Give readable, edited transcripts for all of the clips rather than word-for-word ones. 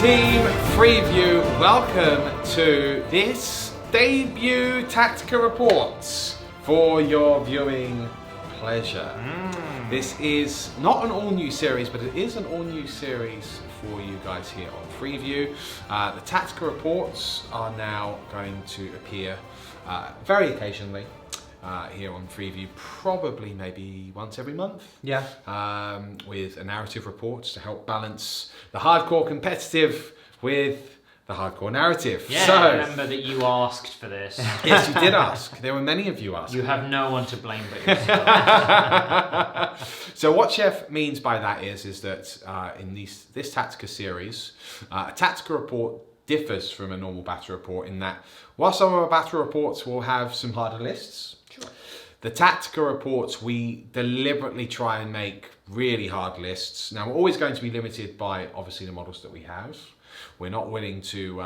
Team Freeview, welcome to this debut Tactica Report for your viewing pleasure. This is not an all-new series, but it is an all-new series for you guys here on Freeview. The Tactica Reports are now going to appear very occasionally here on Freeview, probably maybe once every month. Yeah. With a narrative report to help balance the hardcore competitive with the hardcore narrative. Yeah, so, I remember that you asked for this. Yes, you did ask. There were many of you asking. You have no one to blame but yourself. So what Chef means by that is that in this Tactica series, a Tactica report differs from a normal battle report in that while some of our battle reports will have some harder lists, the Tactica reports, we deliberately try and make really hard lists. Now, we're always going to be limited by, obviously, the models that we have. We're not willing to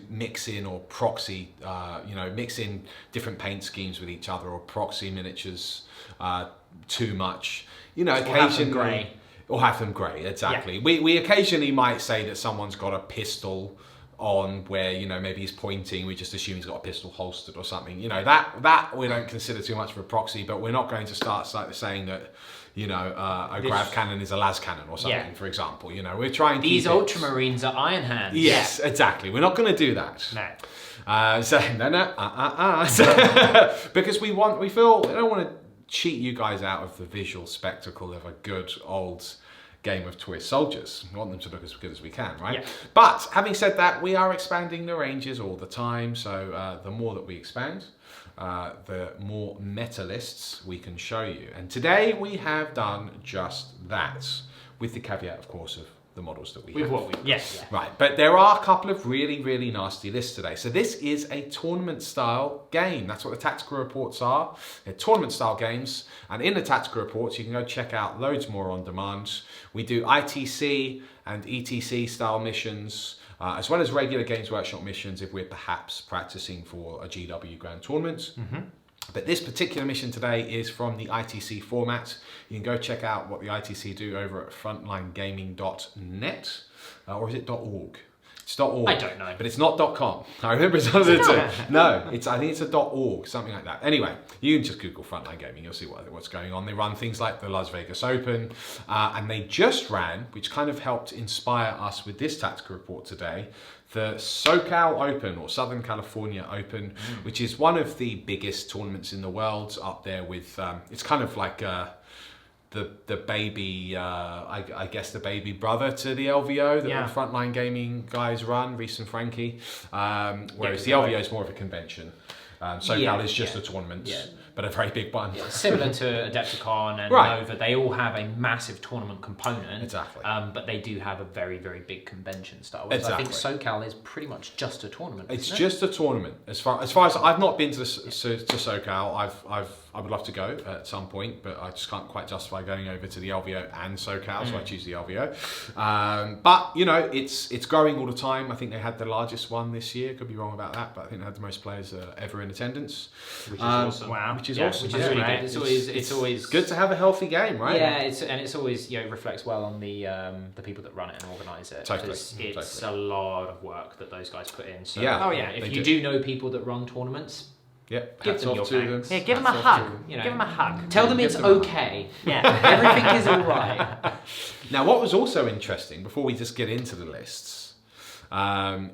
mix in or proxy, mix in different paint schemes with each other or proxy miniatures too much. You know, occasionally... Or have them grey, exactly. Yeah. We occasionally might say that someone's got a pistol on where, you know, maybe he's pointing, we just assume he's got a pistol holstered or something. You know, that we don't consider too much of a proxy, but we're not going to start saying that, you know, a grav cannon is a las cannon or something, for example. You know, we're trying to These Ultramarines are Iron Hands. Yes, exactly. We're not going to do that. No. Because we don't want to cheat you guys out of the visual spectacle of a good old game of toy soldiers. We want them to look as good as we can, right? Yeah. But having said that, we are expanding the ranges all the time. So the more that we expand, the more meta lists we can show you. And today we have done just that, with the caveat, of course, of the models that we have. Yes. Right, but there are a couple of really, really nasty lists today. So this is a tournament-style game. That's what the Tactica Reports are. They're tournament-style games. And in the Tactica Reports, you can go check out loads more on demand. We do ITC and ETC-style missions, as well as regular Games Workshop missions if we're perhaps practicing for a GW Grand Tournament. But this particular mission today is from the ITC format. You can go check out what the ITC do over at frontlinegaming.net, or is it .org? It's .org. I don't know. But it's not .com. I remember it's one of the two. No, I think it's a .org, something like that. Anyway, you can just Google Frontline Gaming. You'll see what's going on. They run things like the Las Vegas Open, and they just ran, which kind of helped inspire us with this Tactica Report today, the SoCal Open, or Southern California Open, which is one of the biggest tournaments in the world, up there with, it's kind of like the baby, I guess the baby brother to the LVO that the Frontline Gaming guys run, Reese and Frankie, whereas the LVO is more of a convention. SoCal is just a tournament, but a very big one. Yeah, similar to Adepticon and Nova, they all have a massive tournament component. Exactly. But they do have a very, very big convention style. Exactly. I think SoCal is pretty much just a tournament. It's just a tournament. As far as I've not been to SoCal, I would love to go at some point, but I just can't quite justify going over to the LVO and SoCal, so I choose the LVO. But you know, it's growing all the time. I think they had the largest one this year. Could be wrong about that, but I think they had the most players ever in attendance, which is awesome. Wow, which is awesome. Which is really good. It's always good to have a healthy game, right? Yeah, it's always, you know, reflects well on the people that run it and organise it. Totally. It's a lot of work that those guys put in. So if you do know people that run tournaments, give them your thanks. Yeah, give them a hug. You know, give them a hug. Tell them it's okay. Yeah, everything is all right. Now, what was also interesting, before we just get into the lists,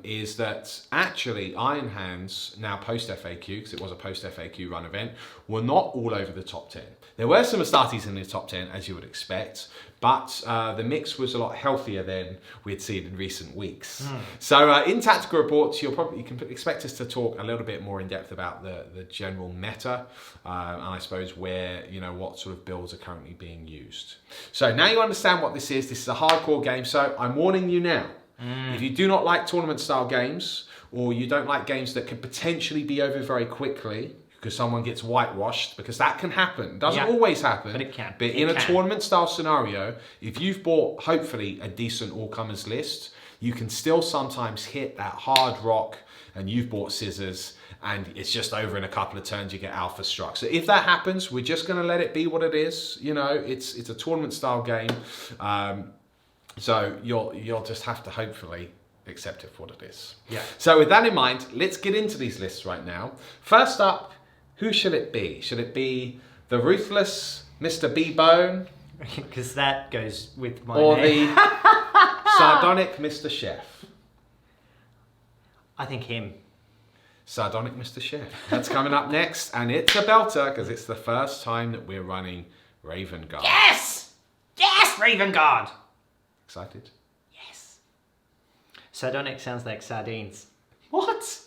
is that actually Iron Hands, now post-FAQ, because it was a post-FAQ run event, were not all over the top 10. There were some Astartes in the top 10, as you would expect, but the mix was a lot healthier than we'd seen in recent weeks. So in Tactical Reports, you can expect us to talk a little bit more in depth about the general meta, and I suppose what sort of builds are currently being used. So now you understand what this is. This is a hardcore game, so I'm warning you now. If you do not like tournament-style games, or you don't like games that could potentially be over very quickly, because someone gets whitewashed, because that can happen. It doesn't always happen. But it can. But in a tournament-style scenario, if you've bought, hopefully, a decent all-comers list, you can still sometimes hit that hard rock, and you've bought scissors, and it's just over in a couple of turns, you get alpha struck. So if that happens, we're just going to let it be what it is. You know, it's a tournament-style game. So you'll just have to hopefully accept it for what it is. Yeah. So with that in mind, let's get into these lists right now. First up, who should it be? Should it be the ruthless Mr. B-Bone? Because that goes with my or name. the sardonic Mr. Chef? I think him. Sardonic Mr. Chef. That's coming up next, and it's a belter because it's the first time that we're running Raven Guard. Yes! Yes, Raven Guard! Excited? Yes. Sardonic sounds like sardines. What?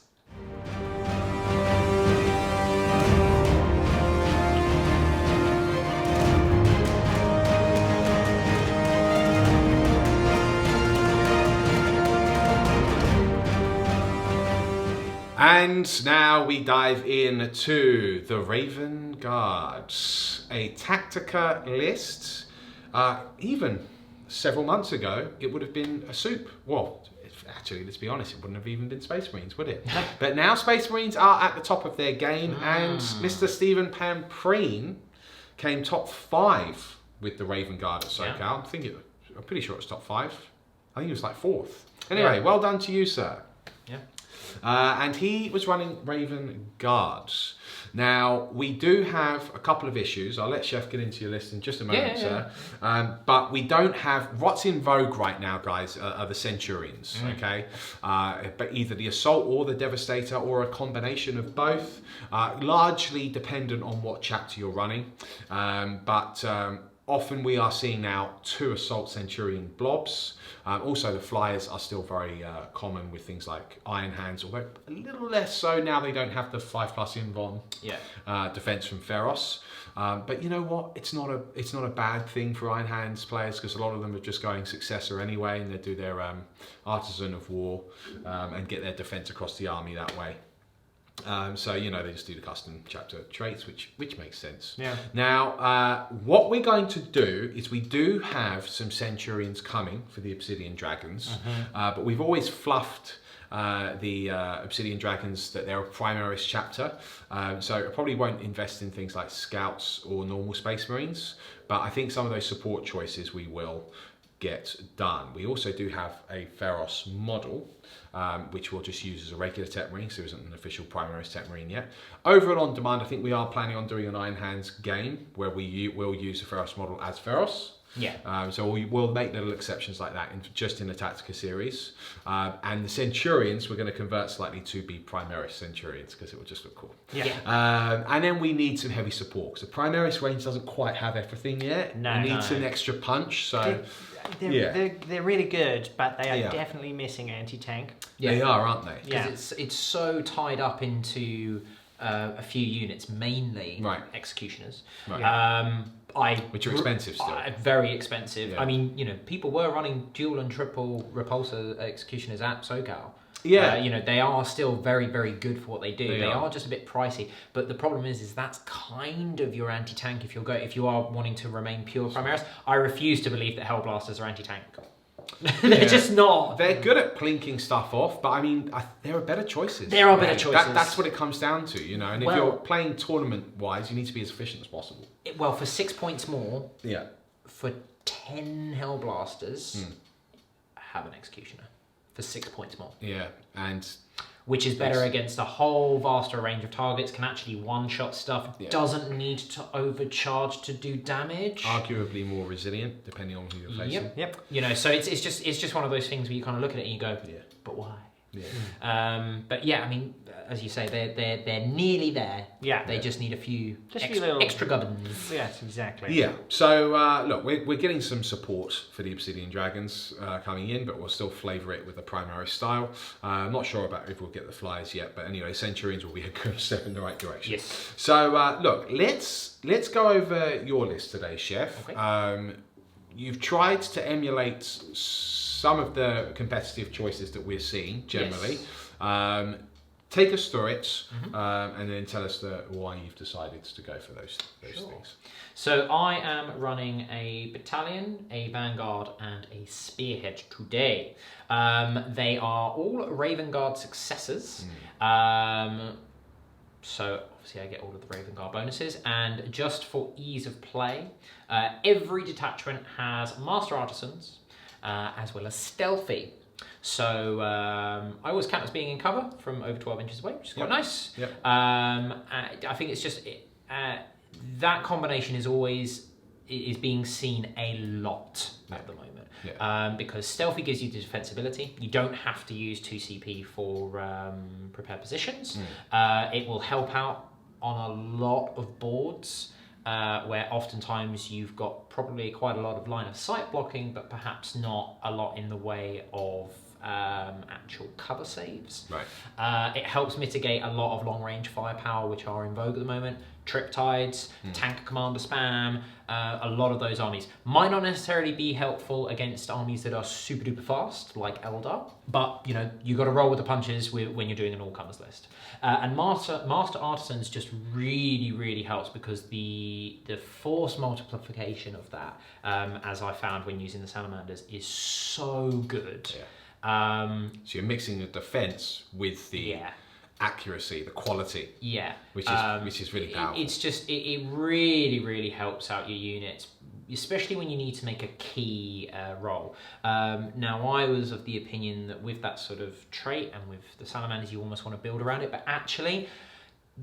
And now we dive into the Raven Guard, a Tactica list. Even several months ago, it would have been a soup. Well, actually, let's be honest, it wouldn't have even been Space Marines, would it? But now Space Marines are at the top of their game, and Mr. Stephen Pampreen came top 5 with the Raven Guard at SoCal. Yeah. I'm pretty sure it was top 5. I think it was like 4th. Anyway, well done to you, sir. Yeah. And he was running Raven Guards. Now, we do have a couple of issues. I'll let Chef get into your list in just a moment, sir. But we don't have... What's in vogue right now, guys, are the Centurions, okay? But either the Assault or the Devastator or a combination of both. Largely dependent on what chapter you're running. Often we are seeing now 2 Assault Centurion blobs. Also, the flyers are still very common with things like Iron Hands, although a little less so now they don't have the 5+ invuln defense from Feros. But you know what? It's not a bad thing for Iron Hands players because a lot of them are just going Successor anyway, and they do their Artisan of War and get their defense across the army that way. So, you know, they just do the custom chapter traits, which makes sense. Yeah. Now, what we're going to do is we do have some Centurions coming for the Obsidian Dragons, but we've always fluffed the Obsidian Dragons that they're a Primaris chapter. So I probably won't invest in things like Scouts or normal Space Marines, but I think some of those support choices we will get done. We also do have a Feros model, which we'll just use as a regular Tech Marine, so there isn't an official Primaris Tech Marine yet. Over at On Demand, I think we are planning on doing an Iron Hands game where we will use a Feros model as Feros. Yeah. So we will make little exceptions like that just in the Tactica series. And the Centurions, we're going to convert slightly to be Primaris Centurions because it will just look cool. Yeah. And then we need some heavy support because the Primaris range doesn't quite have everything yet. No. It needs an extra punch. So they're really good, but they are definitely missing anti-tank. Yeah. They are, aren't they? Because it's so tied up into a few units, mainly Executioners. Right. Which are expensive still. Very expensive. Yeah. I mean, you know, people were running dual and triple repulsor Executioners at SoCal. Yeah. You know, they are still very, very good for what they do. They are just a bit pricey. But the problem is that's kind of your anti-tank if you are wanting to remain pure Primaris. I refuse to believe that Hellblasters are anti-tank. They're just not. They're good at plinking stuff off, but I mean, there are better choices. There are better choices. That's what it comes down to, you know. And if you're playing tournament-wise, you need to be as efficient as possible. Well, for 6 points more, for 10 Hellblasters, have an Executioner. For 6 points more. Yeah, and... Which is better against a whole vaster range of targets, can actually one-shot stuff, doesn't need to overcharge to do damage. Arguably more resilient, depending on who you're facing. Yep. You know, so it's just one of those things where you kind of look at it and you go, but why? Yeah. But yeah, I mean, as you say, they're nearly there. Yeah. They just need a few extra gubbins. Yes, exactly. Yeah. So look, we're getting some support for the Obsidian Dragons coming in, but we'll still flavour it with the Primaris style. I'm not sure about if we'll get the flyers yet, but anyway, Centurions will be a good step in the right direction. Yes. So look, let's go over your list today, Chef. Okay. You've tried to emulate some of the competitive choices that we're seeing generally. Yes. Take us through it, and then tell us why you've decided to go for those things. So I am running a Battalion, a Vanguard, and a Spearhead today. They are all Raven Guard successors. So obviously I get all of the Raven Guard bonuses, and just for ease of play, every detachment has Master Artisans, as well as stealthy. So I always count as being in cover from over 12 inches away, which is quite nice. Yep. I think it's just that combination is being seen a lot at the moment. Because stealthy gives you the defensibility. You don't have to use 2 CP for prepared positions. It will help out on a lot of boards where oftentimes you've got probably quite a lot of line of sight blocking, but perhaps not a lot in the way of actual cover saves. It helps mitigate a lot of long range firepower which are in vogue at the moment. Triptides, tank commander spam, a lot of those armies might not necessarily be helpful against armies that are super duper fast like Eldar, but you got to roll with the punches when you're doing an all comers list. And Master Artisans just really helps because the force multiplication of that, as I found when using the Salamanders, is so good. So you're mixing the defense with the accuracy, the quality, which is really powerful. It's just it really helps out your units, especially when you need to make a key roll. Now I was of the opinion that with that sort of trait and with the Salamanders you almost want to build around it, but actually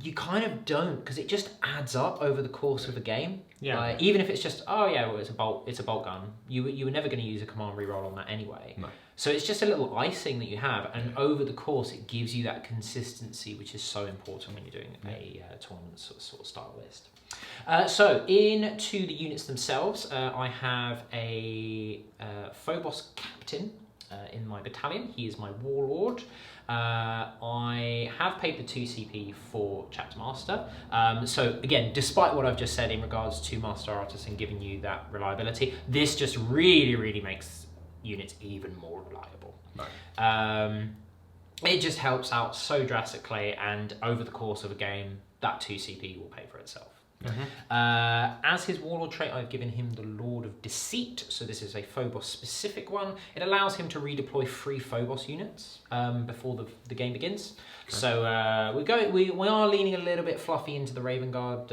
you kind of don't, because it just adds up over the course of a game. Even if it's just it's a bolt gun, you were never going to use a command reroll on that anyway. So it's just a little icing that you have, and over the course it gives you that consistency, which is so important when you're doing a tournament sort of style list. So into the units themselves, I have a Phobos Captain in my battalion. He is my warlord. I have paid the 2 CP for Chapter Master. So again, despite what I've just said in regards to Master Artisan giving you that reliability, this just really makes units even more reliable. It just helps out so drastically, and over the course of a game, that 2 CP will pay for itself. As his warlord trait, I've given him the Lord of Deceit, so this is a Phobos specific one. It allows him to redeploy 3 Phobos units before the game begins. So we are leaning a little bit fluffy into the Raven Guard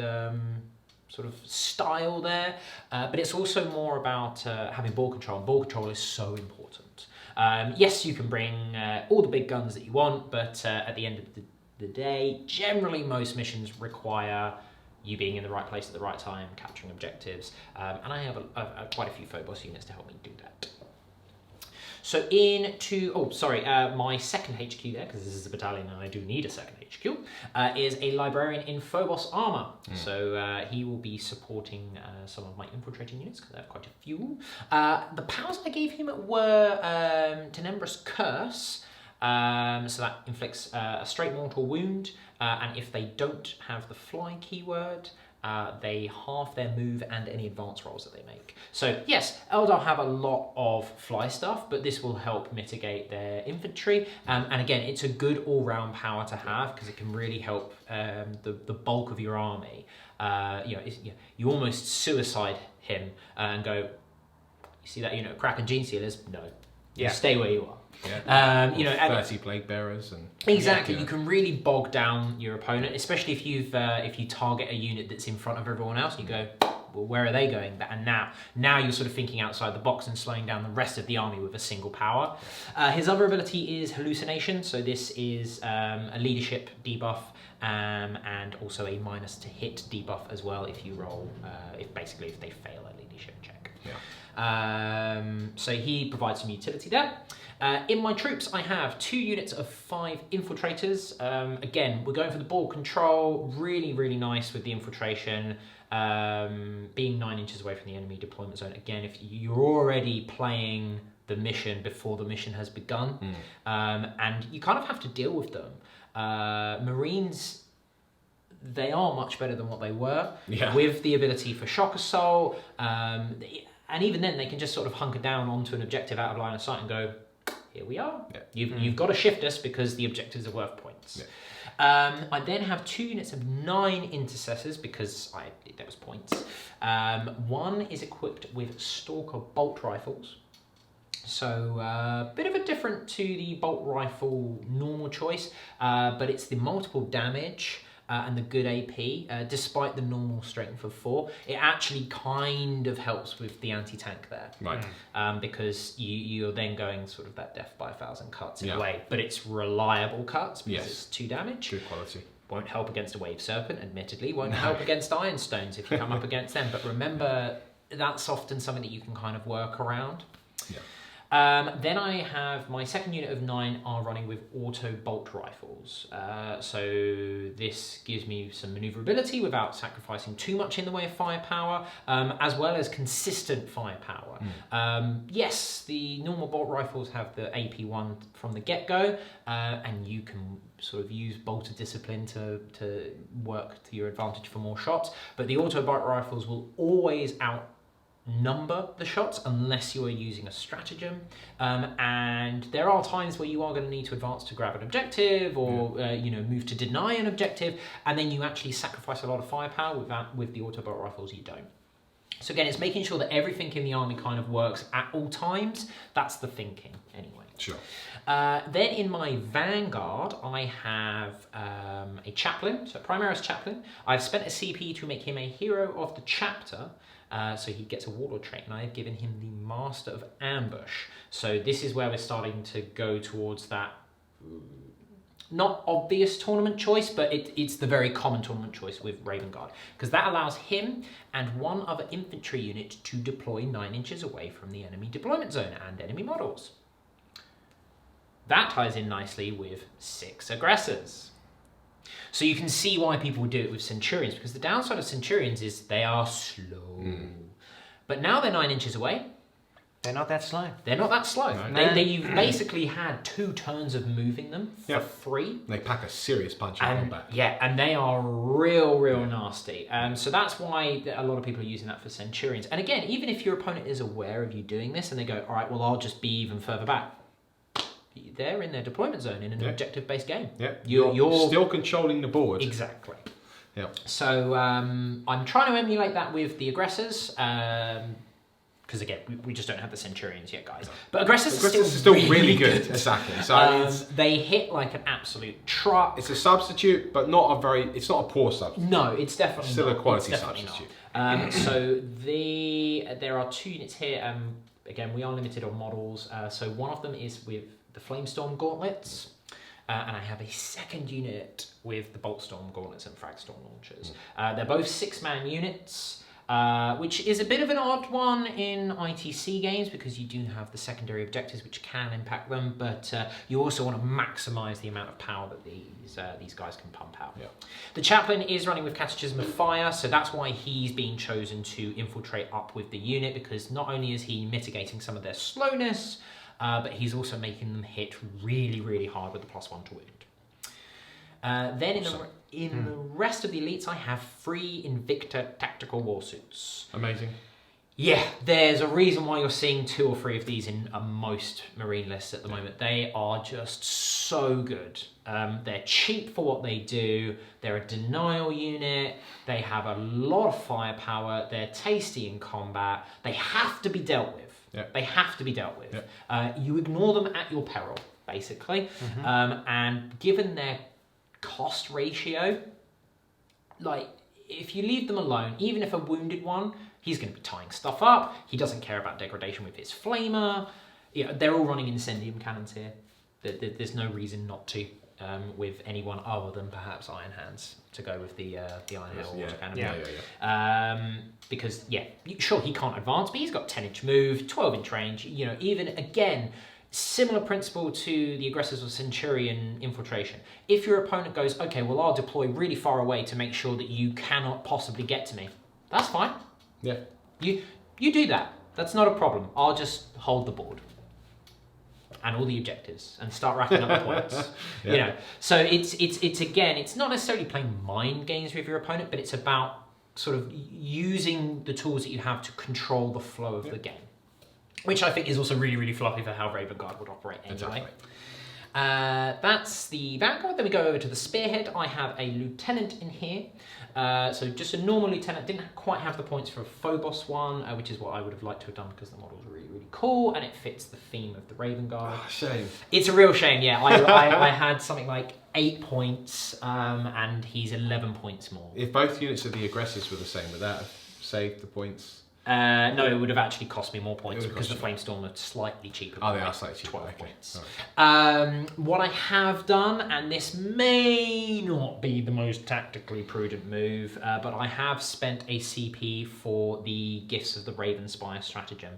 sort of style there, but it's also more about having ball control. Ball control is so important. Yes, you can bring all the big guns that you want, but at the end of the day, generally most missions require you being in the right place at the right time, capturing objectives, and I have quite a few Phobos units to help me do that. So my second HQ there, because this is a battalion and I do need a second HQ, is a Librarian in Phobos armor. So he will be supporting some of my infiltrating units, because I have quite a few. The powers I gave him were Tenebrous Curse, so that inflicts a straight mortal wound, and if they don't have the fly keyword, they halve their move and any advance rolls that they make. So yes, Eldar have a lot of fly stuff, but this will help mitigate their infantry. And again, it's a good all-round power to have, because it can really help the bulk of your army. You almost suicide him and go, you see that unit of Kraken Gene Sealers? No. You stay where you are. 30 Plague Bearers and exactly. You can really bog down your opponent, especially if you target a unit that's in front of everyone else. You go, well, where are they going? And now you're sort of thinking outside the box and slowing down the rest of the army with a single power. His other ability is Hallucination. So this is a leadership debuff. And also a minus to hit debuff as well if you roll, if they fail a leadership check. So he provides some utility there. In my troops, I have 2 units of 5 infiltrators. Again, we're going for the ball control. Really nice with the infiltration. Being 9 inches away from the enemy deployment zone. Again, if you're already playing the mission before the mission has begun, and you kind of have to deal with them. Marines, they are much better than what they were, with the ability for shock assault, and even then they can just sort of hunker down onto an objective out of line of sight and go, here we are. You've got to shift us because the objectives are worth points. I then have 2 units of 9 intercessors because there was points. One is equipped with Stalker bolt rifles. So a bit of a different to the bolt rifle normal choice, but it's the multiple damage and the good AP, despite the normal strength of 4, it actually kind of helps with the anti-tank there. Right. Because you're then going sort of that death by 1,000 cuts in a way, but it's reliable cuts because it's 2 damage. Good quality. Won't help against a Wave Serpent, admittedly. Won't help against Ironstones if you come up against them. But remember, that's often something that you can kind of work around. Yeah. Then I have my second unit of 9 are running with auto bolt rifles. So this gives me some maneuverability without sacrificing too much in the way of firepower, as well as consistent firepower. Yes, the normal bolt rifles have the AP1 from the get-go, and you can sort of use bolter discipline to work to your advantage for more shots, but the auto bolt rifles will always outnumber the shots unless you are using a stratagem, and there are times where you are going to need to advance to grab an objective or move to deny an objective, and then you actually sacrifice a lot of firepower. With the auto bolt rifles you don't. So again, it's making sure that everything in the army kind of works at all times. That's the thinking anyway. Sure. Then in my Vanguard, I have a Chaplain, so a Primaris Chaplain. I've spent a CP to make him a Hero of the Chapter, so he gets a Warlord trait, and I've given him the Master of Ambush. So this is where we're starting to go towards that not obvious tournament choice, but it's the very common tournament choice with Raven Guard, because that allows him and one other infantry unit to deploy 9 inches away from the enemy deployment zone and enemy models. That ties in nicely with 6 aggressors. So you can see why people would do it with Centurions, because the downside of Centurions is they are slow. But now they're 9 inches away. They're not that slow. They're not that slow. No. You've basically had 2 turns of moving them for free. They pack a serious punch in combat. Yeah, and they are real nasty. So that's why a lot of people are using that for Centurions. And again, even if your opponent is aware of you doing this and they go, all right, well, I'll just be even further back. They're in their deployment zone in an objective-based game. Yeah, you're still controlling the board. Exactly. Yeah. So I'm trying to emulate that with the aggressors, because again, we just don't have the Centurions yet, guys. But aggressors are still really good. Exactly. So they hit like an absolute truck. It's a substitute, but it's not a poor substitute. No, it's definitely still not. A quality substitute. So there are 2 units here. Again, we are limited on models. So one of them is with the Flamestorm Gauntlets, and I have a second unit with the Boltstorm Gauntlets and Fragstorm Launchers. They're both 6-man units, which is a bit of an odd one in ITC games because you do have the secondary objectives which can impact them, but you also want to maximise the amount of power that these guys can pump out. Yeah. The Chaplain is running with Catechism of Fire, so that's why he's being chosen to infiltrate up with the unit, because not only is he mitigating some of their slowness, but he's also making them hit really hard with the +1 to wound. Then in the rest of the elites, I have 3 Invicta tactical warsuits. Amazing. Yeah, there's a reason why you're seeing 2 or 3 of these in most Marine lists at the moment. They are just so good. They're cheap for what they do. They're a denial unit. They have a lot of firepower. They're tasty in combat. They have to be dealt with. Yep. They have to be dealt with. Yep. You ignore them at your peril, basically. And given their cost ratio, like if you leave them alone, even if a wounded one, he's going to be tying stuff up. He doesn't care about degradation with his flamer. They're all running incendium cannons here. There's no reason not to with anyone other than perhaps Iron Hands to go with the Iron Hand water cannon. Because sure, he can't advance, but he's got 10-inch move, 12-inch range. Even again, similar principle to the aggressors or Centurion infiltration. If your opponent goes, okay, well, I'll deploy really far away to make sure that you cannot possibly get to me, that's fine. Yeah. You do that. That's not a problem. I'll just hold the board and all the objectives and start racking up the points. So it's again, it's not necessarily playing mind games with your opponent, but it's about sort of using the tools that you have to control the flow of the game, which I think is also really fluffy for how Raven Guard would operate anyway. That's the Vanguard. Then we go over to the Spearhead. I have a Lieutenant in here. So just a normal Lieutenant. Didn't quite have the points for a Phobos one, which is what I would have liked to have done because the model's really, really cool and it fits the theme of the Raven Guard. Oh, shame. It's a real shame, yeah. I had something like 8 points and he's 11 points more. If both units of the aggressors were the same, would that have saved the points? No, it would have actually cost me more points because the Flamestorm are slightly cheaper. Oh, they are slightly cheaper. 12 okay. points. Right. What I have done, and this may not be the most tactically prudent move, but I have spent a CP for the Gifts of the Raven Spire stratagem,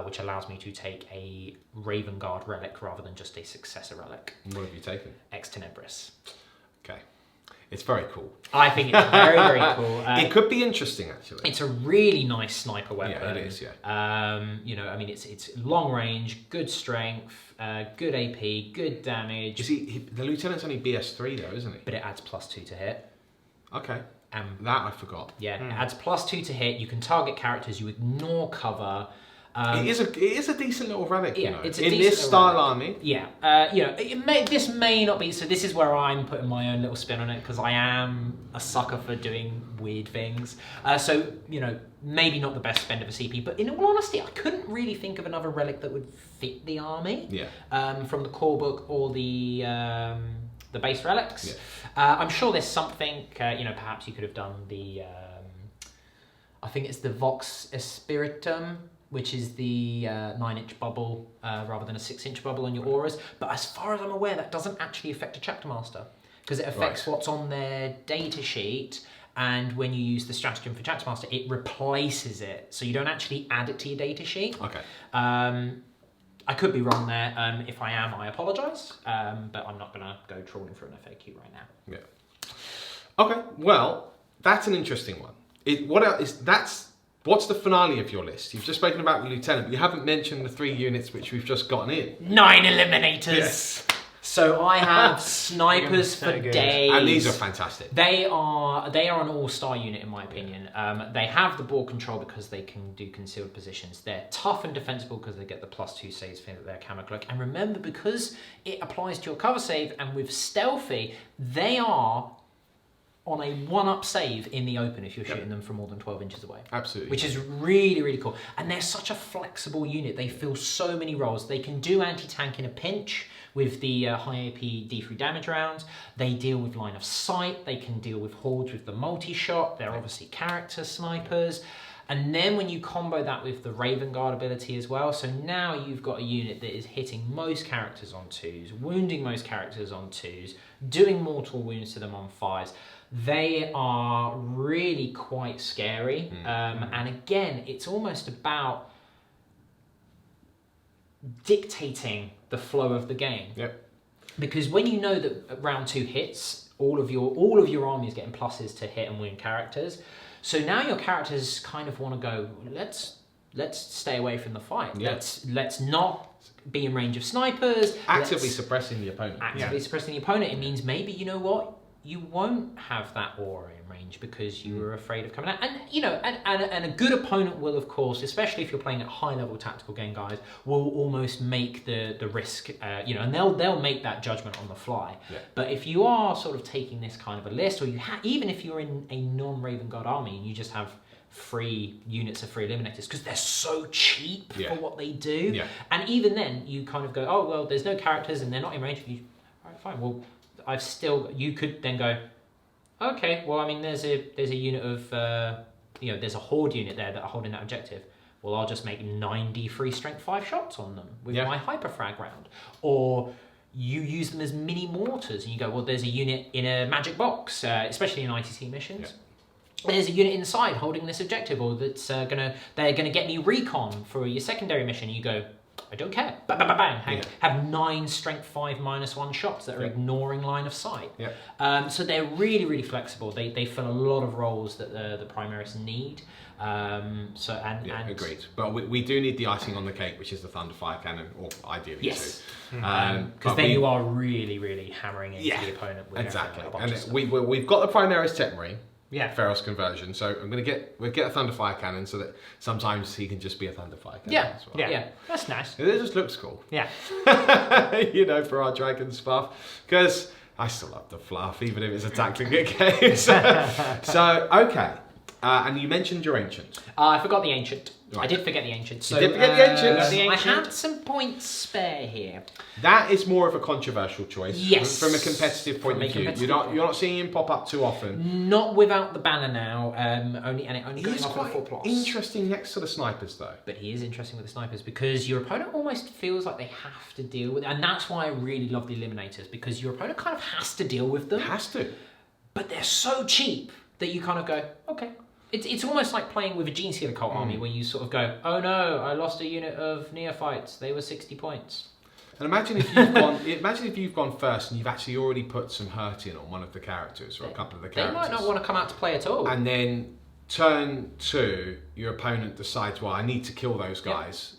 which allows me to take a Raven Guard relic rather than just a successor relic. What have you taken? Extenebris. Okay. It's very cool. I think it's very, very cool. It could be interesting, actually. It's a really nice sniper weapon. Yeah, it is, yeah. You know, I mean, it's long range, good strength, good AP, good damage. You see, the Lieutenant's only BS3 though, isn't he? But it adds +2 to hit. Okay. That I forgot. Yeah, it adds +2 to hit. You can target characters, you ignore cover. It is a decent little relic, you know. It's a in decent this style relic. army. Yeah, you know, this may not be. So this is where I'm putting my own little spin on it because I am a sucker for doing weird things. So you know, maybe not the best spend of a CP, but in all honesty, I couldn't really think of another relic that would fit the army. Yeah. From the core book or the base relics. Yeah. I'm sure there's something. You know, perhaps you could have done the. I think it's the Vox Espiritum, which is the 9-inch bubble rather than a 6-inch bubble on your auras. But as far as I'm aware, that doesn't actually affect a Chapter Master because it affects what's on their data sheet. And when you use the stratagem for Chapter Master, it replaces it. So you don't actually add it to your data sheet. Okay. I could be wrong there. If I am, I apologise. But I'm not going to go trawling for an FAQ right now. Yeah. Okay, well, that's an interesting one. What's the finale of your list? You've just spoken about the Lieutenant, but you haven't mentioned the 3 units which we've just gotten in. 9 Eliminators! Yes. So I have Snipers for days. And these are fantastic. They are an all-star unit in my opinion. They have the ball control because they can do concealed positions. They're tough and defensible because they get the +2 saves for their camo cloak. And remember, because it applies to your cover save and with stealthy, they are on a 1-up save in the open if you're shooting them from more than 12 inches away. Absolutely. Which is really, really cool. And they're such a flexible unit. They fill so many roles. They can do anti-tank in a pinch with the high AP D3 damage rounds. They deal with line of sight. They can deal with hordes with the multi-shot. They're obviously character snipers. And then when you combo that with the Raven Guard ability as well, so now you've got a unit that is hitting most characters on 2s, wounding most characters on 2s, doing mortal wounds to them on 5s. They are really quite scary. And again, it's almost about dictating the flow of the game. Yep. Because when you know that round 2 hits, all of your army is getting pluses to hit and wound characters. So now your characters kind of want to go, let's stay away from the fight. Yeah. Let's not be in range of snipers. Actively suppressing the opponent. Actively suppressing the opponent. It means maybe, you know what, you won't have that aura in range because you were afraid of coming out. And you know, and a good opponent will, of course, especially if you're playing at high level tactical game, guys, will almost make the risk, you know, and they'll make that judgment on the fly. Yeah. But if you are sort of taking this kind of a list, or even if you're in a non-Raven Guard army and you just have 3 units of 3 eliminators because they're so cheap for what they do. Yeah. And even then, you kind of go, oh well, there's no characters and they're not in range. All right, fine. Well, you could then go, okay, well, I mean, there's a unit of, you know, there's a horde unit there that are holding that objective. Well, I'll just make 93 strength 5 shots on them with my hyperfrag round. Or you use them as mini mortars and you go, well, there's a unit in a magic box, especially in Itc missions. Yeah. There's a unit inside holding this objective, or that's they're gonna get me recon for your secondary mission. You go, I don't care. Bang, bang, bang, bang. Have 9 strength 5 -1 shots that are ignoring line of sight. So they're really, really flexible. They fill a lot of roles that the Primaris need. Agreed. But we do need the icing on the cake, which is the Thunderfire Cannon, or ideally yes. two. Because then you are really, really hammering into the opponent. With exactly. And we've got the Primaris Techmarine. Feros conversion. So we'll get a Thunderfire cannon so that sometimes he can just be a Thunderfire cannon as well. Yeah, that's nice. It just looks cool. Yeah. For our dragon stuff. Because I still love the fluff, even if it's a tactical game. So, okay. And you mentioned your Ancient. I forgot the Ancient. Right. I did forget the Ancient. So, you did forget the Ancient? I had some points spare here. That is more of a controversial choice. Yes. From a competitive point of view. You're not seeing him pop up too often. Not without the banner now. Only He's going off quite at 4+. interesting next to the snipers, though. But he is interesting with the snipers because your opponent almost feels like they have to deal with it. And that's why I really love the Eliminators, because your opponent kind of has to deal with them. Has to. But they're so cheap that you kind of go, okay. It's almost like playing with a Gene Stealer cult army where you sort of go, oh no, I lost a unit of neophytes. They were 60 points. And imagine if you've gone first and you've actually already put some hurt in on one of the characters or a couple of the characters. They might not want to come out to play at all. And then turn 2, your opponent decides, well, I need to kill those guys,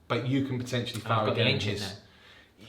but you can potentially fire again his.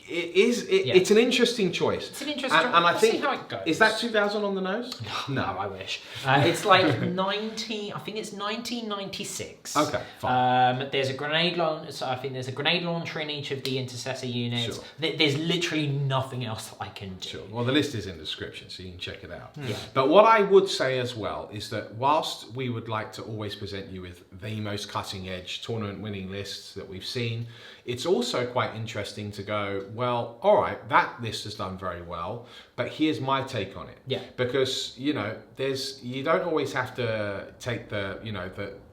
It's an interesting choice. It's an interesting choice. And I think, see how it goes. Is that 2000 on the nose? No, I wish. It's like 90, I think it's 1996. Okay, fine. There's a grenade launcher, so I think there's a grenade launcher in each of the intercessor units. Sure. There's literally nothing else that I can do. Sure. Well, the list is in the description, so you can check it out. Yeah. But what I would say as well is that whilst we would like to always present you with the most cutting edge tournament winning lists that we've seen, it's also quite interesting to go, well, all right, that list has done very well, but here's my take on it. Yeah. Because, you don't always have to take the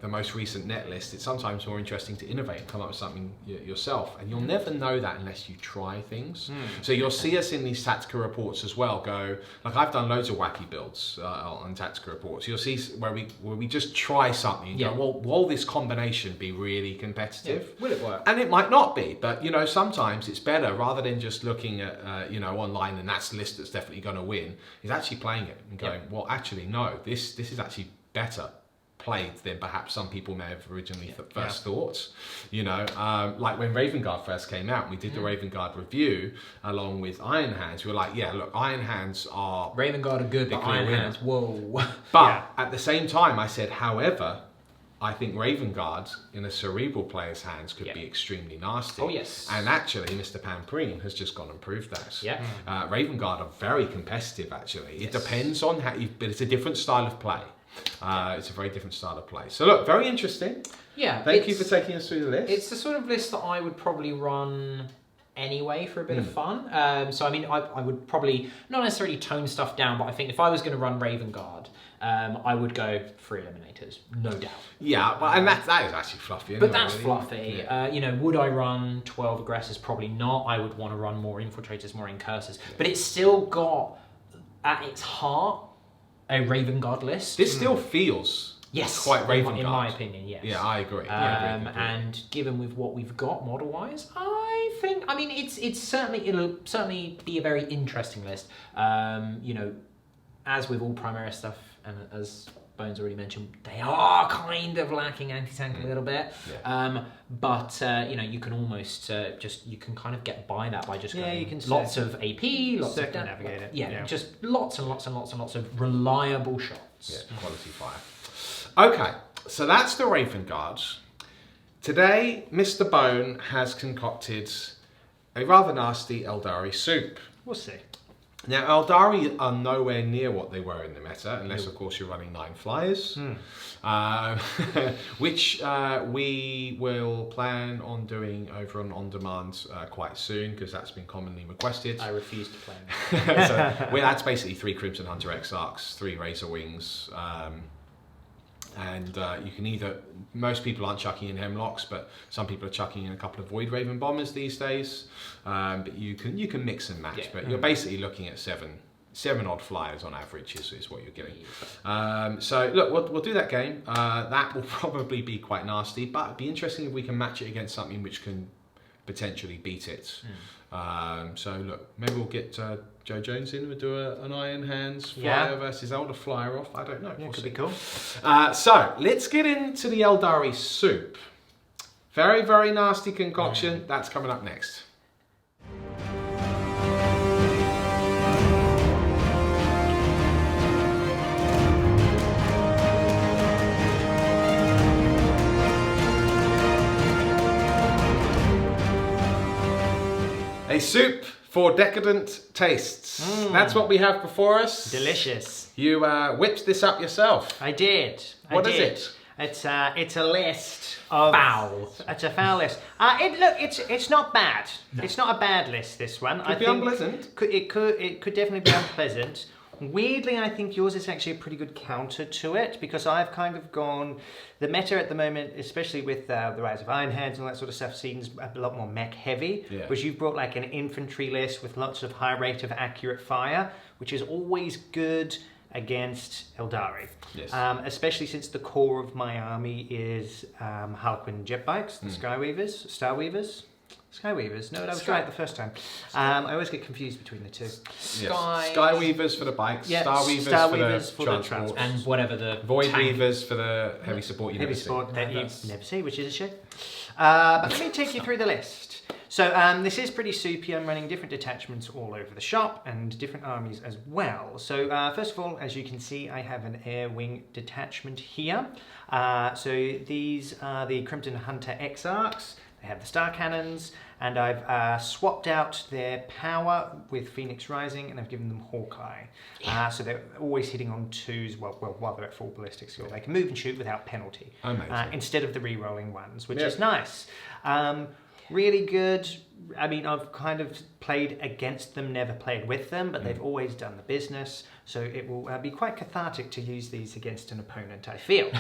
most recent net list. It's sometimes more interesting to innovate and come up with something yourself. And you'll never know that unless you try things. So you'll see us in these Tactica reports as well go, like I've done loads of wacky builds on Tactica reports. You'll see where we just try something and go, well, will this combination be really competitive? Yeah. Will it work? And it might not be, but sometimes it's better rather than just looking at online and that's the list that's definitely going to win, is actually playing it and going, well, actually no, this is actually better played than perhaps some people may have originally first thought. Like when Raven Guard first came out, we did the Raven Guard review along with Iron Hands. We were like, yeah, look, Iron Hands are Raven Guard are good, but Iron Hands, whoa. But at the same time, I said, however, I think Raven Guard in a cerebral player's hands could be extremely nasty. Oh, yes. And actually, Mr. Pampreen has just gone and proved that. Yeah. Raven Guard are very competitive, actually. It depends on but it's a different style of play. It's a very different style of play. So look, very interesting. Yeah. Thank you for taking us through the list. It's the sort of list that I would probably run anyway for a bit of fun. So I mean, I would probably not necessarily tone stuff down, but I think if I was going to run Raven Guard, I would go 3 Eliminators, no doubt. Yeah, well, and that is actually fluffy. But that's fluffy. Yeah. Would I run 12 Aggressors? Probably not. I would want to run more Infiltrators, more Incursors. Yeah. But it's still got, at its heart, a Raven Guard list. This still feels quite Raven Guard. In my opinion, yes. Yeah, I agree. And given with what we've got model-wise, I think, it'll certainly be a very interesting list. As with all Primaris stuff, and as Bones already mentioned, they are kind of lacking anti-tank a little bit. Yeah. But you can almost you can kind of get by that by just going lots of AP, lots of navigate it. Yeah, just lots and lots and lots and lots of reliable shots. Yeah, quality fire. Okay, so that's the Raven Guard. Today, Mr. Bone has concocted a rather nasty Aeldari soup. We'll see. Now, Aeldari are nowhere near what they were in the meta, unless, of course, you're running 9 flyers, which we will plan on doing over on demand quite soon, because that's been commonly requested. I refuse to play So that's basically 3 Crimson Hunter Exarchs, 3 Razor Wings, and you can either, most people aren't chucking in Hemlocks, but some people are chucking in a couple of Void Raven Bombers these days. But you can mix and match. But you're basically looking at 7 odd flyers on average is what you're getting. So look, we'll do that game. That will probably be quite nasty, but it'd be interesting if we can match it against something which can potentially beat it. So look, maybe we'll get Joe Jones in. We'll do an Iron Hands flyer versus Elder Flyer off. I don't know. Yeah, could be cool. So let's get into the Aeldari soup. Very, very nasty concoction. That's coming up next. A soup for decadent tastes. That's what we have before us. Delicious. You whipped this up yourself. I did. What is it? It's a list of foul. It's a foul list. It's not bad. No. It's not a bad list. This one. Could be unpleasant. It could definitely be unpleasant. Weirdly, I think yours is actually a pretty good counter to it, because I've kind of gone... The meta at the moment, especially with the rise of Iron Hands and all that sort of stuff, seems a lot more mech heavy, whereas you've brought like an infantry list with lots of high rate of accurate fire, which is always good against Aeldari. Yes. Especially since the core of my army is Harlequin jet bikes, the Starweavers. Skyweavers. No, that was right the first time. I always get confused between the two. Skyweavers for the bikes, Starweavers for the transport, and whatever the Void Weavers for the heavy support. Heavy support that you never see, which is a shame. But let me take you through the list. So this is pretty soupy. I'm running different detachments all over the shop and different armies as well. So first of all, as you can see, I have an air wing detachment here. So these are the Crimson Hunter Exarchs. They have the Starcannons, and I've swapped out their power with Phoenix Rising, and I've given them Hawkeye. So they're always hitting on 2s while they're at full ballistic skill. They can move and shoot without penalty, instead of the re-rolling ones, which is nice. Really good. I mean, I've kind of played against them, never played with them, but they've always done the business. So it will be quite cathartic to use these against an opponent, I feel.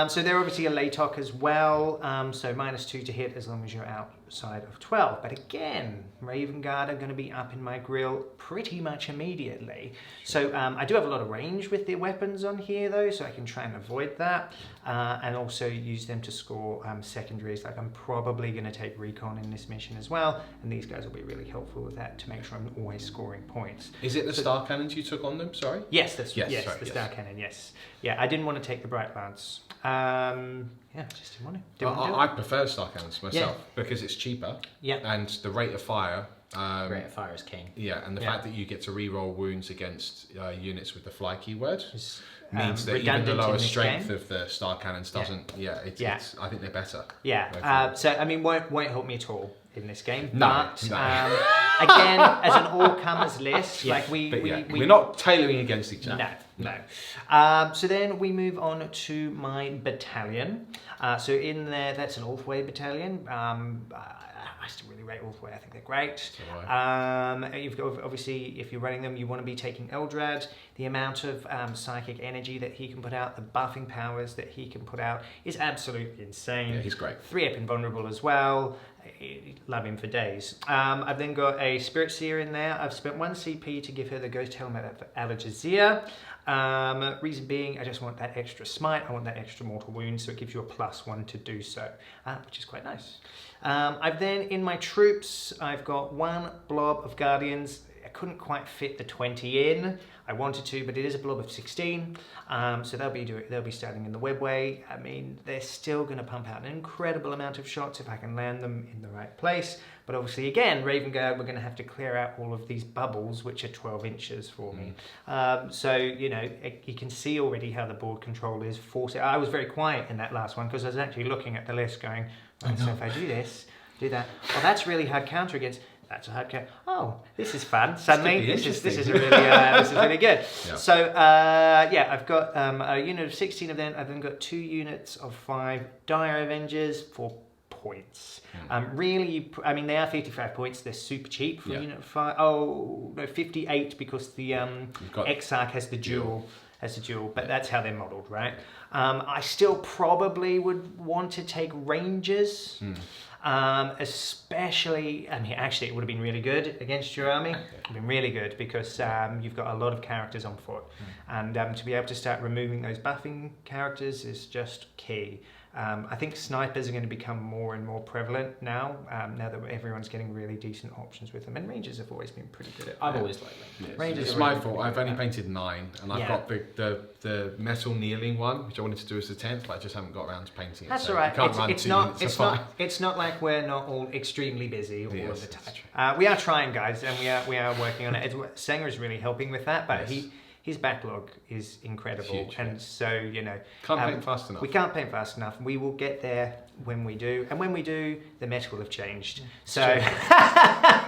So they're obviously Alaitoc as well. So -2 to hit as long as you're outside of 12. But again, Raven Guard are going to be up in my grill pretty much immediately. So I do have a lot of range with their weapons on here, though, so I can try and avoid that. And also use them to score secondaries. Like I'm probably going to take Recon in this mission as well. And these guys will be really helpful with that to make sure I'm always scoring points. Is it the Starcannons you took on them? Sorry. Yes, the Starcannon. Yes. Yeah, I didn't want to take the Bright Lance. Just didn't want to. I prefer Starcannons myself because it's cheaper. Yeah. And the rate of fire. Rate of fire is king. Yeah, and the fact that you get to re-roll wounds against units with the fly keyword means that even the lower strength of the Starcannons doesn't. It's, I think they're better. Yeah. So I mean, won't help me at all in this game. No. Again, as an all-comers list, we're not tailoring against each other. No. So then we move on to my battalion. So in there, that's an Ulthwe battalion. I still really rate Ulthwe. I think they're great. You've got, obviously, if you're running them, you want to be taking Eldrad. The amount of psychic energy that he can put out, the buffing powers that he can put out is absolutely insane. Yeah, he's great. 3-up invulnerable as well. Love him for days. I've then got a Spiritseer in there. I've spent 1 CP to give her the Ghosthelm of Alishazier. Reason being, I just want that extra smite. I want that extra mortal wound, so it gives you a +1 to do so, which is quite nice. I've then, in my troops, I've got 1 blob of Guardians. I couldn't quite fit the 20 in. I wanted to, but it is a blob of 16. So they'll be starting in the webway. I mean, they're still going to pump out an incredible amount of shots if I can land them in the right place. But obviously, again, Raven Guard, we're going to have to clear out all of these bubbles, which are 12 inches for me. So, you know, you can see already how the board control is forcing. I was very quiet in that last one because I was actually looking at the list going, right, so if I do this, do that. Oh, that's really hard counter against. That's a hard counter. Oh, this is fun. Suddenly, this is a really this is really good. Yeah. So I've got a unit of 16 of them. I've then got 2 units of 5 Dire Avengers for points. Really, I mean, they are 55 points. They're super cheap for a unit of 5. Oh no, 58 because the Exarch has the dual. But that's how they're modelled, right? I still probably would want to take Rangers. Especially, I mean, actually it would have been really good against your army. It would have been really good because you've got a lot of characters on foot. And to be able to start removing those buffing characters is just key. I think snipers are going to become more and more prevalent now, now that everyone's getting really decent options with them. And Rangers have always been pretty good at that. I've always liked them. Yes. Rangers it's my fault. I've only painted 9, and I've got the metal kneeling one, which I wanted to do as the 10th, but I just haven't got around to painting it. That's all right. It's not like we're not all extremely busy all of the time. We are trying, guys, and we are working on it. Sanger is really helping with that, but his backlog is incredible. Huge, and so, you know... Can't paint fast enough. We can't paint fast enough. We will get there when we do. And when we do, the meta will have changed. So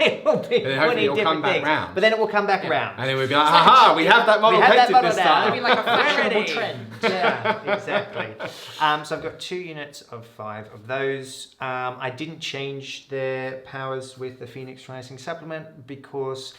it will be 20 different things. Round. But then it will come back around. And then we'll be like, aha, we have that model painted this time. It'll be like a fashionable trend. Yeah, exactly. So I've got 2 units of 5 of those. I didn't change their powers with the Phoenix Rising supplement because...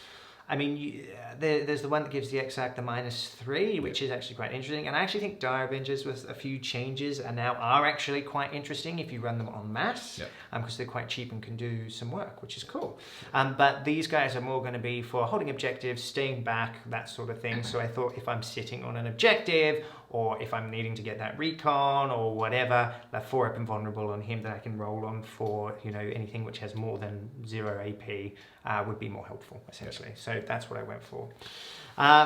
I mean, there's the one that gives the Exarch the -3, which is actually quite interesting. And I actually think Dire Avengers with a few changes are actually quite interesting if you run them en masse, because they're quite cheap and can do some work, which is cool. But these guys are more going to be for holding objectives, staying back, that sort of thing. So I thought if I'm sitting on an objective, or if I'm needing to get that recon or whatever, that 4-up invulnerable on him that I can roll on for, you know, anything which has more than 0 AP would be more helpful, essentially. So that's what I went for.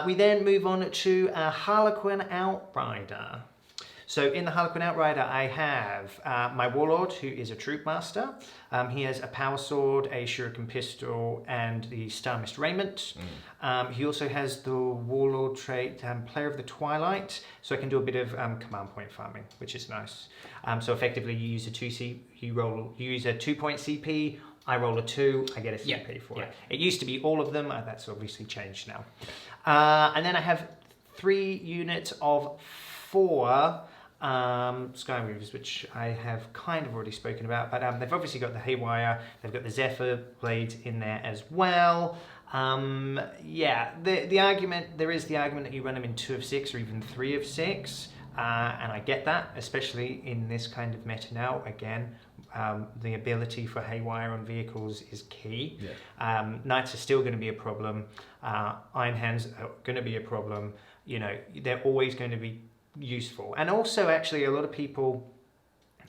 We then move on to Harlequin Outrider. So in the Harlequin Outrider, I have my Warlord, who is a Troop Master. He has a Power Sword, a Shuriken Pistol, and the Star Mist Raiment. He also has the Warlord trait, Player of the Twilight, so I can do a bit of command point farming, which is nice. So effectively, you use a 2-point CP. I roll a 2, I get a CP for it. It used to be all of them, that's obviously changed now. And then I have 3 units of 4 Skyweavers, which I have kind of already spoken about, but they've obviously got the Haywire, they've got the Zephyr blades in there as well. The argument, there is the argument that you run them in 2 of 6 or even 3 of 6, and I get that, especially in this kind of meta now. Again, the ability for Haywire on vehicles is key. Knights are still going to be a problem. Iron Hands are going to be a problem. You know, they're always going to be useful. And also, actually, a lot of people,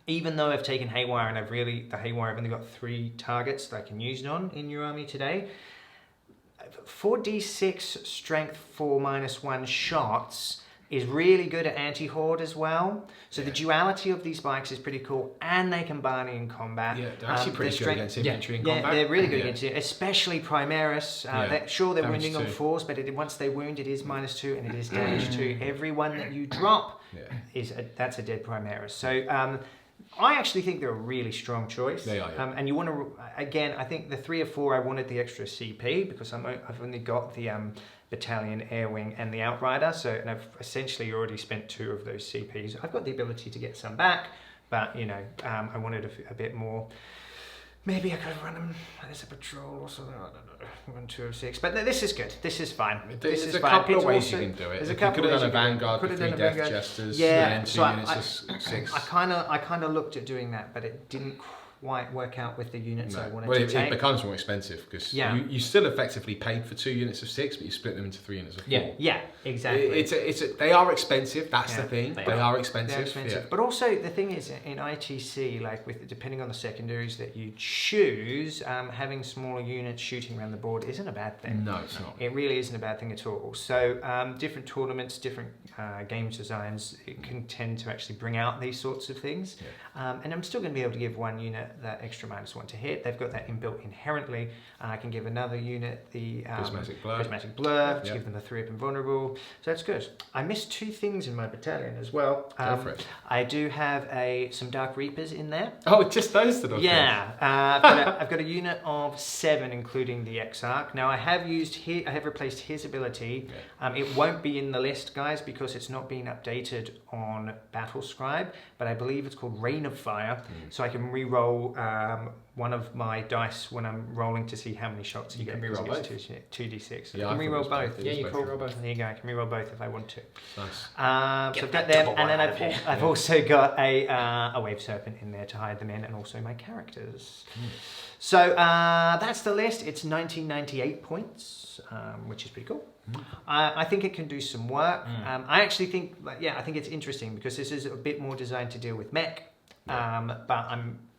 even though I've taken Haywire and the Haywire, I've only got 3 targets that I can use it on in your army today. 4d6 strength for -1 shots is really good at anti-horde as well. So the duality of these bikes is pretty cool, and they can barney in combat. Yeah, they're actually pretty good against infantry in combat. Yeah, they're really good against it, especially Primaris. They're wounding on 4s, but once they wound, it is -2, and it is damage 2. Every one that you drop that's a dead Primaris. So I actually think they're a really strong choice. They are, and you want to, again, I think the 3 or 4, I wanted the extra CP because I've only got the Battalion, Air Wing, and the Outrider, and I've essentially already spent 2 of those CPs. I've got the ability to get some back, but, you know, I wanted a bit more. Maybe I could have run them as a patrol or something. I don't know. 1, 2 of 6. But this is good. This is fine. There's a couple of ways you can do it. There's a couple of ways. You could have done a Vanguard with 3 Death Jesters and 2 units of 6. I kind of looked at doing that, but it didn't quite work out with the units I wanted to take. It becomes more expensive because you still effectively paid for 2 units of 6, but you split them into 3 units of 4. Yeah, exactly. They are expensive. That's the thing. They are expensive. They're expensive. But also the thing is, in ITC, like depending on the secondaries that you choose, having smaller units shooting around the board isn't a bad thing. No, it's not. It really isn't a bad thing at all. So different tournaments, different game designs can tend to actually bring out these sorts of things. And I'm still going to be able to give 1 unit that extra -1 to hit. They've got that inbuilt inherently. I can give another unit the Prismatic Blur to give them the 3-up invulnerable. So that's good. I missed 2 things in my battalion as well. Go for it. I do have some Dark Reapers in there. Oh, just those little things. I've got a unit of 7, including the Exarch. Now I have replaced his ability. It won't be in the list, guys, because it's not been updated on Battle Scribe, but I believe it's called Rain of Fire, so I can re-roll one of my dice when I'm rolling to see how many shots you get. Can re-roll both. 2d6. Yeah, I can re-roll both. Yeah, you can re-roll both. There you go. I can re-roll both if I want to. Nice. So I've got them, and then I've also got a Wave Serpent in there to hide them in, and also my characters. So that's the list. It's 1998 points, which is pretty cool. I think it can do some work. I actually think, I think it's interesting because this is a bit more designed to deal with mech,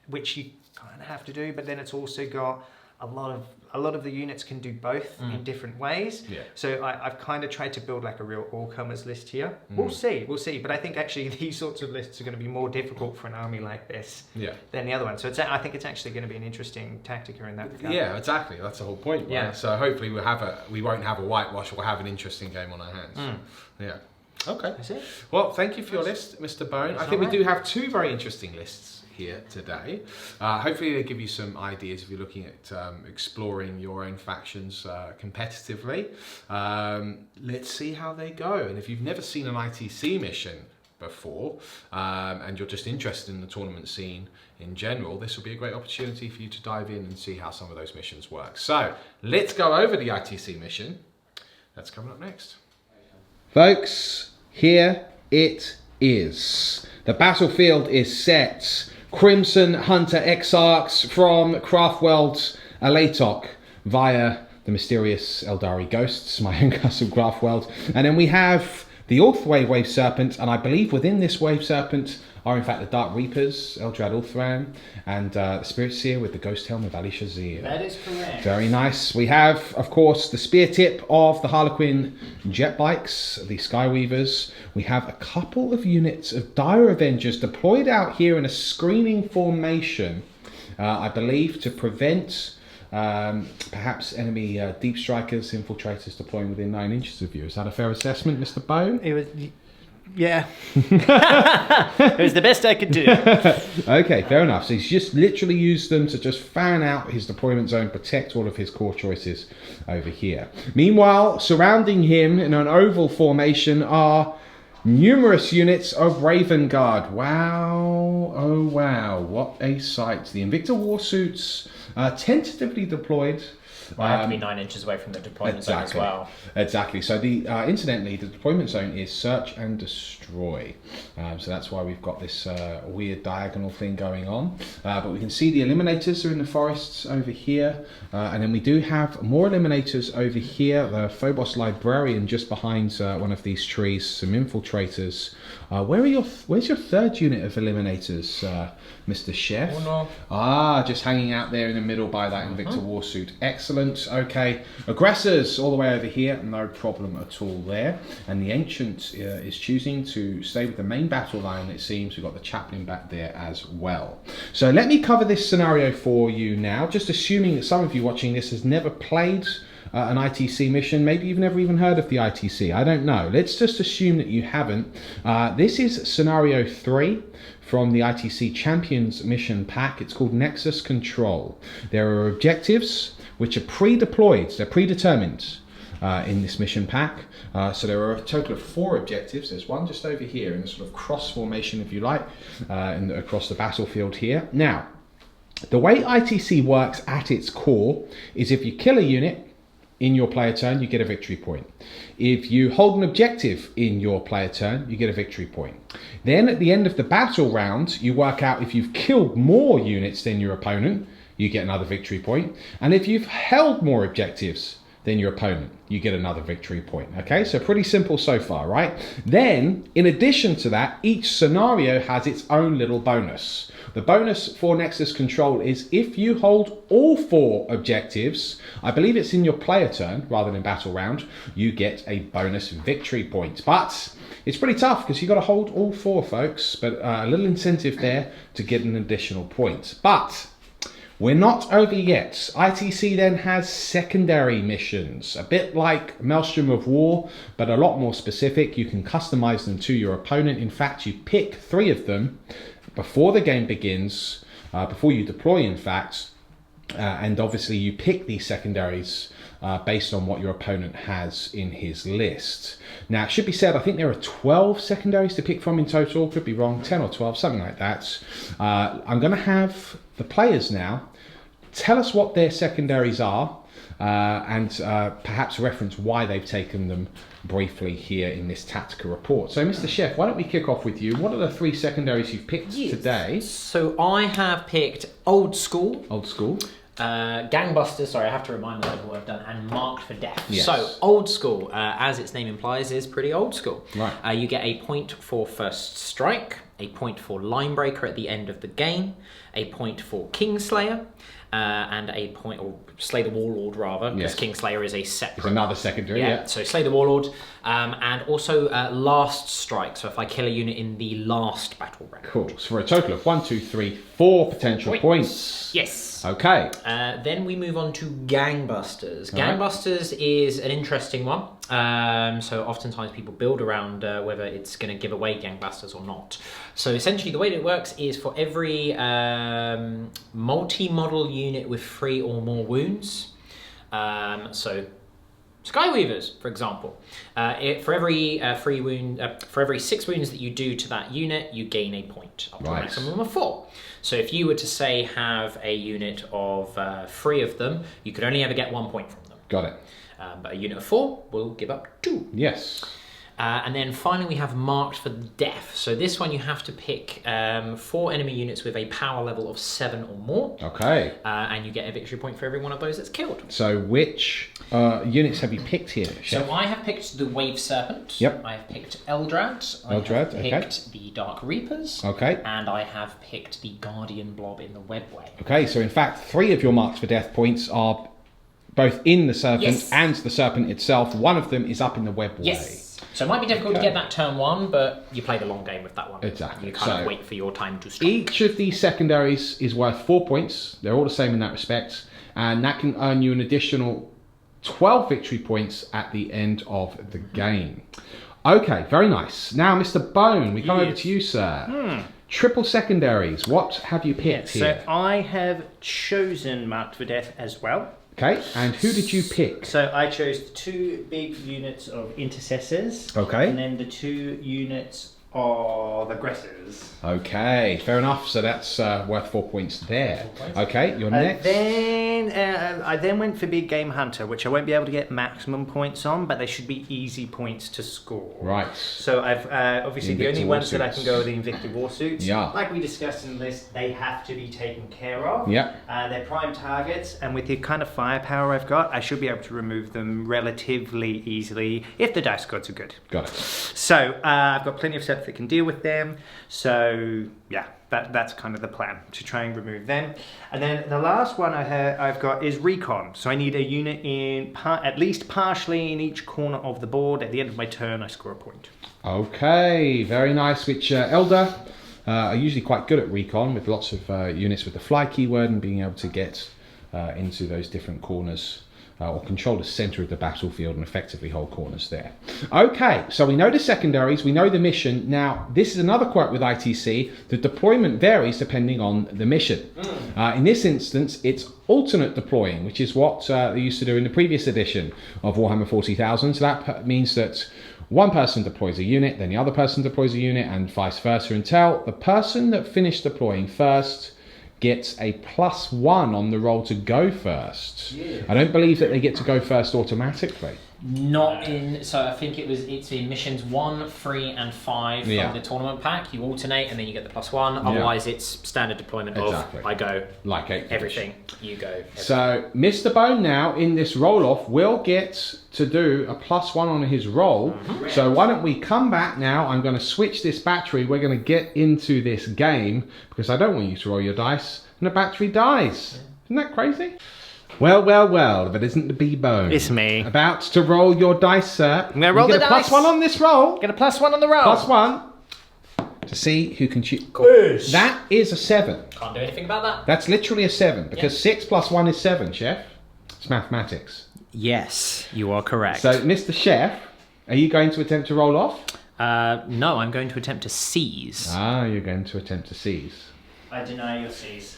which you kind of have to do. But then it's also got a lot of the units can do both in different ways. Yeah. So I've kind of tried to build like a real all-comers list here. We'll see. But I think actually these sorts of lists are going to be more difficult for an army like this than the other one. So I think it's actually going to be an interesting Tactica in that regard. Yeah, exactly. That's the whole point. Right? Yeah. So hopefully we won't have a whitewash. We'll have an interesting game on our hands. Yeah. Okay. That's it. Well, thank you for your list, Mr. Bone. I think we do have two very interesting lists here today. Hopefully they give you some ideas if you're looking at exploring your own factions competitively. Let's see how they go. And if you've never seen an ITC mission before and you're just interested in the tournament scene in general, this will be a great opportunity for you to dive in and see how some of those missions work. So let's go over the ITC mission. That's coming up next. Folks, here it is. The battlefield is set. Crimson Hunter Exarchs from Craftworlds Alaitoc via the mysterious Aeldari ghosts, my own castle Craftworld. And then we have the Ulthwe Wave Serpent, and I believe within this Wave Serpent are in fact the Dark Reapers, Eldrad Ulthran, and the Spiritseer with the Ghosthelm of Alishazier. That is correct. Very nice. We have, of course, the spear tip of the Harlequin jet bikes, the Skyweavers. We have a couple of units of Dire Avengers deployed out here in a screening formation, I believe, to prevent perhaps enemy deep strikers, infiltrators deploying within 9 inches of you. Is that a fair assessment, Mr. Bone? It was... Yeah. It was the best I could do. Okay, fair enough. So he's just literally used them to just fan out his deployment zone, protect all of his core choices over here. Meanwhile, surrounding him in an oval formation are numerous units of Raven Guard. Wow, oh wow, what a sight. The Invicta Warsuits tentatively deployed. Well, I have to be 9 inches away from the deployment zone as well. Exactly. So the incidentally, the deployment zone is search and destroy. So that's why we've got this weird diagonal thing going on. But we can see the eliminators are in the forests over here. And then we do have more eliminators over here. The Phobos Librarian just behind one of these trees. Some infiltrators. Where's your third unit of eliminators, Mr. Chef? Oh, no. Just hanging out there in the middle by that Invicta Warsuit. Excellent. Okay. Aggressors all the way over here. No problem at all there. And the Ancient is choosing to stay with the main battle line, it seems. We've got the Chaplain back there as well. So let me cover this scenario for you now. Just assuming that some of you watching this has never played an ITC mission. Maybe you've never even heard of the ITC. I don't know. Let's just assume that you haven't. This is scenario 3 from the ITC Champions mission pack. It's called Nexus Control. There are objectives which are pre-deployed. They're predetermined in this mission pack. So there are a total of 4 objectives. There's one just over here in a sort of cross formation, if you like, across the battlefield here. Now, the way ITC works at its core is if you kill a unit in your player turn, you get a victory point. If you hold an objective in your player turn, you get a victory point. Then at the end of the battle round, you work out if you've killed more units than your opponent, you get another victory point. And if you've held more objectives than your opponent, you get another victory point. Okay, so pretty simple so far, right? Then, in addition to that, each scenario has its own little bonus. The bonus for Nexus Control is if you hold all 4 objectives, I believe it's in your player turn rather than battle round, you get a bonus victory point. But it's pretty tough because you've got to hold all 4, folks, but a little incentive there to get an additional point. But we're not over yet. ITC then has secondary missions, a bit like Maelstrom of War, but a lot more specific. You can customize them to your opponent. In fact, you pick 3 of them before the game begins, before you deploy, in fact, and obviously you pick these secondaries based on what your opponent has in his list. Now, it should be said, I think there are 12 secondaries to pick from in total. Could be wrong, 10 or 12, something like that. I'm going to have the players now tell us what their secondaries are and perhaps reference why they've taken them briefly here in this Tactica Report. So, Mr. Chef, why don't we kick off with you? What are the 3 secondaries you've picked today? So I have picked Old School. Old School. Gangbusters, sorry, I have to remind myself what I've done, and Marked for Death. Yes. So, Old School, as its name implies, is pretty old school. Right. You get a point for first strike. a point for Linebreaker at the end of the game, a point for Kingslayer, and a point, or Slay the Warlord rather, because Kingslayer is a separate. It's another secondary, yeah. So Slay the Warlord, and also Last Strike. So if I kill a unit in the last battle round. Cool. So for a total of 1, 2, 3, 4 potential points. Yes. Okay. Then we move on to Gangbusters. Gangbusters is an interesting one. So oftentimes people build around whether it's going to give away Gangbusters or not. So essentially the way that it works is for every multi-model unit with 3 or more wounds. So Skyweavers, for example, for every 6 wounds that you do to that unit, you gain a point up to a maximum of 4. So if you were to say have a unit of 3 of them, you could only ever get 1 point from them. Got it. But a unit of 4 will give up 2. Yes. And then finally we have Marked for Death. So this one you have to pick 4 enemy units with a power level of 7 or more. Okay. And you get a victory point for every one of those that's killed. So which units have you picked here, Chef? So I have picked the Wave Serpent. Yep. I have picked Eldrad. I have picked the Dark Reapers. Okay. And I have picked the Guardian Blob in the Webway. Okay, so in fact 3 of your Marks for Death points are both in the Serpent and the Serpent itself. One of them is up in the Webway. Yes. So it might be difficult to get that turn 1, but you play the long game with that one. Exactly. You kind of wait for your time to strike. Each of these secondaries is worth 4 points. They're all the same in that respect. And that can earn you an additional 12 victory points at the end of the game. Okay, very nice. Now, Mr. Bone, we come over to you, sir. Triple secondaries. What have you picked here? So I have chosen Marked for Death as well. Okay, and who did you pick? So I chose the 2 big units of Intercessors. Okay. And then the 2 units of Aggressors. Okay, fair enough. So that's worth 4 points there. Okay, you're next. I then went for Big Game Hunter, which I won't be able to get maximum points on, but they should be easy points to score. Right. So I've obviously the only ones that I can go are the Invicta Warsuits. Yeah. Like we discussed in the list, they have to be taken care of. Yeah. They're prime targets, and with the kind of firepower I've got, I should be able to remove them relatively easily if the dice gods are good. Got it. So I've got plenty of sets that can deal with them. So yeah, that's kind of the plan, to try and remove them. And then the last one I've got is Recon. So I need a unit in at least partially in each corner of the board. At the end of my turn, I score a point. Okay, very nice. Which Eldar are usually quite good at Recon, with lots of units with the fly keyword and being able to get into those different corners. Or control the centre of the battlefield and effectively hold corners there. Okay, so we know the secondaries, we know the mission. Now, this is another quirk with ITC. The deployment varies depending on the mission. In this instance, it's alternate deploying, which is what they used to do in the previous edition of Warhammer 40,000. So that means that one person deploys a unit, then the other person deploys a unit, and vice versa, until the person that finished deploying first gets a +1 on the roll to go first. Yeah. I don't believe that they get to go first automatically. Not in, so I think it's in missions 1, 3 and 5 from the tournament pack. You alternate and then you get the +1. Otherwise it's standard deployment of I go like everything, you go everything. So Mr. Bone now in this roll off will get to do a +1 on his roll. So why don't we come back now? I'm going to switch this battery. We're going to get into this game because I don't want you to roll your dice and the battery dies. Isn't that crazy? Well, well, well, if it isn't the B-Bone. It's me. About to roll your dice, sir. I'm going to roll the dice. Get a +1 on this roll. Get a +1 on the roll. +1 to see who can choose. That is a 7. Can't do anything about that. That's literally a 7 because 6 + 1 is 7, Chef. It's mathematics. Yes, you are correct. So, Mr. Chef, are you going to attempt to roll off? No, I'm going to attempt to seize. Ah, you're going to attempt to seize. I deny your seize.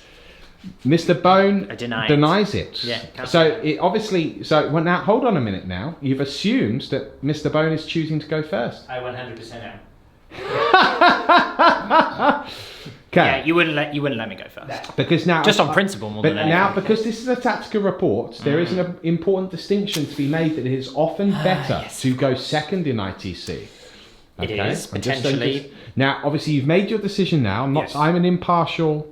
Mr. Bone denies it. Yeah. So it obviously. So well, now hold on a minute. Now you've assumed that Mr. Bone is choosing to go first. I 100% am. Okay. Yeah, you wouldn't let me go first. Because now, just on principle, more than anything. Now, because this is a Tactica Report, there is an important distinction to be made that it is often better to go second in ITC. Okay? It is potentially. Now, obviously, you've made your decision. Now, I'm an impartial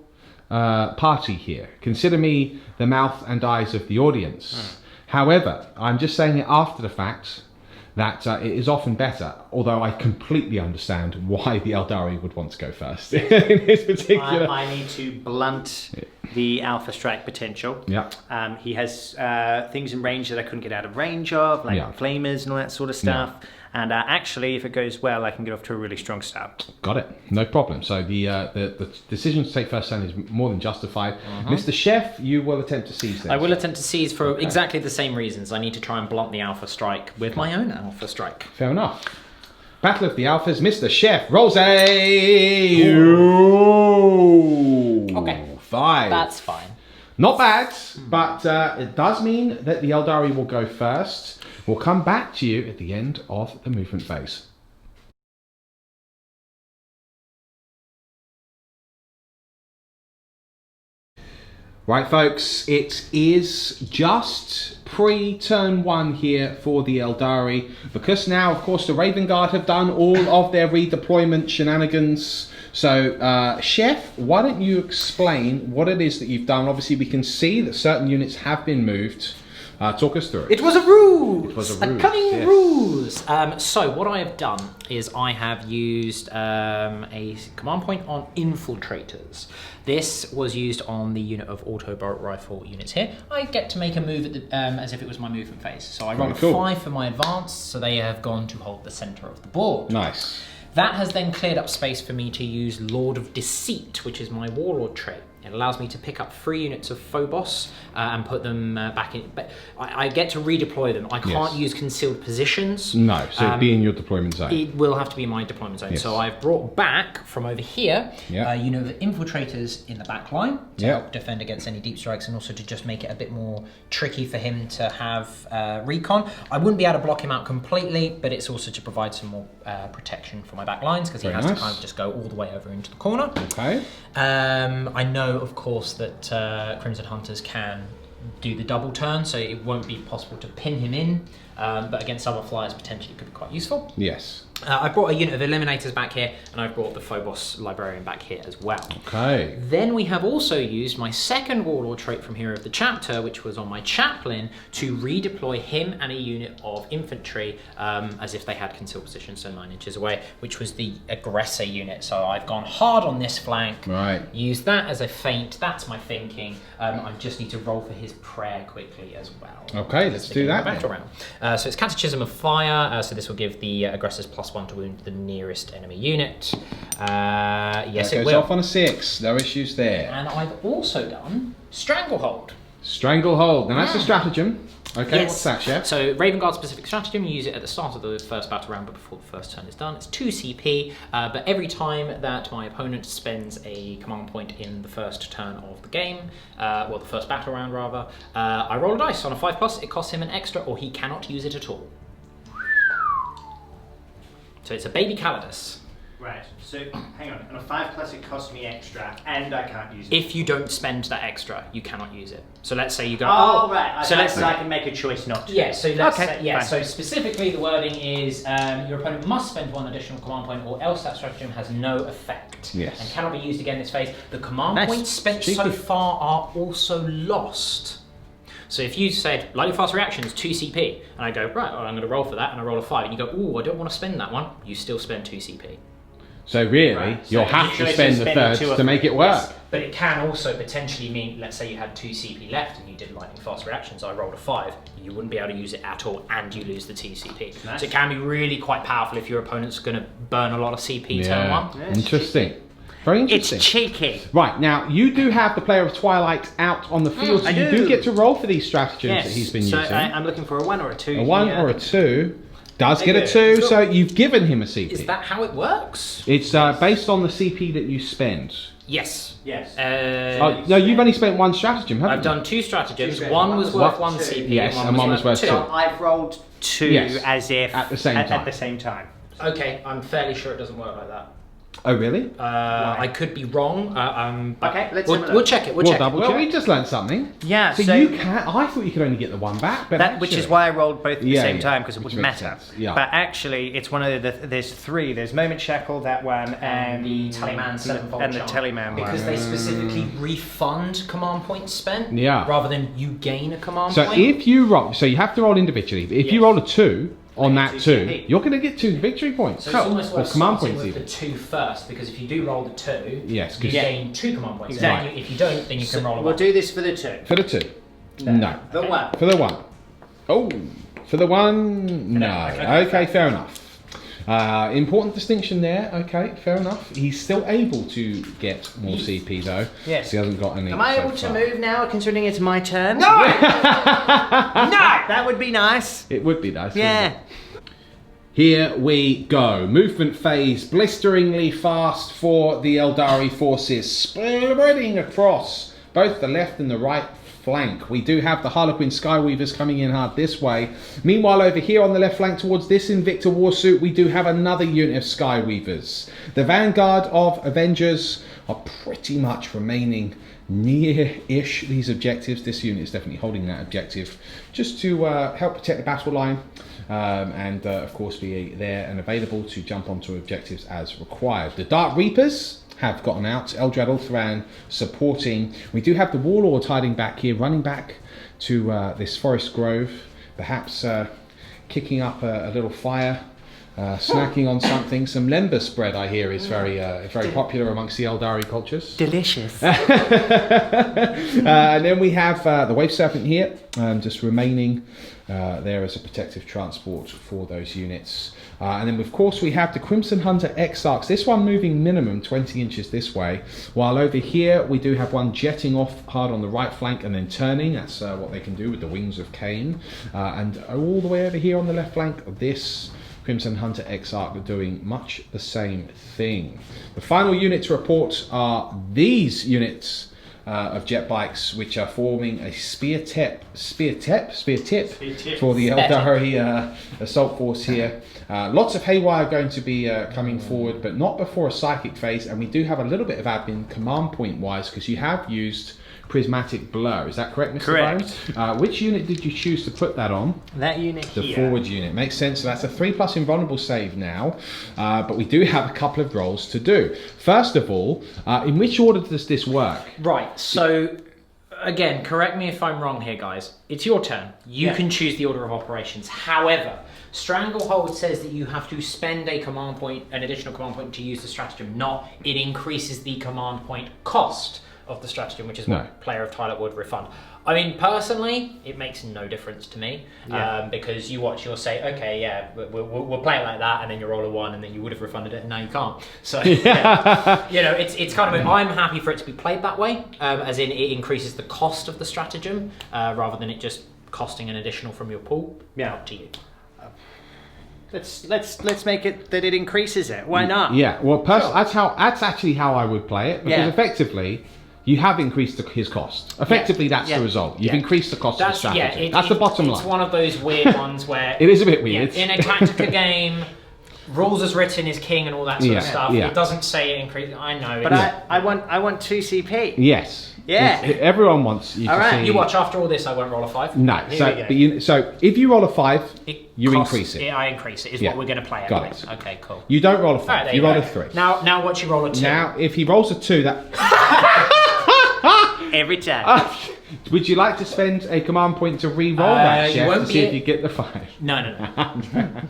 party here. Consider me the mouth and eyes of the audience. However, I'm just saying it after the fact that it is often better, although I completely understand why the Aeldari would want to go first in this particular... I need to blunt the Alpha Strike potential. Yeah. He has things in range that I couldn't get out of range of, like Flamers and all that sort of stuff. Yeah. And actually, if it goes well, I can get off to a really strong start. Got it. No problem. So the decision to take first stand is more than justified. Mr. Chef, you will attempt to seize this. I will attempt to seize for exactly the same reasons. I need to try and blunt the Alpha Strike with my own Alpha Strike. Fair enough. Battle of the Alphas. Mr. Chef rolls a... Okay. 5. That's fine. Not bad, but it does mean that the Aeldari will go first. We'll come back to you at the end of the movement phase. Right, folks, it is just pre-turn 1 here for the Aeldari, because now, of course, the Raven Guard have done all of their redeployment shenanigans. So, Chef, why don't you explain what it is that you've done? Obviously, we can see that certain units have been moved. Talk us through it. It was a ruse! It was a ruse. A cunning ruse! So what I have done is I have used a command point on infiltrators. This was used on the unit of auto bolt rifle units here. I get to make a move at the, as if it was my movement phase. So I rolled a 5 for my advance, so they have gone to hold the center of the board. Nice. That has then cleared up space for me to use Lord of Deceit, which is my warlord trait. It allows me to pick up 3 units of Phobos and put them back in. But I get to redeploy them. I can't use concealed positions. No, so it'd be in your deployment zone. It will have to be my deployment zone. Yes. So I've brought back from over here a unit of infiltrators in the back line to help defend against any deep strikes, and also to just make it a bit more tricky for him to have recon. I wouldn't be able to block him out completely, but it's also to provide some more protection for my back lines, because he has to kind of just go all the way over into the corner. Okay. I know, of course, that Crimson Hunters can do the double turn, so it won't be possible to pin him in, but against other flyers potentially it could be quite useful. Yes. I brought a unit of Eliminators back here, and I've brought the Phobos Librarian back here as well. Okay. Then we have also used my second Warlord trait from Hero of the Chapter, which was on my Chaplain, to redeploy him and a unit of infantry as if they had concealed position, so 9 inches away, which was the Aggressor unit. So I've gone hard on this flank, used that as a feint. That's my thinking. I just need to roll for his prayer quickly as well. Okay, let's do that. Battle round. So it's Catechism of Fire, so this will give the aggressors +1 to wound the nearest enemy unit. Yes, it will. Goes off on a 6. No issues there. And I've also done Stranglehold. Stranglehold. Now that's a stratagem. Okay, what's that, Chef? So Raven Guard specific stratagem, you use it at the start of the first battle round, but before the first turn is done. It's 2 CP, but every time that my opponent spends a command point in the first turn of the game, well, the first battle round rather, I roll a dice. On a 5+, it costs him an extra, or he cannot use it at all. So it's a baby Calidus. Right, so hang on, on a 5+ it costs me extra, and I can't use it. If you don't spend that extra, you cannot use it. So let's say you go, right, so let's say I can make a choice not to. Yeah, so let's say, so specifically the wording is your opponent must spend 1 additional command point, or else that stratagem has no effect. Yes. And cannot be used again this phase. The command points spent so far are also lost. So if you said, lightning fast reactions, 2 CP, and I go, right, I'm going to roll for that, and I roll a 5, and you go, ooh, I don't want to spend that one, you still spend 2 CP. So really, you'll have to spend the third to make it work. Yes, but it can also potentially mean, let's say you had 2 CP left and you did lightning fast reactions, I rolled a 5, you wouldn't be able to use it at all, and you lose the 2 CP. Nice. So it can be really quite powerful if your opponent's going to burn a lot of CP turn 1. Yeah, interesting. Very interesting. It's cheeky. Right, now, you do have the Player of Twilight out on the field, so you do get to roll for these stratagems that he's been using. So I'm looking for a 1 or a 2. A 1 or a 2. Does get a 2, so you've given him a CP. Is that how it works? It's based on the CP that you spend. Yes. Yes. No, you've only spent 1 stratagem, haven't you? I've done 2 stratagems. One was worth 1 CP, yes, and one was worth 2. So I've rolled 2 as if at the same time. Okay, I'm fairly sure it doesn't work like that. Oh, really? I could be wrong. Okay, we'll check it. We'll double check. Well, we just learned something. Yeah. So you can. I thought you could only get the 1 back, but which is why I rolled both at the same time, because it wouldn't matter. Yeah. But actually, it's one of there's 3. There's Moment Shackle, that one, and the Tallyman 7-fold and the Tallyman one. Because they specifically refund command points spent, rather than you gain a command point. point. So if you roll, so you have to roll individually. But if you roll a 2, on that too. You're going to get 2 victory points. So it's almost worth command starting points with even. the 2 first, because if you do roll the 2, yes, you gain 2 command points. Exactly. If you don't, then you can roll a 1. We'll do this for the 2. For the 2. No. The 1. For the 1. Oh, for the 1. No. Okay, fair enough. Important distinction there. Okay, fair enough. He's still able to get more CP though. Yes. He hasn't got any. Am I able to move now, considering it's my turn? No! No! That would be nice. It would be nice. Yeah. Here we go. Movement phase blisteringly fast for the Aeldari forces, spreading across both the left and the right flank. We do have the Harlequin Skyweavers coming in hard this way. Meanwhile, over here on the left flank towards this Invicta Warsuit, we do have another unit of Skyweavers. The vanguard of Avengers are pretty much remaining near-ish these objectives. This unit is definitely holding that objective just to help protect the battle line. And of course be there and available to jump onto objectives as required. The Dark Reapers have gotten out. Eldrad Ulthran supporting. We do have the Warlord hiding back here, running back to this forest grove, perhaps kicking up a little fire, snacking on something. Some Lembas bread, I hear, is very popular amongst the Aeldari cultures. Delicious. And then we have the Wave Serpent here, just remaining there as a protective transport for those units. And then of course we have the Crimson Hunter Exarchs, this one moving minimum 20 inches this way, while over here we do have one jetting off hard on the right flank and then turning. That's what they can do with the Wings of Cain. And all the way over here on the left flank of this Crimson Hunter Exarch are doing much the same thing. The final unit to report are these units of jet bikes, which are forming a spear tip for the Aeldari assault force here. Lots of haywire going to be coming forward, but not before a psychic phase, and we do have a little bit of admin command point wise, because you have used Prismatic Blur. Is that correct, Mr. Correct. Bones? Which unit did you choose to put that on? That unit the here. Forward unit. Makes sense. So that's a 3+ invulnerable save now, but we do have a couple of rolls to do. First of all, in which order does this work? Right, so again, correct me if I'm wrong here, guys. It's your turn. You can choose the order of operations. However, Stranglehold says that you have to spend a command point, an additional command point, to use the stratagem, not it increases the command point cost of the stratagem, which is what player of Twilight would refund. I mean, personally, it makes no difference to me, because you'll say, okay, yeah, we'll play it like that, and then you roll a 1, and then you would have refunded it, and now you can't. So, you know, it's kind of, I'm happy for it to be played that way, as in it increases the cost of the stratagem, rather than it just costing an additional from your pool. Yeah, up to you. Let's make it that it increases it. Why not? Yeah, well, that's actually how I would play it, because effectively, you have increased his cost. Effectively, that's the result. You've increased the cost of the strategy. That's the bottom line. It's one of those weird ones where... It is a bit weird. In a Tactica game, rules as written is king and all that sort of stuff. It doesn't say it increases... I know. But I want 2 CP. Yes. Yeah. Everyone wants you to see... You watch, after all this, I won't roll a 5. No. So if you roll a 5, you increase it. I increase it, is what we're going to play. Got it. Okay, cool. You don't roll a 5. Right, you roll a 3. Now watch you roll a 2. Now, if he rolls a 2, that... Every time. Would you like to spend a command point to re-roll that, Chef, to see if you get the 5? No.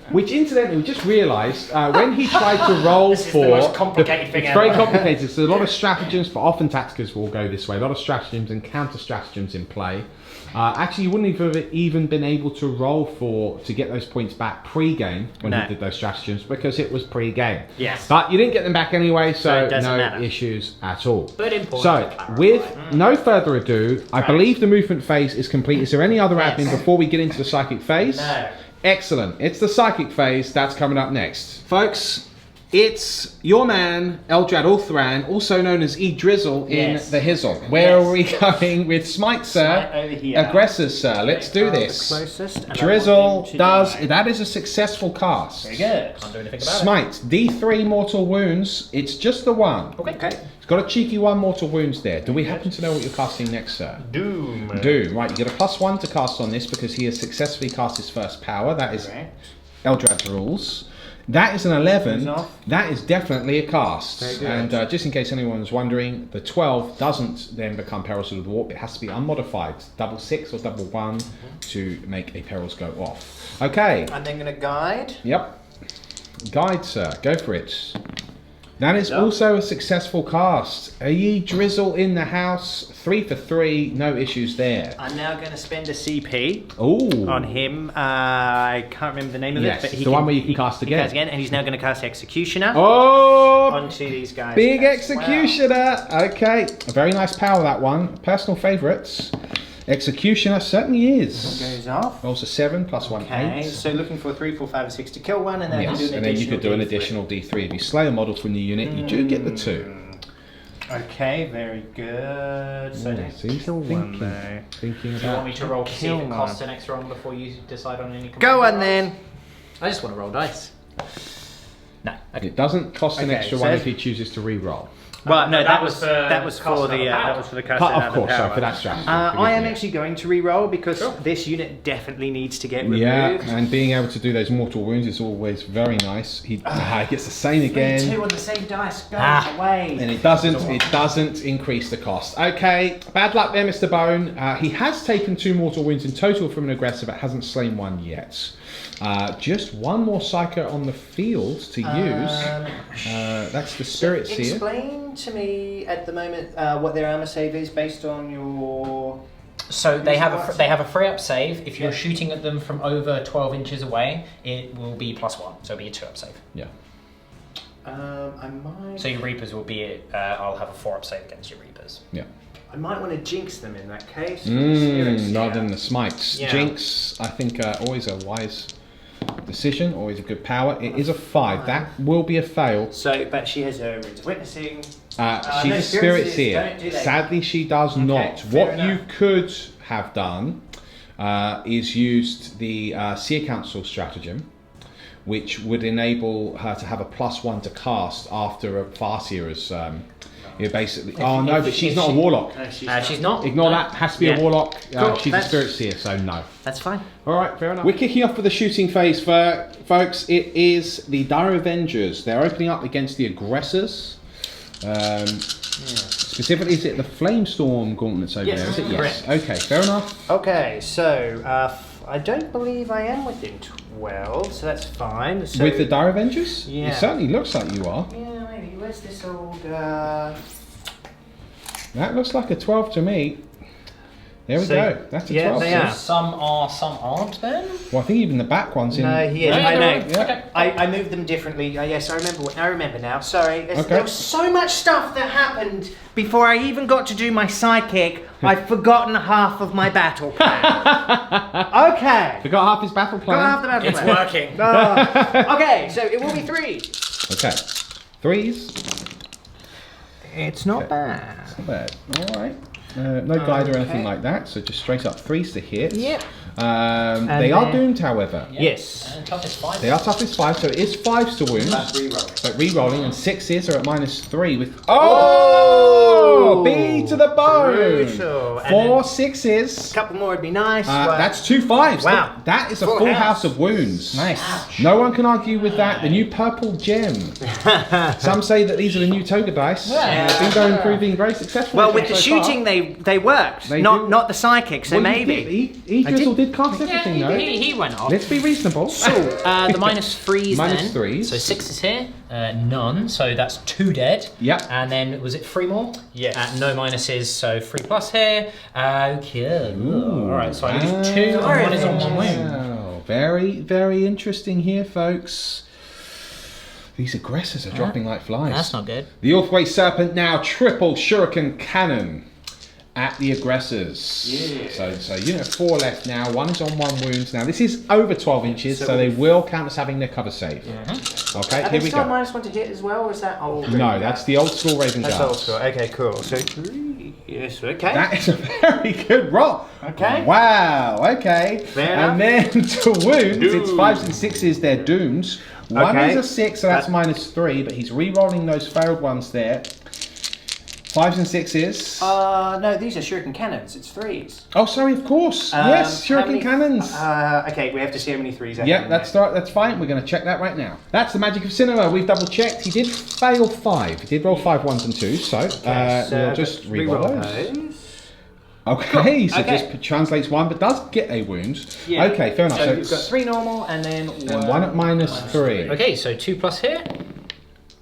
Which, incidentally, we just realised, when he tried to roll this is the most complicated thing ever. It's very complicated. So a lot of stratagems, but often Tacticas will go this way. A lot of stratagems and counter-stratagems in play. Actually, you wouldn't have even been able to roll to get those points back pre-game when you did those stratagems, because it was pre-game. Yes. But you didn't get them back anyway, so no issues at all. But important. So, with no further ado, I believe the movement phase is complete. Is there any other admin before we get into the psychic phase? No. Excellent. It's the psychic phase that's coming up next. Folks, it's your man, Eldrad Ulthran, also known as Drizzle in the Hizzle. Where are we going with Smite, sir? Smite over here. Aggressors, sir. Let's do this. Closest, Drizzle does... That is a successful cast. Very good. Can't do anything about Smite, D3 mortal wounds. It's just the one. Okay. It's got a cheeky 1 mortal wounds there. Do we happen to know what you're casting next, sir? Doom. Right, you get a +1 to cast on this because he has successfully cast his first power. That is Eldrad's rules. That is an 11. That is definitely a cast. And just in case anyone's wondering, the 12 doesn't then become Perils of the Warp. It has to be unmodified, double 6 or double 1 to make a Perils go off. Okay. And then going to guide. Yep. Guide, sir. Go for it. That is also a successful cast. A Ye Drizzle in the house. 3 for 3. No issues there. I'm now going to spend a CP Ooh. on him. I can't remember the name of it. But the one where you can cast again. He casts again, and he's now going to cast Executioner. Oh! Onto these guys. Big Executioner. Well. Okay. A very nice power, that one. Personal favourites. Executioner certainly is. Goes off. Rolls a 7 plus 1, 8. So looking for 3, 4, 5, 6 to kill one, and then and then you could do an additional D3. If you slay a model from the unit, you do get the 2. Okay, very good. So kill one though. Thinking about. Do you want me to roll to see if it costs an extra one before you decide on any? Go on then. I just want to roll dice. No, okay. It doesn't cost an extra one if he chooses to re-roll. Well, no, that was for the cast. Of course, so for that strategy. I am actually going to re-roll because this unit definitely needs to get removed. Yeah, and being able to do those mortal wounds is always very nice. He gets the same again. 2 on the same dice. Go away. And it doesn't increase the cost. Okay, bad luck there, Mr. Bone. He has taken 2 mortal wounds in total from an aggressor, but hasn't slain one yet. Just one more Psycho on the field to use. That's the Spiritseer. Explain to me at the moment what their armor save is based on your. So they have a free up save. If you're shooting at them from over 12 inches away, it will be +1. So it'll be a 2 up save. Yeah. I might. So your Reapers will be. I'll have a 4 up save against your Reapers. Yeah. I might want to jinx them in that case. Rather than the smites. Yeah. Jinx, I think, always a wise decision, always a good power. It is a 5. That will be a fail. So, but she has a Runes of Witnessing. She's a Spiritseer. Sadly, she does not. What you could have done is used the Seer Council stratagem, which would enable her to have a +1 to cast after a Farseer has. Basically, but she's not a warlock. No, she's not. Ignore that. Has to be a warlock. Cool. She's a Spiritseer, so no. That's fine. All right, fair enough. We're kicking off with the shooting phase, folks. It is the Dire Avengers. They're opening up against the aggressors. Specifically, is it the Flamestorm gauntlets over there? Is it? Yes. Okay, fair enough. Okay, so I don't believe I am within 12, so that's fine. So, with the Dire Avengers? Yeah. It certainly looks like you are. Yeah, maybe. Where's this old... That looks like a 12 to me. There we go. That's a 12. They are. Some are, some aren't then? Well, I think even the back one's in... No, he is. I know. Yeah. Okay. I moved them differently. Yes, I remember now. Sorry. There was so much stuff that happened before I even got to do my psychic. I've forgotten half of my battle plan. Okay. Forgot half his battle plan? Forgot half the battle plan. It's working. Okay, so it will be 3. Okay. 3s. It's not bad. It's not bad. All right. No guide or anything like that, so just straight up 3s to hit. Yep. They are doomed, however. Yeah. Yes. And toughest 5. They are toughest 5, so it is 5s to wound. That's re-rolling. But re-rolling, and 6s are at -3 with... Oh! B to the bone! Brutal. 4 6s. A couple more would be nice. That's 2 5s. Wow. That is a full house of wounds. Nice. No one can argue with that. The new purple gem. Some say that these are the new toga dice. They've been proving very successful. Well, with the shooting, they worked. Not the psychic, so maybe. He Drizzle did cast everything, though. He went off. Let's be reasonable. So, the -3s minus then. -3s. So 6 is here. None. So that's 2 dead. Yep. And then, was it 3 more? Yes. No minuses, so 3+ here. Okay. Ooh. Alright, so I lose 2 and 1 is on 1 wound. Wow. Very, very interesting here, folks. These aggressors are dropping like flies. That's not good. The Ulthwe Serpent now triple Shuriken Cannon at the aggressors. Yeah. So unit 4 left now. 1 is on 1 wound. Now this is over 12 inches, so they will count as having their cover save. Okay, here we go. -1 to hit as well, or is that old? No, that's the old school Raven That's Guards. old school. Okay, cool. So 3. Yes, okay. That is a very good roll. Okay. Wow. Okay. Fair and then to wounds, it's 5s and 6s. They're doomed. 1 is a 6, so that's -3. But he's re-rolling those failed ones there. 5s and 6s. No, these are Shuriken cannons. It's 3s. Oh, sorry, of course. Yes, Shuriken cannons. Okay, we have to see how many 3s are. Yeah, that's fine. We're going to check that right now. That's the magic of cinema. We've double checked. He did fail 5. He did roll 5 1s and 2s. So, we'll just re-roll those. Okay, so just translates 1, but does get a wound. Yeah. Okay, fair enough. So you've got 3 normal and then 1 at -3. Okay, so 2+ here.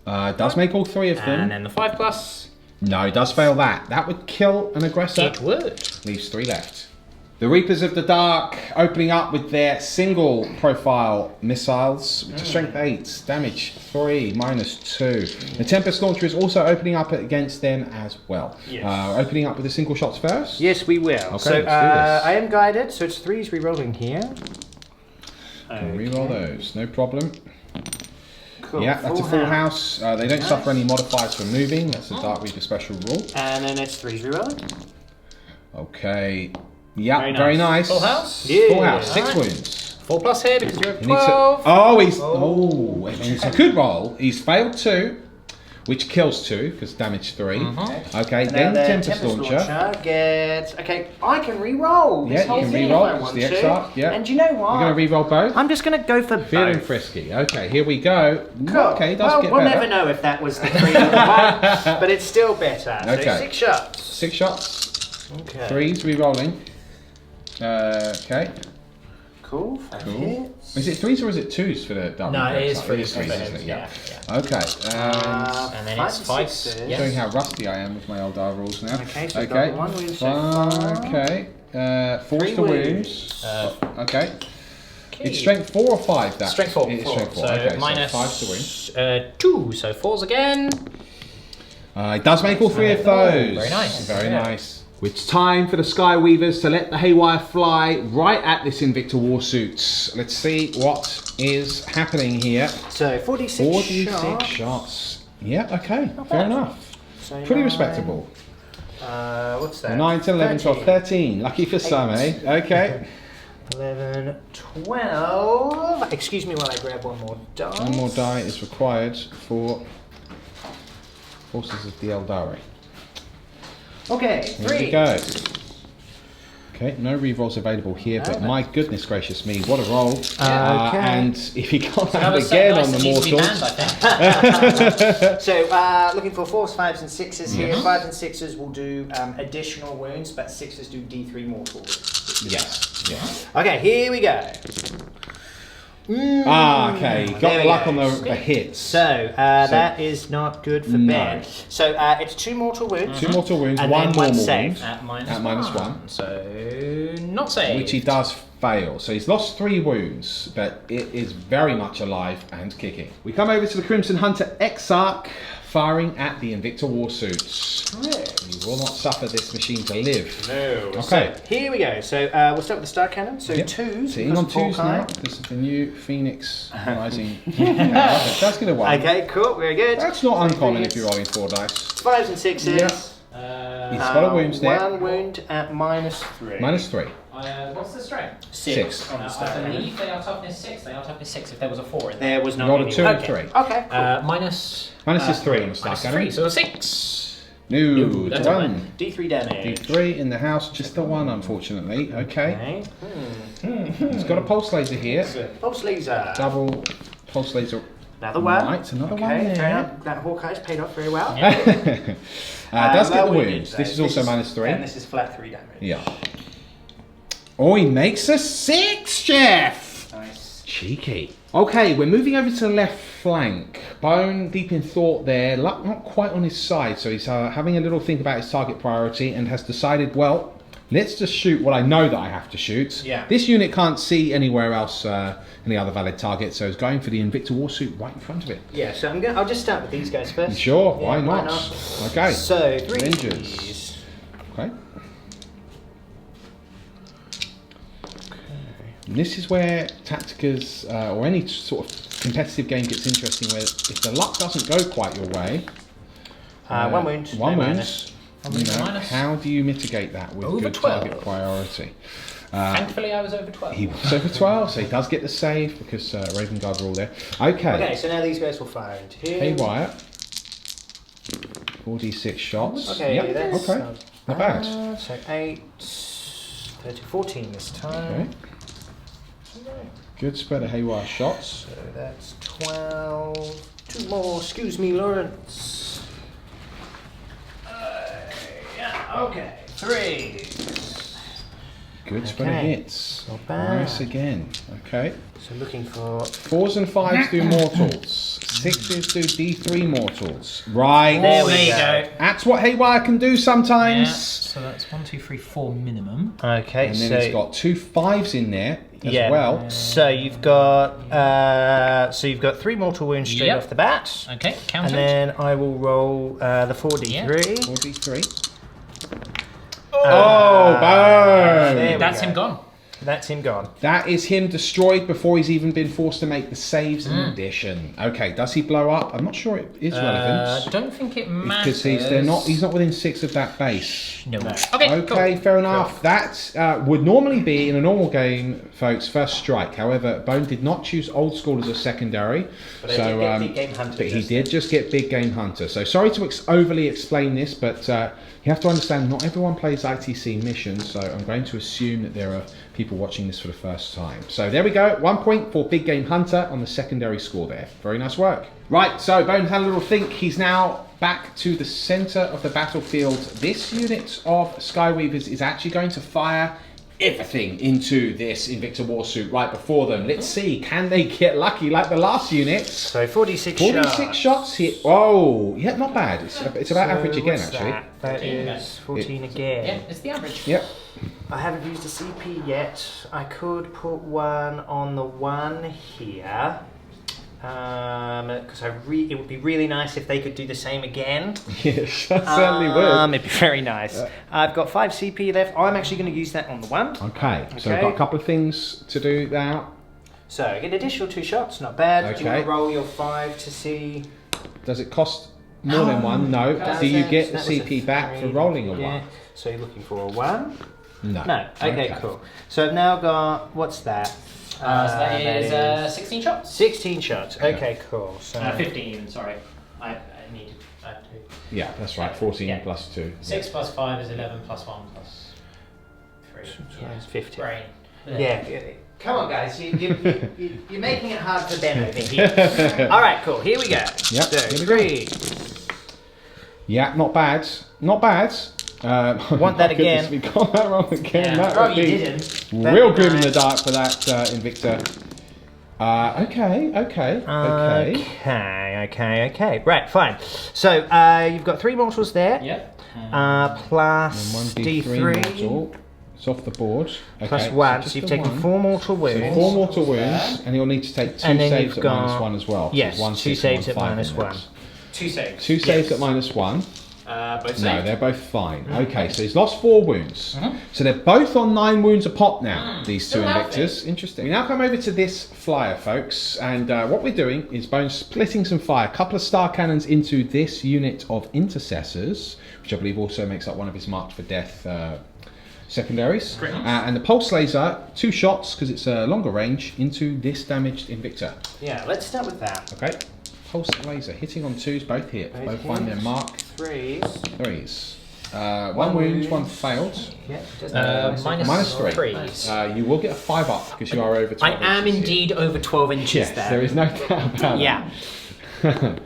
Does make all 3 of them. And then the 5+. No, it does fail that. That would kill an aggressor. It would. Leaves 3 left. The Reapers of the Dark opening up with their single profile missiles, which are strength 8, damage 3, -2. The Tempest Launcher is also opening up against them as well. Yes. Opening up with the single shots first? Yes, we will. Okay, so let's do this. I am guided, so it's 3s re-rolling here. Can re-roll those, no problem. Cool. Yeah, that's a full house. They don't suffer any modifiers for moving. That's a Dark Reaper special rule. And then it's 3s re-rolling. Okay. Yeah, very nice. Full house? Yeah. Full house, 6 wounds. 4+ here because you're at 12. It's a good roll. He's failed 2, which kills 2 because damage 3. Okay, and then the Tempest Launcher gets. Okay, I can re-roll. Yeah, you can re-roll. It's the Exarch. Yeah. And do you know what? You're going to re-roll both. I'm just going to go for Feeling both. frisky. Okay, here we go. Cool. Okay, does get we'll better. never know if that was the 3 or the 1, but it's still better. Okay. So 6 shots. 6 shots. Okay. 3s re-rolling. Okay. Cool. Hits. Is it 3s or is it 2s for the Dark? No, it is 3s, isn't it? Yeah. Okay. And then it's 5s. Showing how rusty I am with my Eldar rules now. Okay, so we've got 1 wound so far. Okay. 4's the wounds. Okay. It's strength 4 or 5 that? Strength 4. It's strength 4. So Okay, minus so 5's the wound. 2, so 4s again. It does make all 3 of those. Very nice. Very nice. It's time for the Skyweavers to let the haywire fly right at this Invicta Warsuits. Let's see what is happening here. So 46 shots. Yeah, okay, fair enough. So pretty respectable. What's that? 9, 10, 11, 12, 13. Lucky for some, eh? Okay. 11, 12. Excuse me while I grab one more die. One more die is required for Forces of the Aeldari. Okay, 3. Here we go. Okay, no rerolls available here, but my goodness gracious me, what a roll. And if he can't have it again on the mortals. So, looking for 4s, 5s, and 6s here. 5s and 6s will do additional wounds, but 6s do D3 mortal. Yes. Okay, here we go. Okay, got the luck on the hits. So, that is not good for Ben. So, it's 2 mortal wounds. 2 mortal wounds, and 1 then normal save. wound. At -1. So, not saved. Which he does fail. So he's lost 3 wounds, but it is very much alive and kicking. We come over to the Crimson Hunter Exarch, firing at the Invicta Warsuits. You will not suffer this machine to live. No. Okay. So, here we go. So, we'll start with the Starcannon. So, 2s. Sitting on 2s now. This is the new Phoenix Rising. That's going to work. Okay, cool. Very good. That's not uncommon if you're rolling 4 dice. 5s and 6s. Yeah. He's got a wound there. 1 wound at -3. -3. What's the strength? 6. I believe they are toughness 6. They are toughness 6 if there was a 4 in there. There was not. Rolled a 2 and 3. Okay. Cool. Minus is 3 on the Starcannon. 3, so a 6. No, that's 1. D3 damage. D3 in the house, just the 1, unfortunately. Okay. He's got a pulse laser here. Pulse laser. Double pulse laser. Another one. Right, another one Okay, there. that Hawkeye's paid off very well. Does get the wounds. This is also -3. And this is flat 3 damage. Yeah. Oh, he makes a 6, Jeff! Nice. Cheeky. Okay, we're moving over to the left flank. Bone deep in thought there. Luck not quite on his side, so he's having a little think about his target priority and has decided, well, let's just shoot what I know that I have to shoot. Yeah. This unit can't see anywhere else, any other valid target, so he's going for the Invicta Warsuit right in front of it. Yeah, so I'll just start with these guys first. Sure, Yeah, why not? Okay. So, 3 Avengers. Okay. And this is where Tactica's, or any sort of competitive game gets interesting, where if the luck doesn't go quite your way... 1 wound. 1 no wound. minus. How do you mitigate that with Over good 12. target priority? Thankfully, I was over 12. He was over 12, so he does get the save because Raven Guard are all there. Okay. Okay, so now these guys will fire into here. Hey, Wyatt. 4d6 shots. Okay, yep. that's okay. Not bad. So 8, 30, 14 this time. Okay. Good spread of haywire shots. So that's 12. 2 more. Excuse me, Lawrence. Yeah. Okay. 3. Good spread of hits. Not bad. Nice again. Okay. So looking for 4s and 5s do mortals. 6s do D3 mortals. Right. There we go. That's what haywire can do sometimes. Yeah. So that's 1, 2, 3, 4 minimum. Okay. And then it's got 2 5s in there as well. So you've got 3 mortal wounds straight off the bat. Okay. Count And then I will roll the 4d3. Yeah. 4d3. Oh, burn! That's him gone. That's him gone. That is him destroyed before he's even been forced to make the saves in addition. Okay, does he blow up? I'm not sure it is relevant. I don't think it matters. Because he's not within 6 of that base. No. Okay, okay, cool. fair enough. That would normally be, in a normal game, folks, first strike. However, Bone did not choose Old School as a secondary. But he did just get Big Game Hunter. So sorry to overly explain this, but you have to understand not everyone plays ITC Mission, so I'm going to assume that there are people watching this for the first time. So there we go, 1 point for Big Game Hunter on the secondary score there. Very nice work. Right, so Bones had a little think. He's now back to the centre of the battlefield. This unit of Skyweavers is actually going to fire everything into this Invicta Warsuit right before them. Let's see, can they get lucky like the last unit? So 46 shots hit. Oh, yeah, not bad. It's about average again, actually. That is 14 again. Yeah, it's the average. Yep. I haven't used a CP yet. I could put one on the 1 here. Because it would be really nice if they could do the same again. Yes, that certainly would. It'd be very nice. I've got 5 CP left. I'm actually going to use that on the 1. Okay, so I've got a couple of things to do now. So I get additional 2 shots, not bad. Okay. Do you want to roll your 5 to see? Does it cost more than 1? No. Do you get the CP back for rolling a 1? So you're looking for a 1? No. No. Okay, cool. So I've now got, what's that? So that is 16 shots. 16 shots. Okay, cool. So 15 even, sorry. I need to. Yeah, that's right. 14 plus 2. 6 plus 5 is 11 plus 1 plus 3. It's 15. Brain. Yeah. Come on, guys. You're making it hard for Ben over here. All right, cool. Here we go. Yep. So, 3. Yeah, not bad. Not bad. Want that again? We got that wrong again. Yeah. That would you be didn't. real grim in the dark for that Invicta. Okay. Right, fine. So you've got 3 mortals there. Yep. Plus And 1d3 mortal. It's off the board. Okay, plus 1. just So you've the taken 1. 4 mortal wounds. So 4 mortal wounds, and you'll need to take 2 And then saves you've at got- -1 as well. So Yes, it's 1, 2 6, saves and at 1, 5 -1. 2 saves. 2 saves at -1. Both saves. No, they're both fine. Okay, so he's lost 4 wounds. So they're both on 9 wounds a pop now, these two Still Invictus. Interesting. We now come over to this flyer, folks, and what we're doing is Bones splitting some fire. A couple of Starcannons into this unit of Intercessors, which I believe also makes up one of his Marked for Death secondaries. And the Pulse Laser, 2 shots, because it's a longer range, into this damaged Invicta. Yeah, let's start with that. Okay. Pulse Laser, hitting on 2s, both hit. Both find their mark. 3s. 3s. 1 wound, 1 failed. Yeah, Minus 3. 3s. You will get a 5 up because you are over 12 I am inches indeed over 12 inches here. Yes, there. there is no doubt about Yeah. that.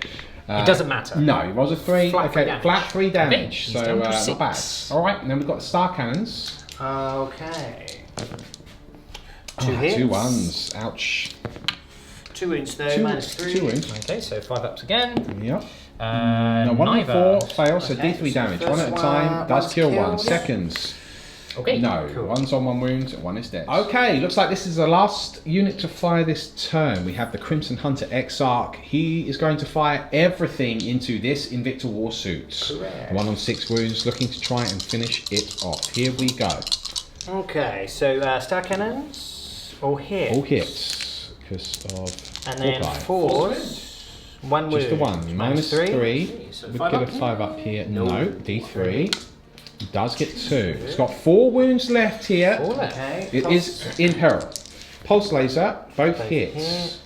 It doesn't matter. No, it was a 3. Flat 3 damage. Flat 3 damage. He's So down to not bad. 6. Alright, and then we've got the Starcannons. Okay. 2 hits. 2 1s. Ouch. 2 wounds though, 2 -3. 2 wounds. Okay, so 5 ups again. Yep. No, 1 and 4 fail, so Okay, D3 so damage. first 1 at a time, one, does one's kill killed. 1. Seconds. Okay. No, Cool. 1's on 1 wound, 1 is dead. Okay, looks like this is the last unit to fire this turn. We have the Crimson Hunter Exarch. He is going to fire everything into this Invicta Warsuit. Correct. 1 on 6 wounds, looking to try and finish it off. Here we go. Okay, so Starcannons all hit. All hits, because of And then Hawkeye. 4s. 1 wound. Just the 1. Minus 3. So Would 5 get a up. 5 up here. No. D3. Does get 2. It's got 4 wounds left here. Okay. It is in peril. Pulse Laser, both hits.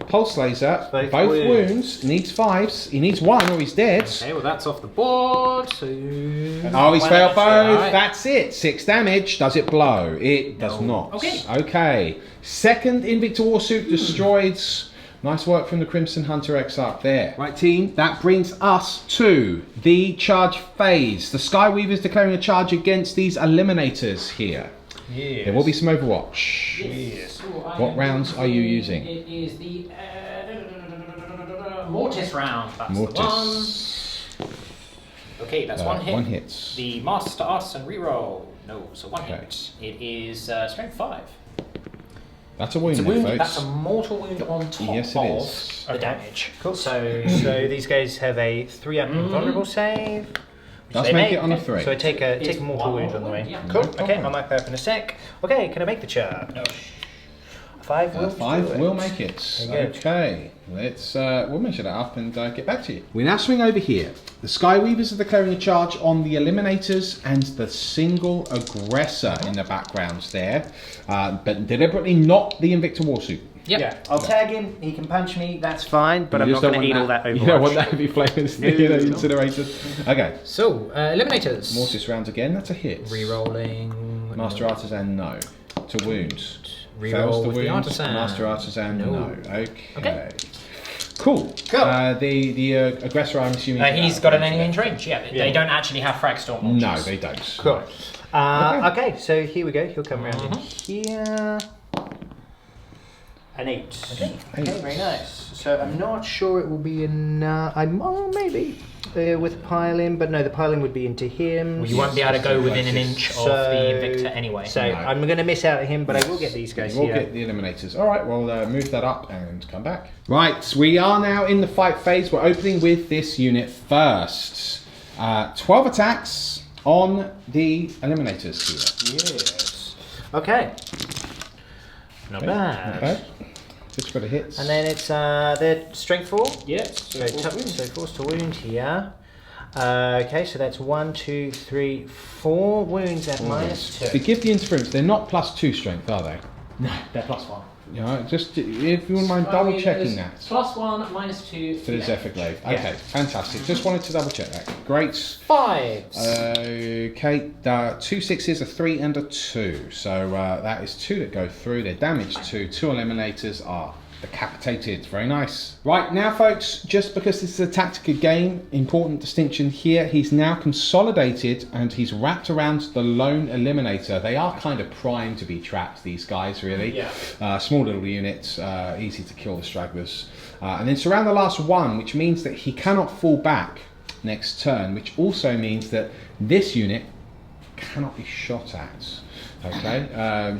Pulse Laser, both wounds. Needs 5s. He needs 1 or he's dead. Okay, well that's off the board. So... Oh, he's failed both. Right. That's it. 6 damage. Does it blow? It does not. Okay. Second Invicta Warsuit destroyed. Nice work from the Crimson Hunter Exarch there. Right, team, that brings us to the charge phase. The Skyweaver's declaring a charge against these Eliminators here. Yes. There will be some Overwatch. Yes. What rounds are you using? It is the Mortis round. That's Mortis. The one. Okay, that's 1 hit. 1 hit. The Master Artisan reroll. No, so 1 hit. It is Strength 5. That's a wound, That's a mortal wound on top of the damage. Cool. So these guys have a 3-up invulnerable save. Does make it on a 3. So I take a mortal wound on the way. Yeah. Cool. Okay, I'll mark that up in a sec. Okay, can I make the charge? No. 5 will 5 will make it. Okay, let's we'll measure that up and get back to you. We now swing over here. The Skyweavers are declaring a charge on the Eliminators and the single aggressor in the backgrounds there, but deliberately not the Invicta Warsuit. Yep. Yeah, I'll tag him, he can punch me, that's fine, but I'm not going to eat all that Overwatch. You don't want that heavy flames incinerated. Okay. So, Eliminators. Mortis rounds again, that's a hit. Rerolling. Master Artisan, no. To wound. Reroll with the Artisan. Master Artisan, no. Okay. Cool. Cool. The aggressor, I'm assuming... he's got an enemy in range, yeah. They don't actually have Fragstorm launches. No, they don't. Cool. Okay, so here we go. He'll come around in here. An 8. Okay, very nice. So I'm not sure it will be enough. Maybe with piling, but no, the piling would be into him. Well, you won't be able to go within an inch of the Invicta anyway. So I'm going to miss out on him, but I will get these guys here. We'll get the Eliminators. All right, well, move that up and come back. Right, we are now in the fight phase. We're opening with this unit first. 12 attacks on the Eliminators here. Yes. Okay. Not bad. 6 for the hits. And then it's their strength 4. Yes. So force to wound here. Okay, so that's 1, 2, 3, 4 wounds at -2. To give the interference, they're not +2 strength, are they? No, they're +1. You know, just if you wouldn't mind double checking that. +1, -2 for the Zephyr-Glaive. Okay, fantastic. Just wanted to double check that. Great. 5s. Okay, 2 6s, a 3 and a 2. So that is 2 that go through. They're damaged to 2 Eliminators are decapitated. Very nice. Right, now folks, just because this is a Tactica game, important distinction here, he's now consolidated and he's wrapped around the lone Eliminator. They are kind of primed to be trapped, these guys, really. Yeah. Small little units, easy to kill the stragglers. And then surround the last one, which means that he cannot fall back next turn, which also means that this unit cannot be shot at. Okay, that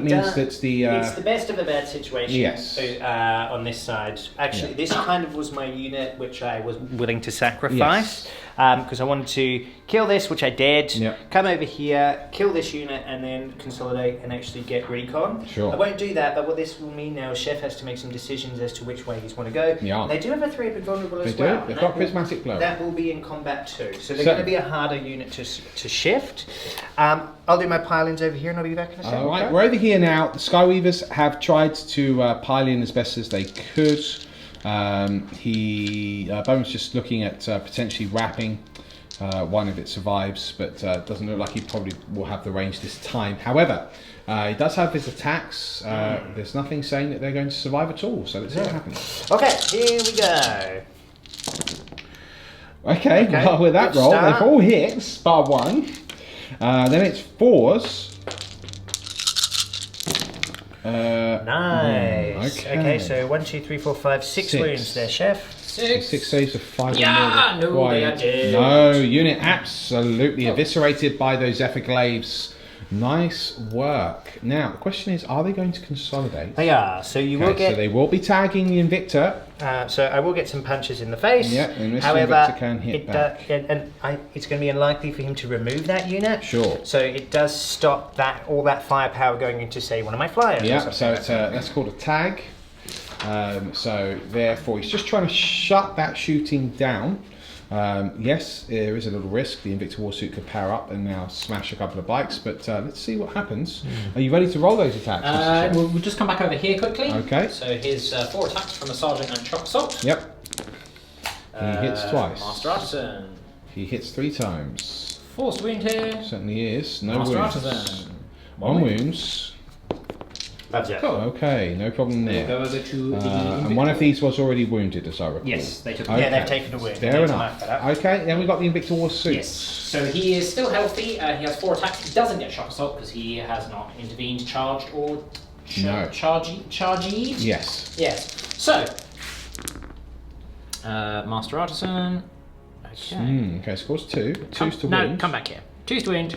means that the... it's the best of a bad situation. Yes. On this side. Actually, this kind of was my unit which I was willing to sacrifice. Because I wanted to kill this, which I did, come over here, kill this unit, and then consolidate and actually get Recon. Sure. I won't do that, but what this will mean now is Chef has to make some decisions as to which way he's want to go. Yeah. They do have a 3-up invulnerable as well. They do. They've got Prismatic Blow. That will be in combat too. So they're going to be a harder unit to shift. I'll do my pilings over here and I'll be back in a second. Alright, we're over here now. The Skyweavers have tried to pile in as best as they could. Bowen's just looking at potentially wrapping one if it survives, but doesn't look like he probably will have the range this time. However, he does have his attacks. There's nothing saying that they're going to survive at all, so let's see what happens. Okay, here we go. Okay, well, with that roll, they've all hits, bar 1. Then it's 4s. Nice. Okay, so 1, 2, 3, 4, 5, 6 wounds there, Chef. 6 saves of 5 yeah, or more. No, unit absolutely eviscerated by those Zephyr-Glaives. Nice work. Now, the question is, are they going to consolidate? They are. So you will get... So they will be tagging the Invicta. So I will get some punches in the face. Yeah, and Mr. However, Invicta can hit back. It's going to be unlikely for him to remove that unit. Sure. So it does stop all that firepower going into, say, one of my flyers. Yeah, so it's that's called a tag. So therefore, he's just trying to shut that shooting down. Yes, there is a little risk. The Invicta Warsuit could power up and now smash a couple of bikes, but let's see what happens. Are you ready to roll those attacks? We'll just come back over here quickly. Okay. So here's 4 attacks from a Sergeant and Shock Assault. Yep. He hits twice. Master Artisan. He hits 3 times. Forced wound here. Certainly is. No Master wounds. Artisan. 1 wounds. That's it. Cool. Okay, no problem there. Go over to And one of these was already wounded, as I recall. Yes, they took. Okay. Yeah, they've taken a wound. Fair enough. Okay, then we've got the Invicta Warsuit. Yes. So he is still healthy. He has 4 attacks. He doesn't get Shock Assault because he has not intervened, charged, or charged. Yes. Yes. So, Master Artisan. Okay. Okay, scores 2. 2's to no, wound. come back here. 2's to wound.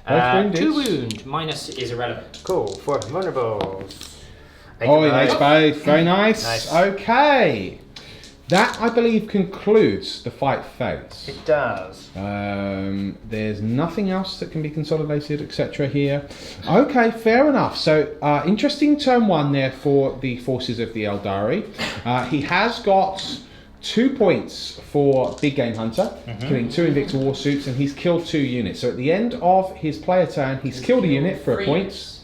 Both wounded. 2 wound. Minus is irrelevant. Cool. 4 vulnerables. Oh, he makes both. Very nice. Nice. Okay. That, I believe, concludes the fight phase. It does. There's nothing else that can be consolidated, etc. here. Okay, fair enough. So, interesting turn 1 there for the forces of the Aeldari. He has got 2 points for Big Game Hunter, killing 2 Invicta Warsuits, and he's killed 2 units. So at the end of his player turn, he's killed a unit for a point.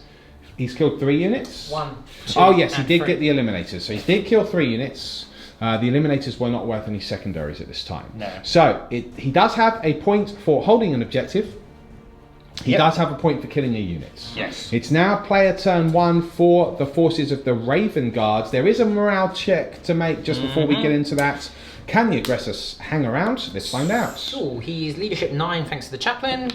He's killed 3 units. 1, 2, oh yes, he did 3. get the Eliminators. So he did kill 3 units. The Eliminators were not worth any secondaries at this time. No. So he does have a point for holding an objective. He does have a point for killing a unit. Yes. It's now player turn 1 for the forces of the Raven Guards. There is a morale check to make just before we get into that. Can the aggressors hang around? Let's find out. Oh, he's leadership 9 thanks to the chaplain.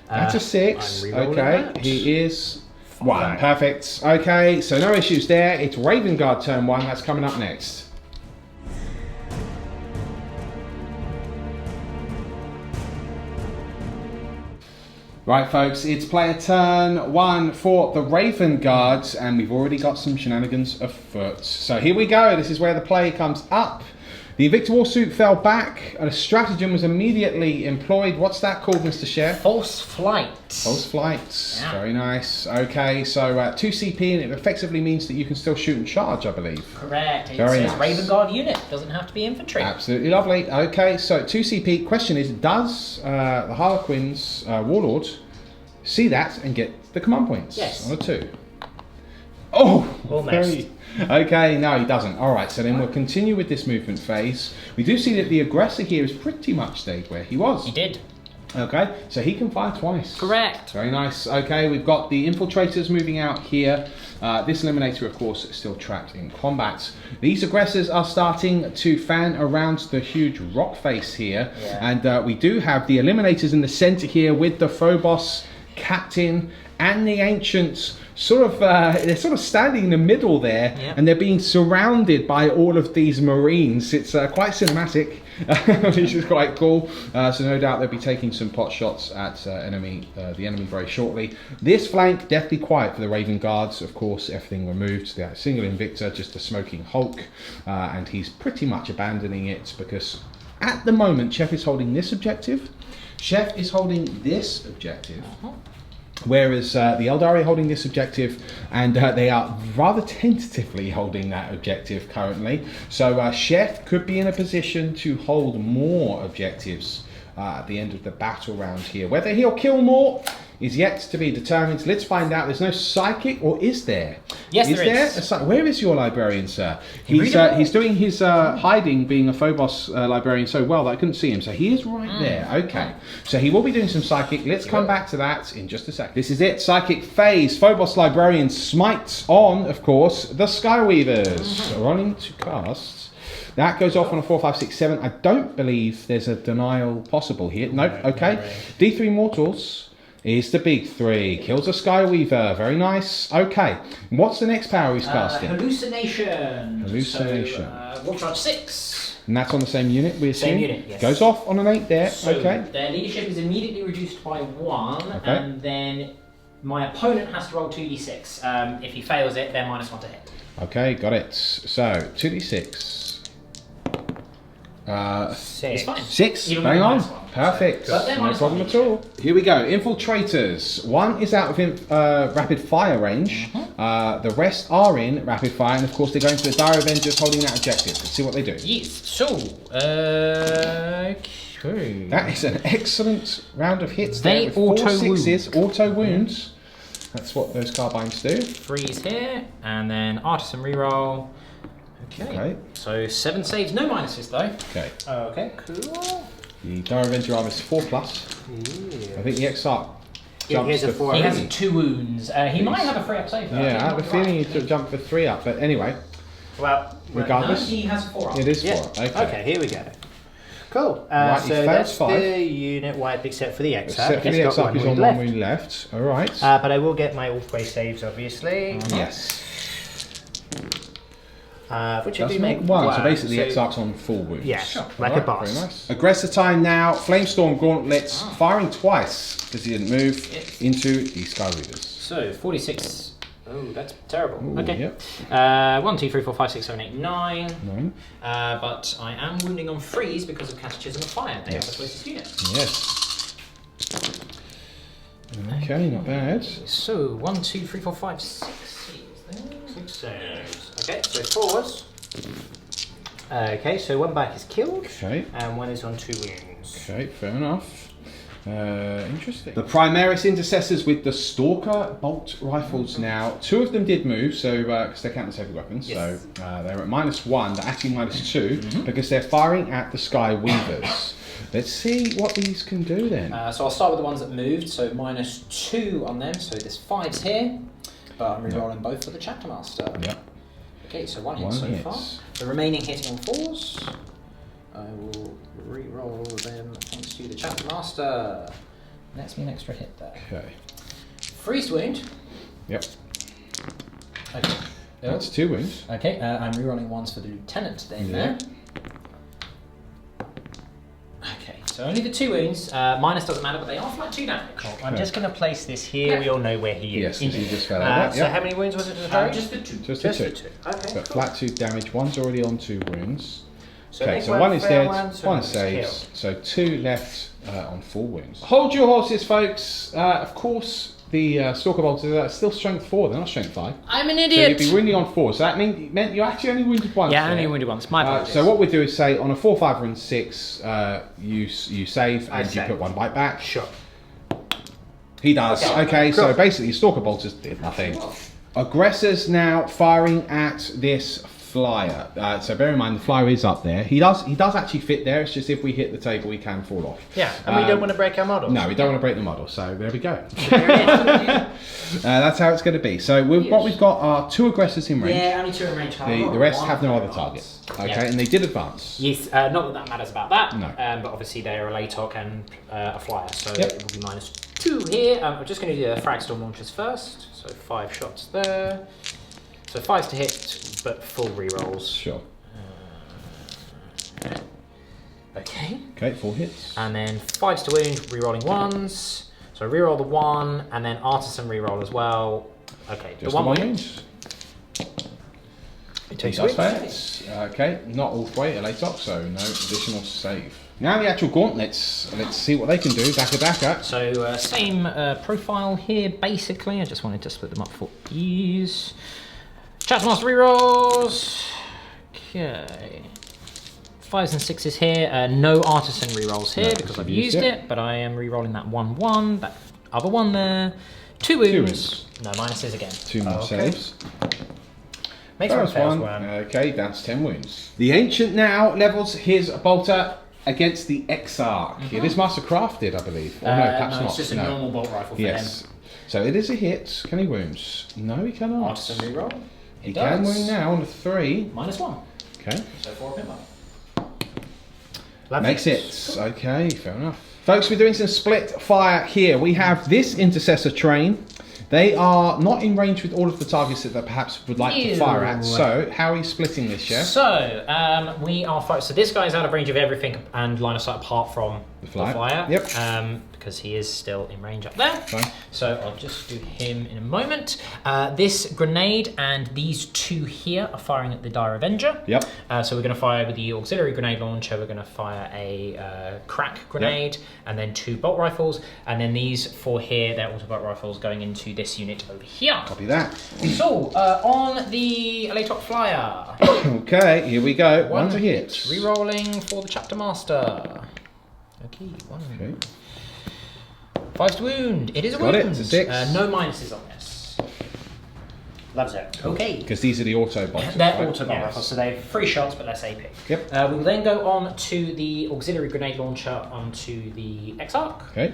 That's a 6. I'm rerolling Okay, that. he is 1. Perfect. Okay, so no issues there. It's Raven Guard turn 1. That's coming up next. Right, folks, it's player turn 1 for the Raven Guards, and we've already got some shenanigans afoot. So here we go. This is where the play comes up. The Invicta Warsuit fell back, and a stratagem was immediately employed. What's that called, Mr. Chef? False flight. False flight. Yeah. Very nice. Okay, so 2 CP, and it effectively means that you can still shoot and charge, I believe. Correct. It Very says nice. Raven Guard unit. Doesn't have to be infantry. Absolutely lovely. Okay, so 2 CP. Question is, does the Harlequin's Warlord see that and get the command points? Yes. On a 2. Oh! Almost. Okay, no, he doesn't. Alright, so then we'll continue with this movement phase. We do see that the aggressor here is pretty much stayed where he was. He did. Okay, so he can fire twice. Correct. Very nice. Okay, we've got the infiltrators moving out here. This eliminator, of course, is still trapped in combat. These aggressors are starting to fan around the huge rock face here. Yeah. And we do have the eliminators in the center here with the Phobos Captain and the Ancients they're sort of standing in the middle there, and they're being surrounded by all of these Marines. It's quite cinematic, which is quite cool. So no doubt they'll be taking some pot shots at the enemy very shortly. This flank deathly quiet for the Raven Guards. Of course, everything removed. They have a single Invicta, just a smoking Hulk, and he's pretty much abandoning it because at the moment Chef is holding this objective. Chef is holding this objective. Whereas the Aeldari are holding this objective, and they are rather tentatively holding that objective currently. So Chef could be in a position to hold more objectives at the end of the battle round here. Whether he'll kill more is yet to be determined. Let's find out. There's no psychic, or is there? Yes, is there is. Where is your librarian, sir? He's doing his hiding, being a Phobos librarian so well that I couldn't see him. So he is right there. Okay. So he will be doing some psychic. Let's come back to that in just a second. This is it. Psychic phase. Phobos librarian Smite on, of course, the Skyweavers. Running to cast. That goes off on a 4, 5, 6, 7. I don't believe there's a denial possible here. Nope. Okay. D3 Mortals is the big 3. Kills a Skyweaver. Very nice. Okay. What's the next power he's casting? Hallucination. Hallucination. So, War Charge 6. And that's on the same unit, we assume? Same unit, yes. Goes off on an 8 there. So Okay. their leadership is immediately reduced by 1, Okay. and then my opponent has to roll 2d6. If he fails it, they're -1 to hit. Okay, got it. So, 2d6. It's fine. 6. Even Bang on. -1. Perfect. But they're No minus problem one at all. Here we go. Infiltrators. 1 is out of rapid fire range. The rest are in rapid fire, and of course they're going to the Dire Avengers holding that objective. Let's see what they do. Yes. So, okay. That is an excellent round of hits. They there with 4 auto 6s, auto wounds. That's what those carbines do. Freeze here, and then Artisan reroll. Okay. So 7 saves, no minuses though. Okay. Okay, cool. The Dire Avenger armor is 4+. Yeah. I think the Exarch jumps to 4. He has 2 wounds. He might have a 3-up save though. Yeah, I have a feeling he jumped for 3 up, but anyway. Well, regardless. No, he has 4-up. It is 4. Yeah. Okay, here we go. Cool. Right, so that's the unit wiped except for the Exarch. Except for the Exarch is on 1 wound left. Alright. But I will get my Ulthwe saves, obviously. Yes. Which I Does do make make 1, so basically the Exarch's on 4 wounds. Yeah, Sure. like a boss. Very nice. Aggressor time now. Flamestorm Gauntlets firing twice because he didn't move into the Sky Readers. So 46. Oh, that's terrible. Ooh, okay. Yep. 1, 2, 3, 4, 5, 6, 7, 8, 9. 9. But I am wounding on freeze because of Catechism of Fire. They are the closest unit. Yes. Okay, not bad. So 1, 2, 3, 4, 5, 6 saves there. 6 saves. Okay, so 4s. Okay, so 1 back is killed. Okay. And 1 is on 2 wounds. Okay, fair enough. Interesting. The Primaris Intercessors with the Stalker Bolt Rifles now. 2 of them did move, so because they're counter heavy weapons, Yes. so they're at -1, they're actually -2 because they're firing at the Sky Weavers. Let's see what these can do then. So I'll start with the ones that moved. So -2 on them. So there's 5s here, but I'm rerolling both for the Chapter Master. Yep. Okay, so 1 hit One so hits. far. The remaining hitting on 4s. I will re-roll them thanks to the Chapter Master. That's me an extra hit there. Okay. Freeze wound. Yep. Okay. That's 2 wounds. Okay, I'm re-rolling ones for the Lieutenant in there. Okay, so only the 2 wounds. Minus doesn't matter, but they are flat 2 damage. Cool. I'm just going to place this here. We all know where he is. Yes, he just fell out. So how many wounds was it to the target? Just the 2. Just the 2. Okay. But flat 2 damage. 1's already on 2 wounds. So Okay, make so 1 is fair dead, one, so 1 it's saves, so 2 left on 4 wounds. Hold your horses, folks. Of course, the Stalker Bolts are still strength 4, they're not strength 5. I'm an So idiot! you'd be wounding on 4, so that meant you actually only wounded once. Yeah, there. only wounded once. My apologies. So what we do is say on a 4, 5, and 6, you save and you save. put 1 bite back. Sure. He does. Okay, cool. so basically Stalker Bolters did nothing. Aggressors now firing at this flyer. So bear in mind the flyer is up there. He does actually fit there. It's just if we hit the table, he can fall off. Yeah, and we don't want to break our model. No, we don't want to break the model. So there we go. There it is. That's how it's going to be. So what we've got are 2 aggressors in range. Yeah, only 2 in range. The rest have no other target. Okay, Yeah. and they did advance. Yes, not that matters about that. No. But obviously they're a Alaitoc and a flyer, so Yep. it will be -2 here. I'm just going to do the frag storm launchers first. So 5 shots there. So 5s to hit, but full rerolls. Sure. Okay. Okay, 4 hits. And then 5s to wound, rerolling 1s. So reroll the 1, and then artisan reroll as well. Okay, Just the 1 wound. wound. It takes us Okay, not all the way, Alaitoc, so no additional save. Now the actual gauntlets, let's see what they can do, back. So same profile here, basically. I just wanted to split them up for ease. Chapter Master rerolls. Okay. 5s and 6s here. No artisan rerolls here because I've used it, but I am rerolling that 1/1. That other one there. 2 wounds. No minuses again. 2 more saves. Makes First one. Okay, that's 10 wounds. The Ancient now levels his bolter against the Exarch. It is Master Crafted, I believe. Or no, perhaps not. It's just a normal bolt rifle for yes. them. So it is a hit. Can he wounds? No, he cannot. Artisan reroll. He can wound now on a 3. -1. Okay. So 4 pin Makes it. Okay, fair enough. Folks, we're doing some split fire here. We have this intercessor train. They are not in range with all of the targets that they perhaps would like to fire at. So, how are you splitting this, Chef? So, we are so this guy is out of range of everything and line of sight apart from the flyer. Yep. because he is still in range up there. Fine. So I'll just do him in a moment. This grenade and these two here are firing at the Dire Avenger. Yep. So we're going to fire with the auxiliary grenade launcher. We're going to fire a crack grenade and then 2 bolt rifles. And then these 4 here, they're auto bolt rifles going into this unit over here. Copy that. So on the Alaitoc flyer. Okay, here we go. 1 to hit. Rerolling for the Chapter Master. Okay, 1. Okay. 5 to wound. It is a Got wound. it. It's a 6. No minuses on this. Loves it. Okay. Because these are the auto bots. They're right? auto bomb rifles, so they have 3 shots but less AP. Yep. We will then go on to the auxiliary grenade launcher onto the Exarch. Okay.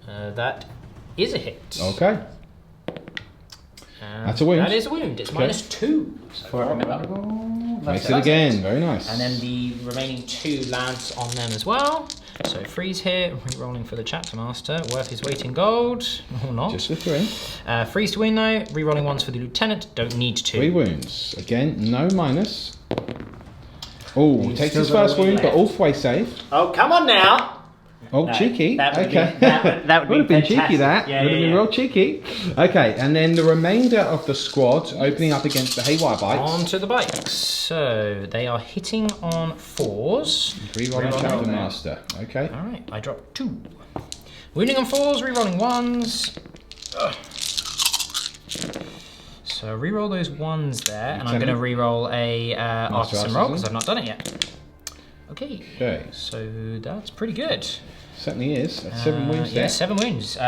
That is a hit. Okay. That's a wound. That is a wound. It's -2. So far, remember. Makes it again. Very nice. And then the remaining 2 lads on them as well. So freeze here, re-rolling for the Chapter Master, worth his weight in gold, or not. Just the 3. Freeze to wound though, re-rolling 1s for the Lieutenant, don't need to. 3 wounds. Again, no minus. Oh, takes his first wound, but Ulthwe save. Oh, come on now. Oh, No, cheeky. that would Okay. that would have been cheeky, fantastic. that. Yeah, would have yeah, been yeah. real cheeky. Okay, and then the remainder of the squad opening up against the Haywire Bites. On to the bikes. So they are hitting on 4s. Rerolling Chapter Master. Okay. Alright, I dropped 2. Wounding on 4s, re-rolling 1s. Ugh. So re-roll those 1s there, and I'm going to re-roll a artisan roll because I've not done it yet. Okay. Okay. So that's pretty good. Certainly is. That's 7 wounds there. Yeah, 7 wounds. No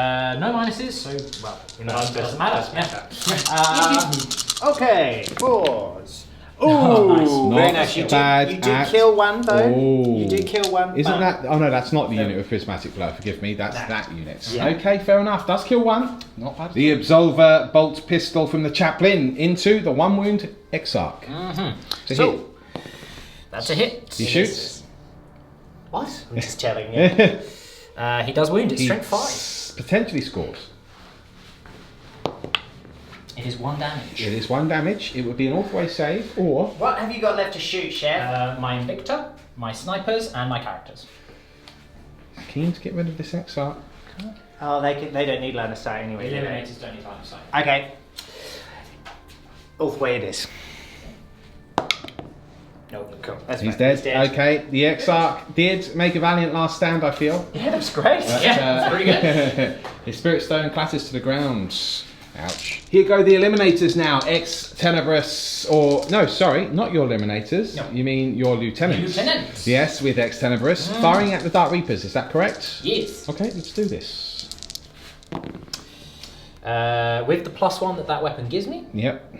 minuses, so, well, it doesn't matter. Yeah. Okay, 4s. Oh, nice. very Not nice. You bad do at kill 1 though. all. You do kill 1. Isn't that? Oh no, that's not the unit with prismatic blow. Forgive me. That's that unit. Yeah. Okay, fair enough. Does kill 1. Not bad. The Absolver bolt pistol from the Chaplain into the 1 wound Exarch. So, hit. that's a hit. He shoots. What? I'm just telling you. He does wound. It's He strength 5. potentially scores. It is 1 damage. It is 1 damage. It would be an Ulthwe save, or What have you got left to shoot, Chef? My Invictor, my Snipers, and my characters. keen to get rid of this Exarch. Oh, they don't need line of sight anyway. The do they? Eliminators don't need line of sight. Okay. Ulthwe it is. No, cool. That's He's fine. dead. Okay, the Exarch did make a valiant last stand, I feel. Yeah, that's great. But, Yeah, that's pretty good. His Spirit Stone clatters to the ground. Ouch. Here go the Eliminators now. Ex Tenebris, or no, sorry, not your Eliminators. No. You mean your Lieutenants. Lieutenants. Yes, with Ex Tenebris. Firing at the Dark Reapers, is that correct? Yes. Okay, let's do this. With the +1 that weapon gives me, Yep.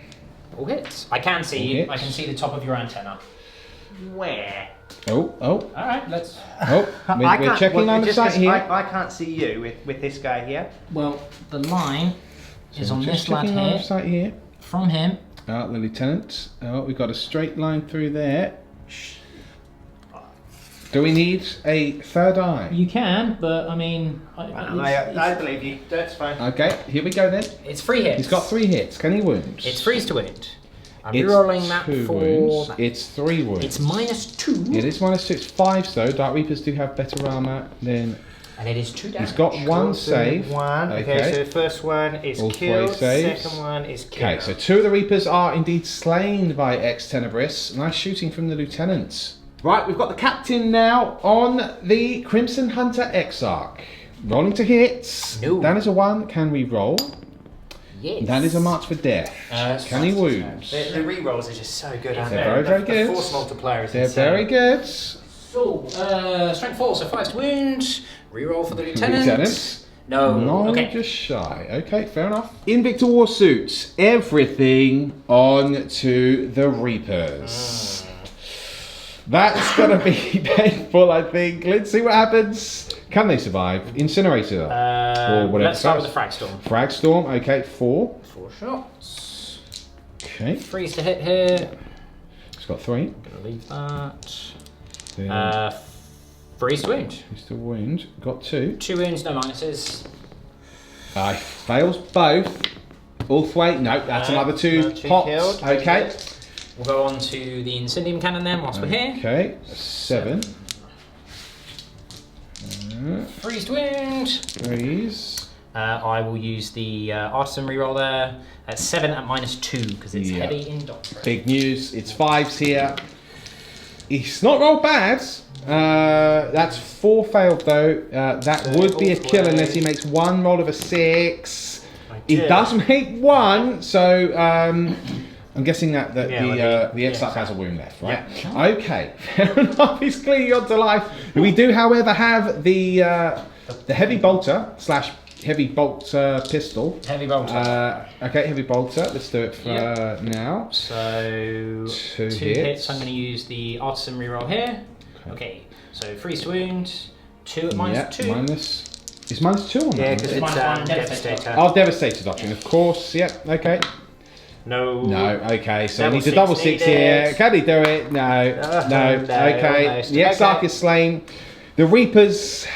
all hits. I can see All you. hits. I can see the top of your antenna. Where? Oh. All right, let's. We're checking line of sight here. I can't see you with this guy here. Well, the line is on Just this lad checking line here. of sight here. From him. The Lieutenant. Oh, we've got a straight line through there. Do we need a third eye? You can, but I mean, I believe you. That's fine. Okay, here we go then. it's 3 hits. He's got 3 hits. Can he wound? It's freeze to wound. I'm It's rerolling that 2 for. wounds. That. It's 3 wounds. It's -2. It is -2. It's 5 though. Dark Reapers do have better armor than. And it is 2 damage. He's got 1 save. One. Okay, so the first one is Ulthwe killed. saves. Second one is killed. Okay, so 2 of the Reapers are indeed slain by Ex Tenebris. Nice shooting from the Lieutenant. Right, we've got the Captain now on the Crimson Hunter Exarch. Rolling to hits. No. That is a 1. Can we roll? Yes. That is a March for Death. Can he wound? The re-rolls are just so good, aren't They're they? very, very good. The force multiplier is They're insane. very good. So, strength 4, so 5 to wound. Reroll for the Lieutenant. Lieutenant. No. No, Okay. just shy. Okay, fair enough. Invictor Warsuits. Everything on to the Reapers. That's going to be painful, I think. Let's see what happens. Can they survive? Incinerator. Or whatever. Let's start with the Fragstorm. Fragstorm, okay, 4. 4 shots. Okay, Freeze to hit here. he's got 3. Gonna leave that. Then Freeze to wound. he's still wound. Got 2. 2 wounds, no minuses. Fails both. Ulthwe, no, that's No, another 2 no, 2 pots. killed. Okay. We'll go on to the Incendium Cannon then whilst we're here. Okay, 7. Freeze Wound. Freeze. I will use the Artisan reroll there at 7 at -2 because it's heavy in doctrine. Big news. It's 5s here. It's not rolled bad. That's 4 failed though. That would be a kill unless he makes 1 roll of a 6. He does make 1, so I'm guessing that the Exarch has a wound left, right? Yeah. Okay, fair enough. He's clearly on to life. We do, however, have the heavy bolter / heavy bolt pistol. Heavy bolter. Okay, heavy bolter. Let's do it for now. So 2 hits. I'm going to use the Artisan reroll here. Okay, so freeze wound, 2 at -2. It's -2 on that. Yeah, because it's Devastator. Oh, Devastator Doctrine, of course. Yep, okay. No. Okay, so he needs a double 6 here. Can he do it? No. Okay, almost. The Exarch is slain. The Reapers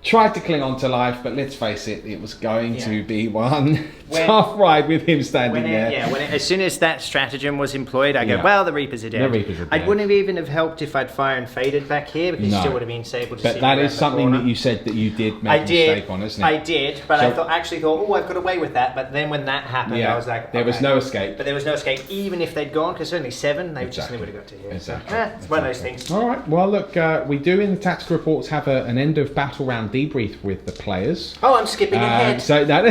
tried to cling on to life, but let's face it, it was going to be one tough ride with him standing there. As soon as that stratagem was employed, I go, well, the Reapers are dead. The Reapers are dead. I wouldn't have even have helped if I'd fire and faded back here, because you still would have been able to see. But that is something that you said that you did make a mistake on, isn't it? I did, but I actually thought, oh, I've got away with that. But then when that happened, I was like, there was no escape. But there was no escape, even if they'd gone, because only 7, they just never would have got to here. Exactly. So, it's one of those things. All right. Well, look, we do in the Tactical Reports have an end of battle round debrief with the players. Oh, I'm skipping ahead. So that,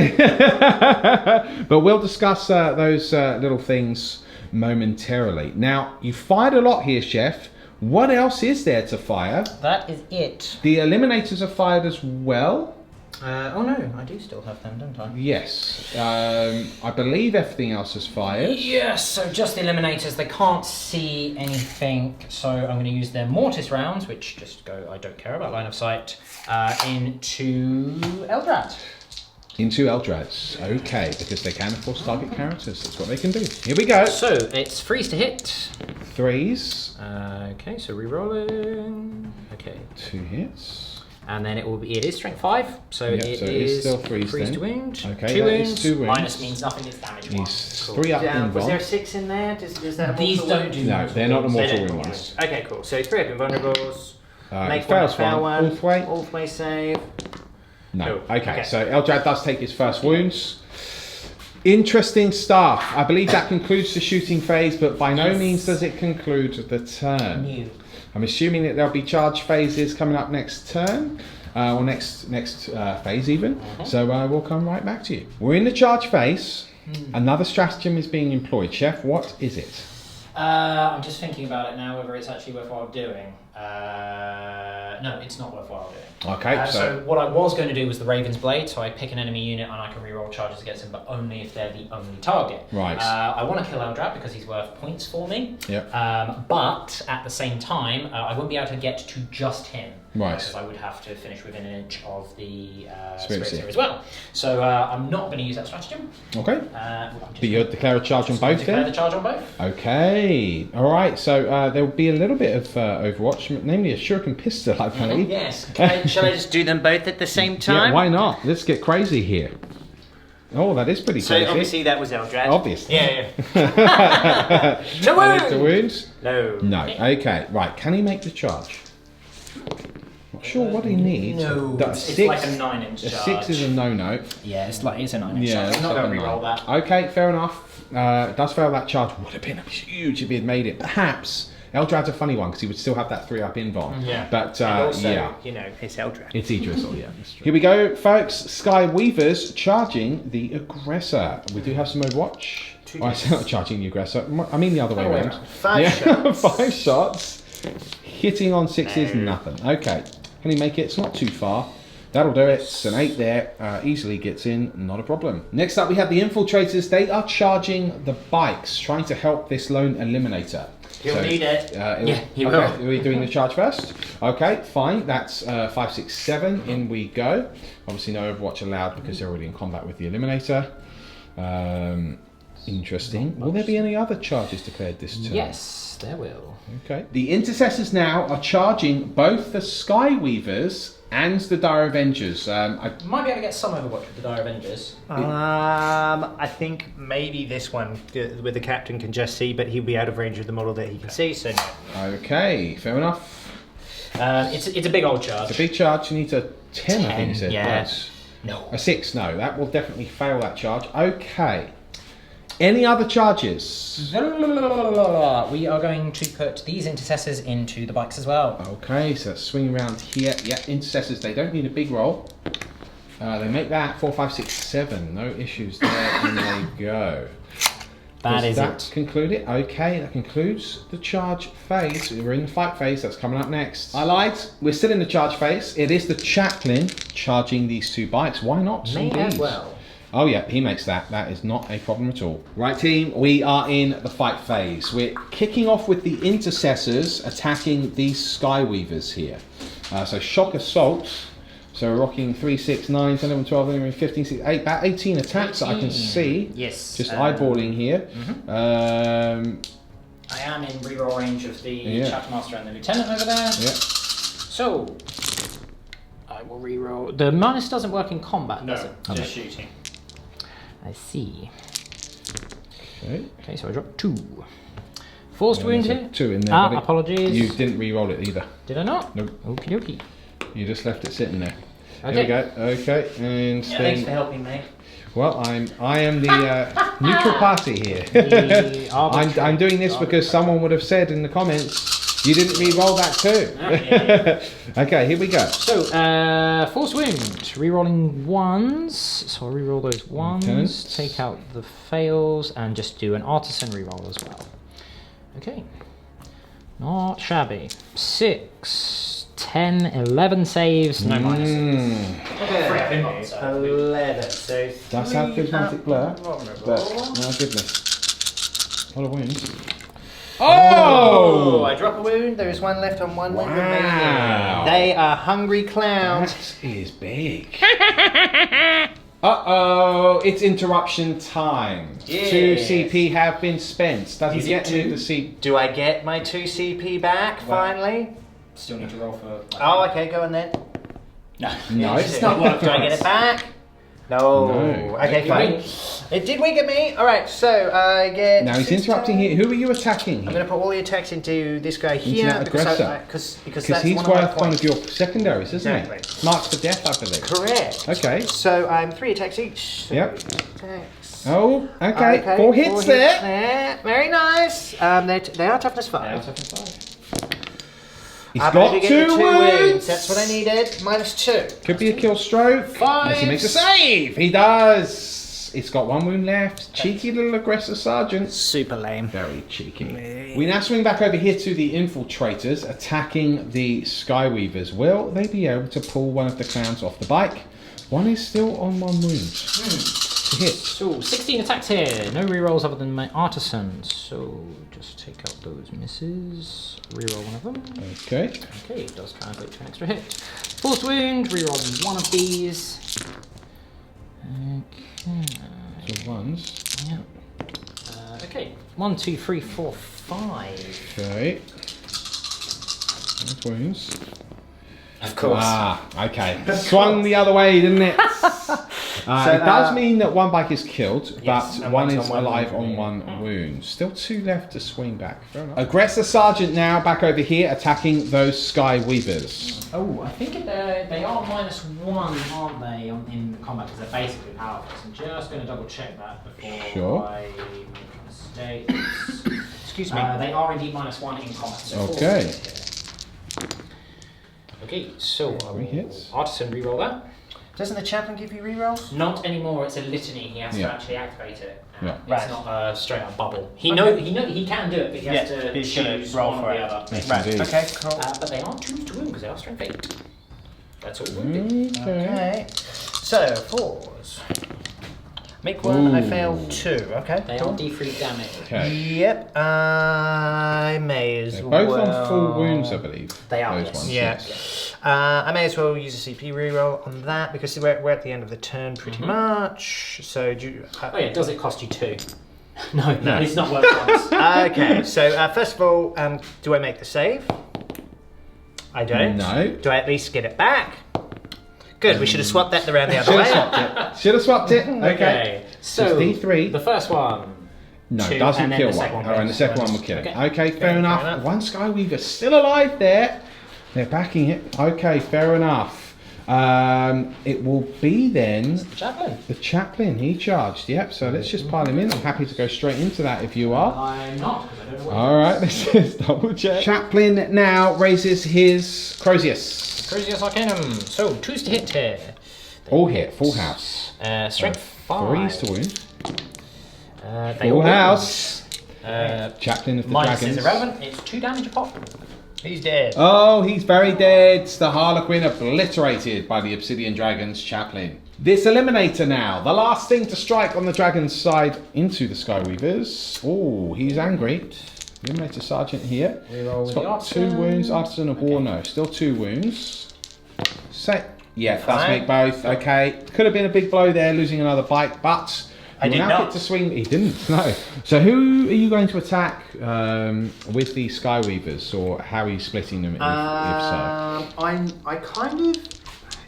but we'll discuss those little things momentarily. Now, you fired a lot here, Chef. What else is there to fire? That is it. The Eliminators are fired as well. Oh no, I do still have them, don't I? Yes. I believe everything else is fired. Yes, so just the Eliminators, they can't see anything, so I'm going to use their Mortis rounds, which just go, I don't care about line of sight, into Eldrad. Into Eldrads, okay, because they can of course target characters, that's what they can do. Here we go. So, it's freeze to hit. 3s. Okay, so re-rolling. Okay. 2 hits. And then it is strength 5, so it is still freeze to wound. Okay, 2 wounds. wounds. 2 wounds. Minus means nothing, it's damage 1. He's 3 up in Was there a 6 in there? Does that These don't do No, they're not the mortal wound ones. Okay, cool. So 3 up in vulnerables. Make fails one. Ulthwe. Ulthwe save. No. Okay, so Eldrad does take his first wounds. Interesting stuff. I believe that concludes the shooting phase, but by no means does it conclude the turn. No. I'm assuming that there'll be charge phases coming up next turn. Or next phase even. So we'll come right back to you. We're in the charge phase. Another stratagem is being employed. Chef, what is it? I'm just thinking about it now, whether it's actually worthwhile doing. No, it's not worthwhile doing. Okay, so what I was going to do was the Raven's Blade, so I pick an enemy unit and I can reroll charges against him, but only if they're the only target. Right. I want to kill Eldrad because he's worth points for me. Yep. But at the same time, I wouldn't be able to get to just him. Right. Because I would have to finish within an inch of the Spiritseer as well. So I'm not going to use that stratagem. Okay. But you'll declare a charge on both then? Declare the charge on both. Okay. All right. So there will be a little bit of Overwatch, namely a Shuriken pistol, I believe. Yes. Shall I just do them both at the same time? Yeah, why not? Let's get crazy here. Oh, that is pretty crazy. So obviously that was Eldrad. Obviously. Yeah. To wounds? No. No. Okay. Right. Can he make the charge? Not sure what he needs. No. It's like a 9-inch charge. A 6 is a no-no. Yeah, it's a 9-inch charge. I'm not going to re-roll that. Okay, fair enough. It does fail that charge. Would have been huge if he had made it. Perhaps. Eldrad's a funny one because he would still have that 3-up invuln. Yeah. But also, you know, it's Eldrad. It's Idris, yeah. Here we go, folks. Sky Weavers charging the aggressor. We do have some Overwatch. I say not charging the aggressor. I mean the other way around. 5 shots. 5 shots. Hitting on 6 is nothing. Okay. Can he make it? It's not too far. That'll do it. It's an 8 there. Easily gets in. Not a problem. Next up, we have the Infiltrators. They are charging the bikes, trying to help this lone Eliminator. He'll need it. Yeah, he will. Are we doing the charge first? Okay, fine. That's 5, 6, 7. In we go. Obviously, no Overwatch allowed because they're already in combat with the Eliminator. Interesting. Will there be any other charges declared this turn? Yes, there will. Okay. The Intercessors now are charging both the Sky Weavers and the Dire Avengers. I might be able to get some Overwatch with the Dire Avengers. I think maybe this one with the captain can just see, but he'll be out of range of the model that he can see, so no. Okay, fair enough. It's a big old charge. It's a big charge. You need a 10, I think you said. Yeah. Yes. No. A 6, no. That will definitely fail that charge. Okay. Any other charges? We are going to put these intercessors into the bikes as well. Okay, so swing around here. Yeah, intercessors, they don't need a big roll. They make that 4, 5, 6, 7. No issues there, and they go. Does that conclude it? Okay, that concludes the charge phase. We're in the fight phase. That's coming up next. I lied. We're still in the charge phase. It is the chaplain charging these 2 bikes. Why not? May as well. Oh yeah, he makes that. That is not a problem at all. Right team, we are in the fight phase. We're kicking off with the intercessors attacking these Skyweavers here. So shock assault. So we're rocking 3, 6, 9, 10, 11, 12, 13, 15, 16, 8, about 18 attacks 18. That I can see. Yes. Just eyeballing here. I am in reroll range of the chapter master and the lieutenant over there. Yeah. So I will reroll. The minus doesn't work in combat, does it? No, just shooting. I see. Okay. Okay, so I dropped 2. Forced wound here. 2 in there. Buddy. Apologies. You didn't re-roll it either. Did I not? Nope. Okie dokie. You just left it sitting there. Okay. There we go. Okay, and Yeah, thanks for helping me. Well, I am the neutral party here. I'm doing this because someone would have said in the comments, you didn't re-roll that too. Okay, here we go. So, Force Wound, re-rolling 1s. So I'll re-roll those 1s, take out the fails, and just do an Artisan re-roll as well. Okay. Not shabby. 6, 10, 11 saves, no minuses. Okay, 11. So Does have prismatic blur, but my goodness. A lot of wounds. Oh! I drop a wound. There is 1 left on 1 wound remaining. They are hungry clowns. That is big. Uh-oh, it's interruption time. Yes. 2 CP have been spent. Doesn't get me the CP. Do I get my 2 CP back finally? Still need to roll for... Oh, okay, go on then. No, It's not working. Do I get it back? No. Okay, fine. It did wink at me. Alright, so I get... Now he's interrupting here. Who are you attacking here? I'm going to put all the attacks into this guy here. Because he's worth one of your secondaries, isn't he? Exactly. Marks for death, I believe. Correct. Okay. So I'm 3 attacks each. So Yep. attacks. Oh, okay. 4 hits there. Very nice. They are toughness 5. He's got 2 wounds. That's what I needed. -2. Could be a kill stroke. 5. Unless he makes a save. He does. It's got 1 wound left. Cheeky little aggressor sergeant. Super lame. Very cheeky. We now swing back over here to the infiltrators attacking the Skyweavers. Will they be able to pull one of the clowns off the bike? 1 is still on 1 wound. Hit. So 16 attacks here. No rerolls other than my artisans. So just take out those misses. Reroll 1 of them. Okay. Okay, it does translate to an extra hit. Force wound. Reroll 1 of these. Okay. So 1s. Yeah. Okay. 1, 2, 3, 4, 5. Okay. 5 wounds. Of course. Ah, okay. Swung the other way, didn't it? It does mean that 1 bike is killed, yes, but 1 is alive on 1 wound. Still 2 left to swing back. Fair enough. Aggressor Sergeant now back over here attacking those Skyweavers. Oh, I think they are -1, aren't they, in combat, because they're basically powerful. So I'm just going to double check that before I make mistakes. Excuse me. They are indeed -1 in combat. So okay. Okay, so I will hits. Artisan reroll that. Doesn't the chaplain give you rerolls? Not anymore. It's a litany. He has to actually activate it. Yeah. It's not a straight up bubble. He can do it, but he has to choose roll one for or it. the other. Yes, Right. indeed. Okay. Cool. But they are 2s to wound because they are strength 8. That's all wounded. Okay. So 4s. Make 1. I failed 2. Okay. They are D3 damage. Okay. Yep. I may as They're well. both on full wounds, I believe. They are. Those ones. Yeah. I may as well use a CP reroll on that because we're at the end of the turn pretty much. So do you, oh yeah, does it cost you 2? No, it's not worth once. Okay, so first of all, do I make the save? I don't. No. Do I at least get it back? Good, we should have swapped that around the other way. Should have swapped it. Okay. So D3. the first one. No, 2, doesn't and then kill the 1. second one Oh, and the second one will kill it. Okay. Okay, fair enough. 1 Skyweaver still alive there. They're backing it. Okay, fair enough. It will be then the chaplain. He charged. Yep. So let's just pile him in. I'm happy to go straight into that if you are. I'm not. Because I don't know what all right. Let's just double check. Chaplain now raises his Crozius. Crozius Arcanum. So 2s to hit here. All hit. Full house. Strength 5. 3s to wound. Full house. Chaplain of the minus Dragons. Is irrelevant. It's 2 damage a pop. He's dead. Oh, he's very dead. The Harlequin obliterated by the Obsidian Dragon's Chaplain. This Eliminator now. The last thing to strike on the Dragon's side into the Skyweavers. Oh, he's angry. Eliminator Sergeant here. He's got 2 wounds. Artisan of War, no. Still 2 wounds. Yeah, does make both. Okay. Could have been a big blow there, losing another bite, but... I did not get to swing. He didn't. No. So who are you going to attack with the Skyweavers, or how are you splitting them? If so, I kind of.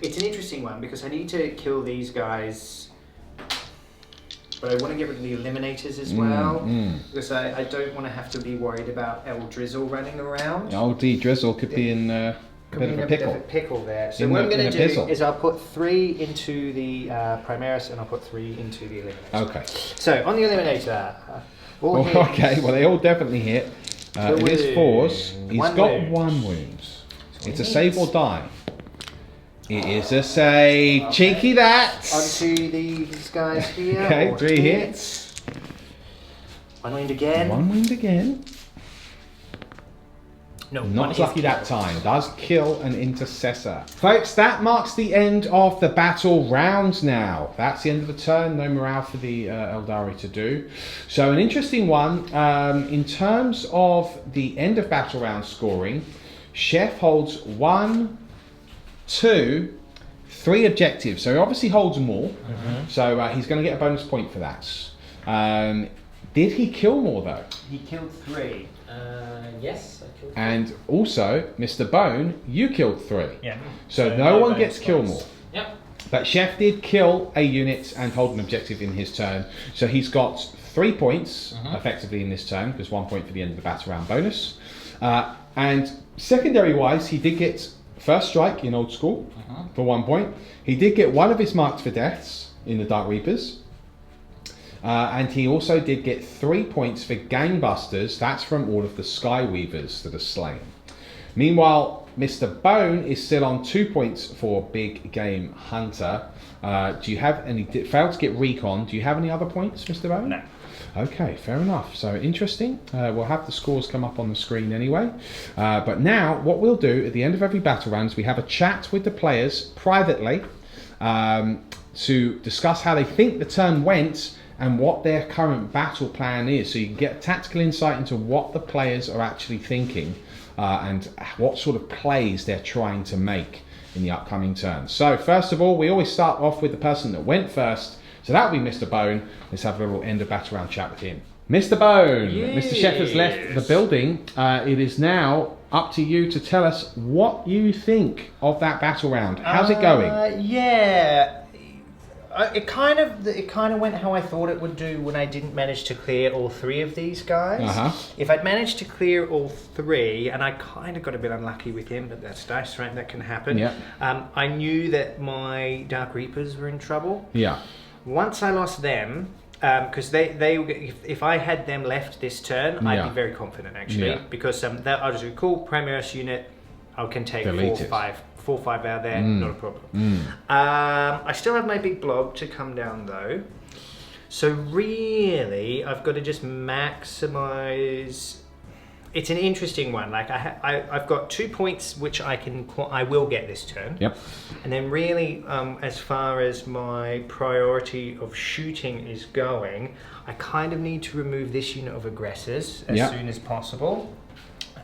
It's an interesting one because I need to kill these guys, but I want to get rid of the Eliminators as well because I don't want to have to be worried about Drizzle running around. Old D Drizzle could be in. Bit of a pickle there. So what I'm going to do is I'll put 3 into the Primaris and I'll put 3 into the Eliminator. Okay. So on the Eliminator, okay. Well, they all definitely hit. It is 4s. He's got wound. 1 wound. It's a save or die. It is a save. Okay. Cheeky that. Onto these guys here. Okay, 3 hits. 1 wound again. 1 wound again. No, not lucky that time. Does kill an intercessor. Folks, that marks the end of the battle round now. That's the end of the turn. No morale for the Aeldari to do. So an interesting one. In terms of the end of battle round scoring, Chef holds 1, 2, 3 objectives. So he obviously holds more. So he's going to get a bonus point for that. Did he kill more though? He killed 3. Yes, I killed 3. And also, Mr. Bone, you killed 3. Yeah. So no one gets kill more. Yep. But Chef did kill a unit and hold an objective in his turn. So he's got 3 points effectively in this turn, because 1 point for the end of the battle round bonus. And secondary wise, he did get first strike in old school for 1 point. He did get 1 of his marked for deaths in the Dark Reapers. And he also did get 3 points for Gangbusters. That's from all of the Skyweavers that are slain. Meanwhile, Mr. Bone is still on 2 points for Big Game Hunter. Do you have any... Failed to get Recon. Do you have any other points, Mr. Bone? No. Okay, fair enough. So interesting. We'll have the scores come up on the screen anyway. But now, what we'll do at the end of every battle round is we have a chat with the players privately to discuss how they think the turn went and what their current battle plan is. So you can get tactical insight into what the players are actually thinking and what sort of plays they're trying to make in the upcoming turn. So first of all, we always start off with the person that went first. So that would be Mr. Bone. Let's have a little end of battle round chat with him. Mr. Bone, yes. Mr. Chef has left the building. It is now up to you to tell us what you think of that battle round. How's it going? Yeah. It kind of went how I thought it would do when I didn't manage to clear all 3 of these guys. If I'd managed to clear all 3, and I kind of got a bit unlucky with him, but that's dice, right? That can happen. Yeah. I knew that my Dark Reapers were in trouble. Yeah. Once I lost them, because if I had them left this turn, I'd be very confident actually, because I'll just do cool Primaris unit. I can take 4 or 5 out there, not a problem. I still have my big blob to come down though, so really I've got to just maximize. It's an interesting one. Like I've got 2 points which I will get this turn. Yep. And then really, as far as my priority of shooting is going, I kind of need to remove this unit of aggressors as soon as possible.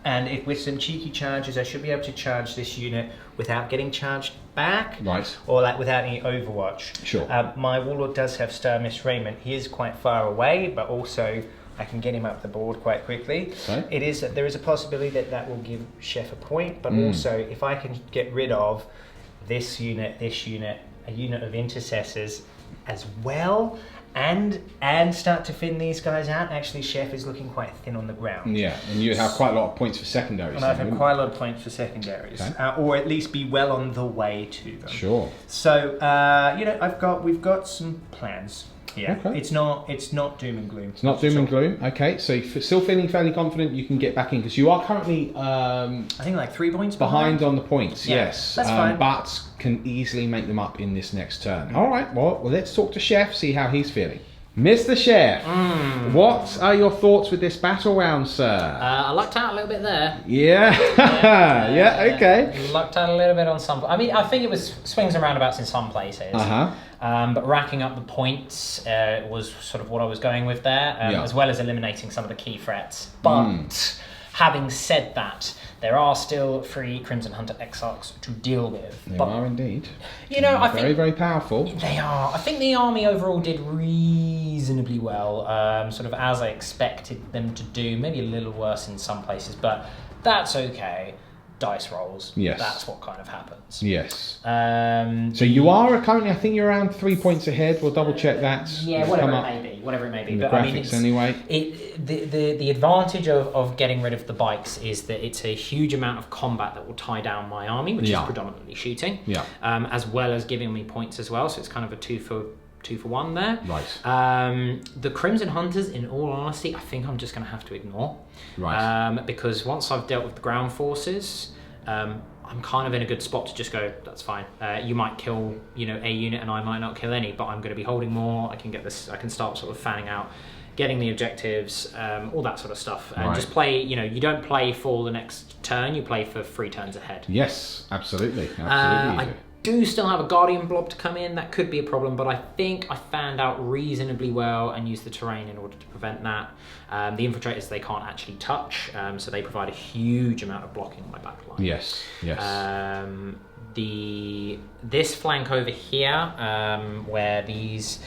And if with some cheeky charges, I should be able to charge this unit without getting charged back. Right. Or like without any overwatch. Sure. My Warlord does have Star Misraiment. He is quite far away, but also I can get him up the board quite quickly. Okay. There is a possibility that will give Chef a point, but also if I can get rid of this unit, a unit of intercessors as well, and start to thin these guys out. Actually, Chef is looking quite thin on the ground. Yeah, and you have quite a lot of points for secondaries. And I've had quite a lot of points for secondaries, or at least be well on the way to them. Sure. So we've got some plans. Yeah, okay. It's not doom and gloom. It's not doom and gloom. Okay, so you're still feeling fairly confident you can get back in, because you are currently I think like 3 points behind on the points. Yeah, yes, that's fine. But can easily make them up in this next turn. All right. Well, let's talk to Chef. See how he's feeling. Mr. Chef, what are your thoughts with this battle round, sir? I lucked out a little bit there. Yeah. Yeah. Okay. Lucked out a little bit on some. I mean, I think it was swings and roundabouts in some places. But racking up the points was sort of what I was going with there, as well as eliminating some of the key threats. But having said that, there are still 3 Crimson Hunter Exarchs to deal with. They are indeed. You know, I think very, very powerful. They are. I think the army overall did reasonably well, sort of as I expected them to do. Maybe a little worse in some places, but that's okay. Dice rolls. Yes. That's what kind of happens. Yes. So you are currently, I think you're around 3 points ahead. We'll double check that. Yeah, whatever it may be. Whatever it may be. But graphics anyway. The advantage of getting rid of the bikes is that it's a huge amount of combat that will tie down my army, which is predominantly shooting. Yeah. As well as giving me points as well. So it's kind of a two for one there. Right. The Crimson Hunters, in all honesty, I think I'm just going to have to ignore. Right. Because once I've dealt with the ground forces, I'm kind of in a good spot to just go, that's fine. You might kill, a unit and I might not kill any, but I'm going to be holding more. I can get this. I can start sort of fanning out, getting the objectives, all that sort of stuff, and just play. You don't play for the next turn. You play for 3 turns ahead. Yes, absolutely. I do still have a Guardian blob to come in. That could be a problem, but I think I fanned out reasonably well and used the terrain in order to prevent that. The infiltrators they can't actually touch, so they provide a huge amount of blocking on my back line. Yes, yes. This flank over here, where these...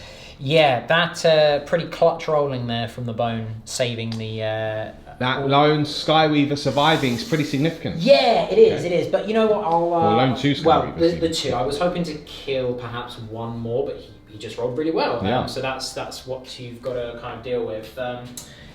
Yeah, that pretty clutch rolling there from the bone, saving the... that lone Skyweaver surviving is pretty significant. Yeah, it is. But you know what, I'll... or lone 2 Skyweavers. Well, the 2. I was hoping to kill perhaps 1 more, but he just rolled really well. Yeah. So that's what you've got to kind of deal with.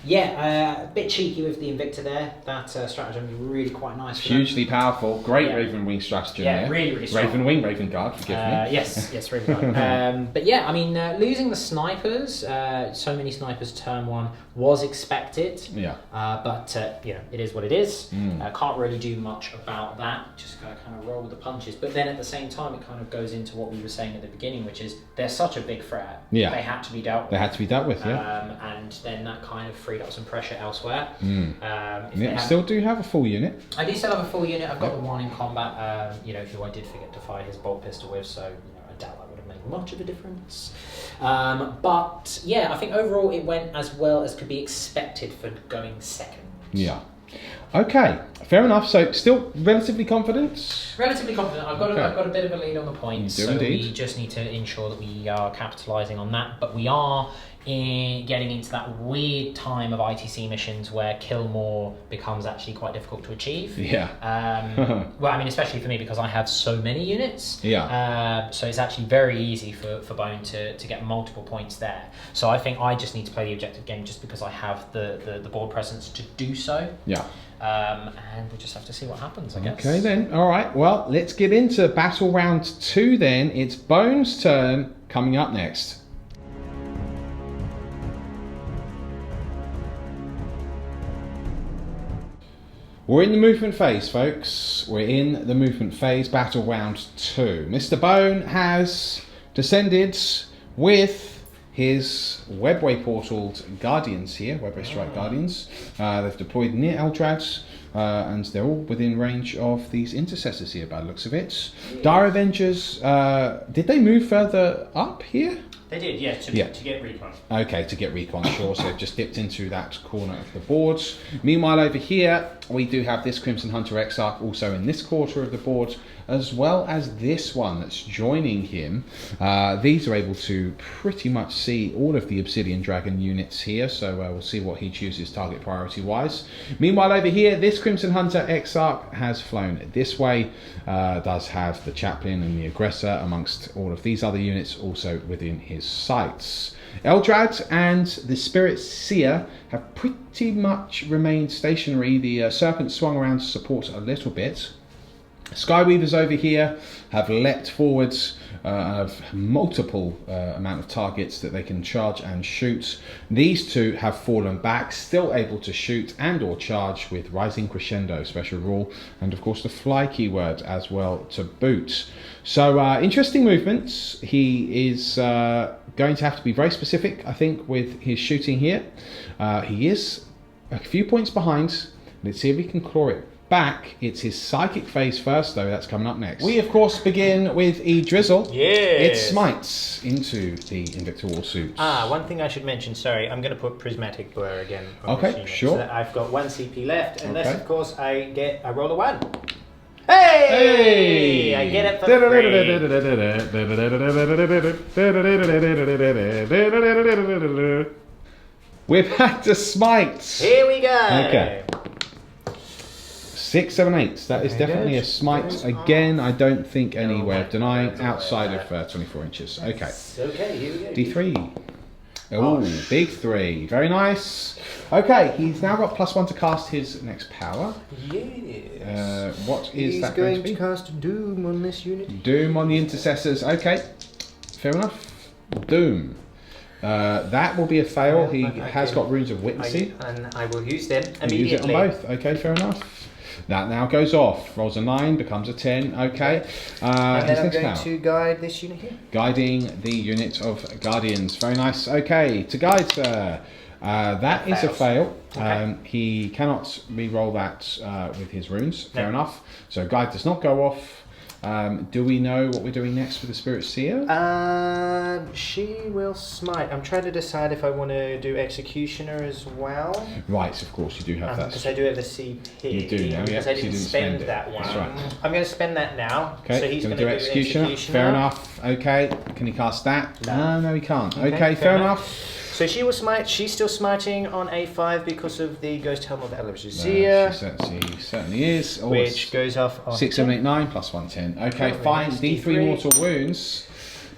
A bit cheeky with the Invicta there. That stratagem is really quite nice. Hugely powerful. Great Raven Wing stratagem there. Yeah, really strong. Raven Wing, Raven Guard, forgive me. Yes, Raven Guard. But yeah, I mean, losing the snipers, so many snipers turn 1 was expected. Yeah. But it is what it is. Can't really do much about that. Just gotta kind of roll with the punches. But then at the same time, it kind of goes into what we were saying at the beginning, which is they're such a big threat. Yeah. They had to be dealt with. They had to be dealt with, yeah. And then that kind of freed up some pressure elsewhere. You still do have a full unit. I do still have a full unit. I've got the 1 in combat, who I did forget to fire his bolt pistol with, so I doubt that would have made much of a difference. But yeah, I think overall it went as well as could be expected for going second. Yeah. Okay, fair enough. So still relatively confident? Relatively confident. I've got a bit of a lead on the points, so indeed. We just need to ensure that we are capitalising on that. But we are getting into that weird time of ITC missions where kill more becomes actually quite difficult to achieve. Yeah. Well, I mean, especially for me because I have so many units. Yeah. So it's actually very easy for Bone to get multiple points there. So I think I just need to play the objective game just because I have the board presence to do so. Yeah. And we'll just have to see what happens, I guess. Okay then. All right. Well, let's get into battle round 2 then. It's Bone's turn coming up next. We're in the movement phase, folks. We're in the movement phase, battle round 2. Mr. Bone has descended with his Webway portaled Guardians here, Webway Strike Guardians. They've deployed near Eldrad, and they're all within range of these intercessors here by the looks of it. Dire Avengers, did they move further up here? They did, yeah, to get Recon. Okay, to get Recon, sure. So they've just dipped into that corner of the board. Meanwhile, over here, we do have this Crimson Hunter Exarch also in this quarter of the board, as well as this one that's joining him. These are able to pretty much see all of the Obsidian Dragon units here, so we'll see what he chooses target priority-wise. Meanwhile, over here, this Crimson Hunter Exarch has flown this way, does have the Chaplain and the Aggressor amongst all of these other units also within his sights. Eldrad and the Spiritseer have pretty much remained stationary. The Serpent swung around to support a little bit. Skyweavers over here have leapt forwards, have multiple amount of targets that they can charge and shoot. These two have fallen back, still able to shoot and or charge with Rising Crescendo special rule, and of course the fly keyword as well to boot. So interesting movements. He is going to have to be very specific, I think, with his shooting here. He is a few points behind. Let's see if he can claw it back. It's his psychic phase first, though. That's coming up next. We, of course, begin with Drizzle. Yes. It smites into the Invictor War suit. One thing I should mention, sorry, I'm going to put Prismatic Blur again. Okay, sure. So that I've got 1 CP left, unless, of course, I roll a 1. Hey! I get it for free. We're back to Smite. Here we go. Okay. 6, 7, 8. That is definitely a Smite. Again, I don't think any way of denying outside of 24 inches. Okay. Okay, here we go. D3. Oh, big 3. Very nice. Okay, he's now got +1 to cast his next power. Yes. What is that going to be? He's going to cast Doom on this unit. Doom on the Intercessors. Okay, fair enough. Doom. That will be a fail. He has got Runes of Witnessing. And I will use them immediately. Use it on both. Okay, fair enough. That now goes off. Rolls a 9, becomes a 10. Okay. And then I'm going to guide this unit here. Guiding the unit of Guardians. Very nice. Okay, to guide, sir. That is a fail. Okay. He cannot re-roll that with his runes. Fair enough. So guide does not go off. Do we know what we're doing next for the Spiritseer? She will smite. I'm trying to decide if I want to do Executioner as well. Right, of course, you do have that. Because I do have the CP. You do now, yeah. Because I didn't spend that one. That's right. I'm going to spend that now. Okay, so he's going to do Executioner. Fair enough. Okay, can he cast that? No, he can't. Okay, fair enough. So she will smite. She's still smiting on A5 because of the Ghosthelm of Alishazier. She certainly is. Oh, which goes off on 6, 7, 8, 9 +1, 10. Okay, fine. D3 mortal wounds.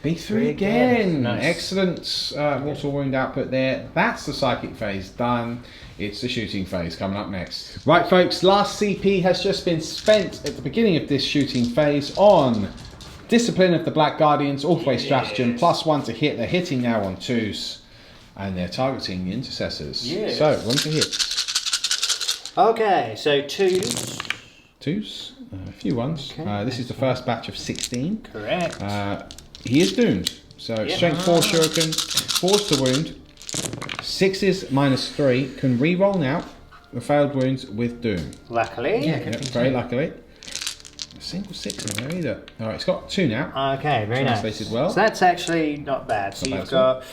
B3 again. Nice. Excellent mortal wound output there. That's the psychic phase done. It's the shooting phase coming up next. Right, folks. Last CP has just been spent at the beginning of this shooting phase on Discipline of the Black Guardians, Ulthwe stratagem, +1 to hit. They're hitting now on 2s. And they're targeting the Intercessors. Yes. So, run to hit. Okay, so 2s. 2s, a few ones. Okay. This is the first batch of 16. Correct. He is doomed. So, strength 4 Shuriken, 4's to wound. 6s -3 can re-roll now the failed wounds with doom. Luckily. Yeah, very luckily. A single 6 in there either. Alright, it's got 2 now. Okay, very nice. Translated well. So that's actually not bad. So you've got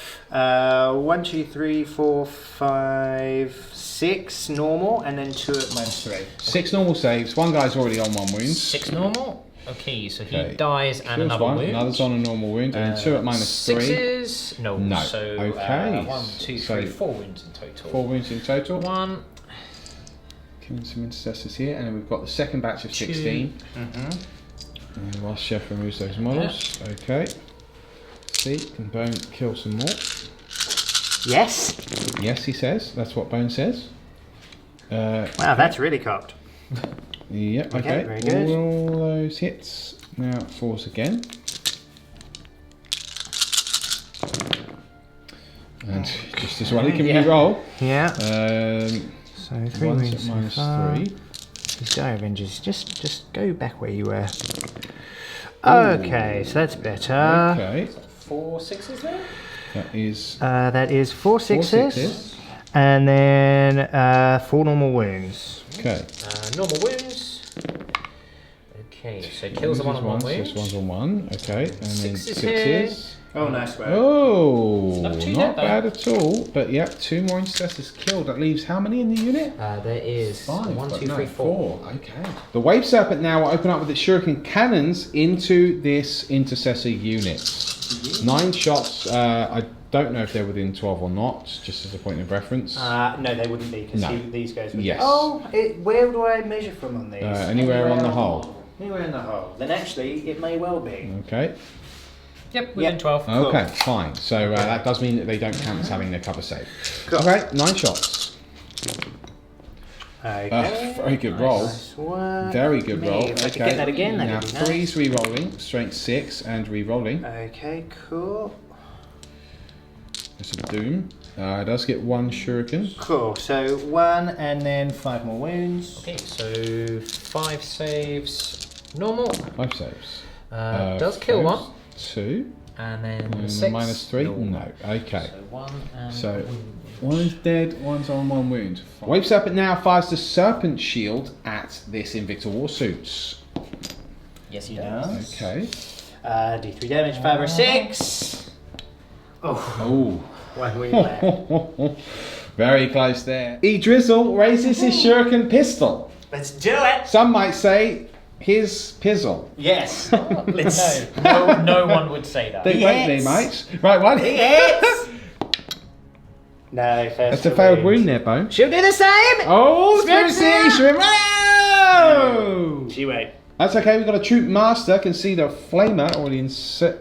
1, 2, 3, 4, 5, 6 normal, and then 2 at -3. 6 normal saves. One guy's already on 1 wound. 6 normal? Okay, so he dies and another wound. Another's on a normal wound, and 2 at -3. 6s? No. So, okay. 1, 2, 3, 4 wounds in total. 4 wounds in total. 1. Killing some Intercessors here, and then we've got the second batch of 16. And whilst Chef removes those models. Okay. See, can Bone kill some more? Yes. Yes, he says. That's what Bone says. Wow, that's really cocked. Yeah, okay. Very good. All those hits. Now 4s again. And just as well he can re-roll. Yeah. So 3 wounds at -3. These die Avengers. Just go back where you were. Okay, so that's better. Okay. 4 6s there? That is 4 6s. And then 4 normal wounds. Okay. Normal wounds. Okay, so kills the one on 1 wound. Just one's on 1. Okay, and then Sixes 6s. Oh, nice work. Oh, Not too not bad, bad at all. But yep, 2 more intercessors killed. That leaves how many in the unit? There is 5. 1, but 2, no, 3, 4. Okay. The Wave Serpent now will open up with its Shuriken cannons into this intercessor unit. 9 shots. I don't know if they're within 12 or not, just as a point of reference. No, they wouldn't be, because these guys would. Yes. Oh, where do I measure from on these? Anywhere on the hull. Anywhere in the hull. Then actually, it may well be. Okay. Yep, within 12. Okay, fine. So that does mean that they don't count as having their cover save. Cool. Okay, 9 shots. Okay. Very good roll. Nice work. Very good roll. If I could get that again, Now that'd be nice. 3's re-rolling, strength 6 and re-rolling. Okay, cool. It's a Doom. It does get 1 Shuriken. Cool, so 1 and then 5 more wounds. Okay, so 5 saves normal. 5 saves. Does kill 1. 2. And then And 6. then minus 3? No. No. Okay. So 1 and So wound. 1 is dead, 1's on 1 wound. Wave Serpent now fires the Serpent Shield at this Invicta Warsuits. Yes, he does. Okay. D3 damage, 5 or 6. Oh. 1 wound left. Very close there. Drizzle raises his Shuriken pistol. Let's do it! Some might say his pizzle. Yes. No one would say that. They won't be, mate. Right, 1 hit. Yes! No, first That's a failed wound there, Bone. She'll do the same! Oh, Spiritseer! Spiritseer! Oh! She won't. That's okay, we've got a Troop Master. Can see the Flamer already insert.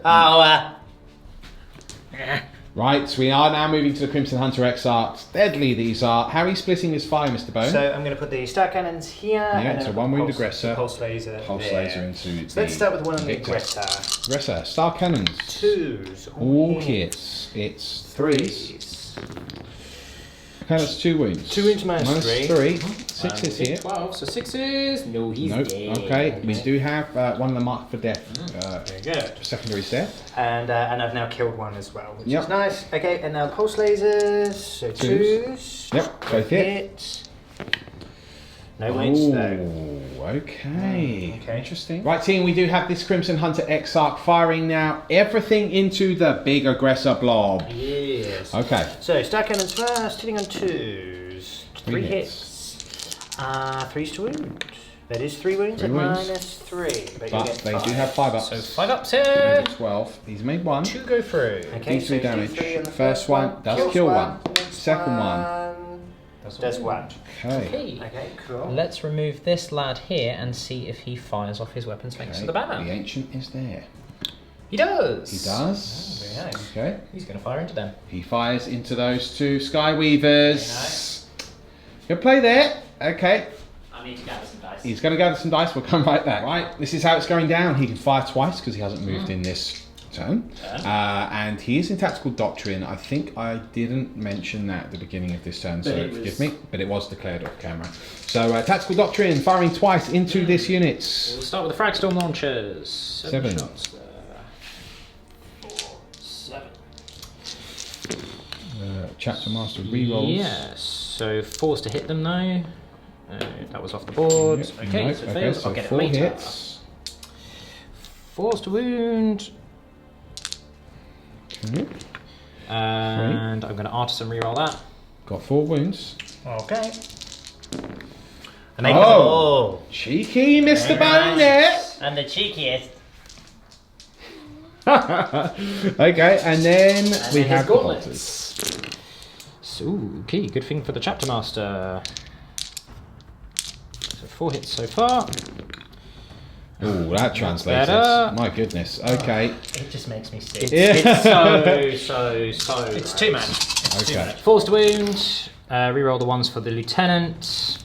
Right, we are now moving to the Crimson Hunter Exarch. Deadly these are. How are you splitting this fire, Mr. Bone? So I'm going to put the Starcannons here. Yeah, and it's then a 1 wound pulse- aggressor. Pulse laser. Pulse there. laser into So let's start with one on the Invicta. aggressor. Aggressor, Starcannons. 2s. All kits. It's 3s. Okay, that's 2 wounds. 2 wounds minus 3. 6 is here. 12, so 6s. No, he's Nope. dead. Okay, we do have one of them marked for death. Very good. Secondary death. And I've now killed 1 as well, which Yep. is nice. Okay, and now pulse lasers. So 2s. Yep, both hit. No wounds though. Okay. Okay. Interesting. Right, team, we do have this Crimson Hunter Exarch firing now everything into the big aggressor blob. Yes. Okay. So Starcannons first, hitting on 2s. 3 hits. 3s to wound. That is 3 wounds 3 at wounds. minus 3. But you But get they 5. do have 5 ups. So 5 ups here. 12. He's made 1. 2 go through. Okay, D3 damage. D3 on the First one does kills kill 1. Next Second one. Does 1. Okay. Okay. Okay, cool. Let's remove this lad here and see if he fires off his weapons thanks to the The banner. Ancient is there. He does. He does. Oh, very nice. Okay. He's going to fire into them. He fires into those 2 Skyweavers. Good play there. Okay. I need to gather some dice. He's going to gather some dice. We'll come right back. Right. This is how it's going down. He can fire twice because he hasn't moved in this turn. And he is in Tactical Doctrine. I think I didn't mention that at the beginning of this turn, so forgive me. But it was declared off camera. So Tactical Doctrine firing twice into this unit. We'll start with the Fragstorm launchers. 7 shots. 4, 7. Chapter Master rerolls. Yes. So 4s to hit them though. That was off the board. Yep. Okay, Nope. so Okay, fails. so I'll get 4 it later. hits. 4s to wound. Okay. And I'm going to artisan reroll that. Got 4 wounds. Okay. Oh! Cheeky Mr. Bone there! And the cheekiest. Okay, and then we then have his the gauntlets. bolters. So, okay, good thing for the Chapter Master. So 4 hits so far. Oh, that translates. better. My goodness. Okay. It just makes me sick. It's so. It's 2 man. Okay. 4s to wound. Reroll the 1s for the Lieutenant.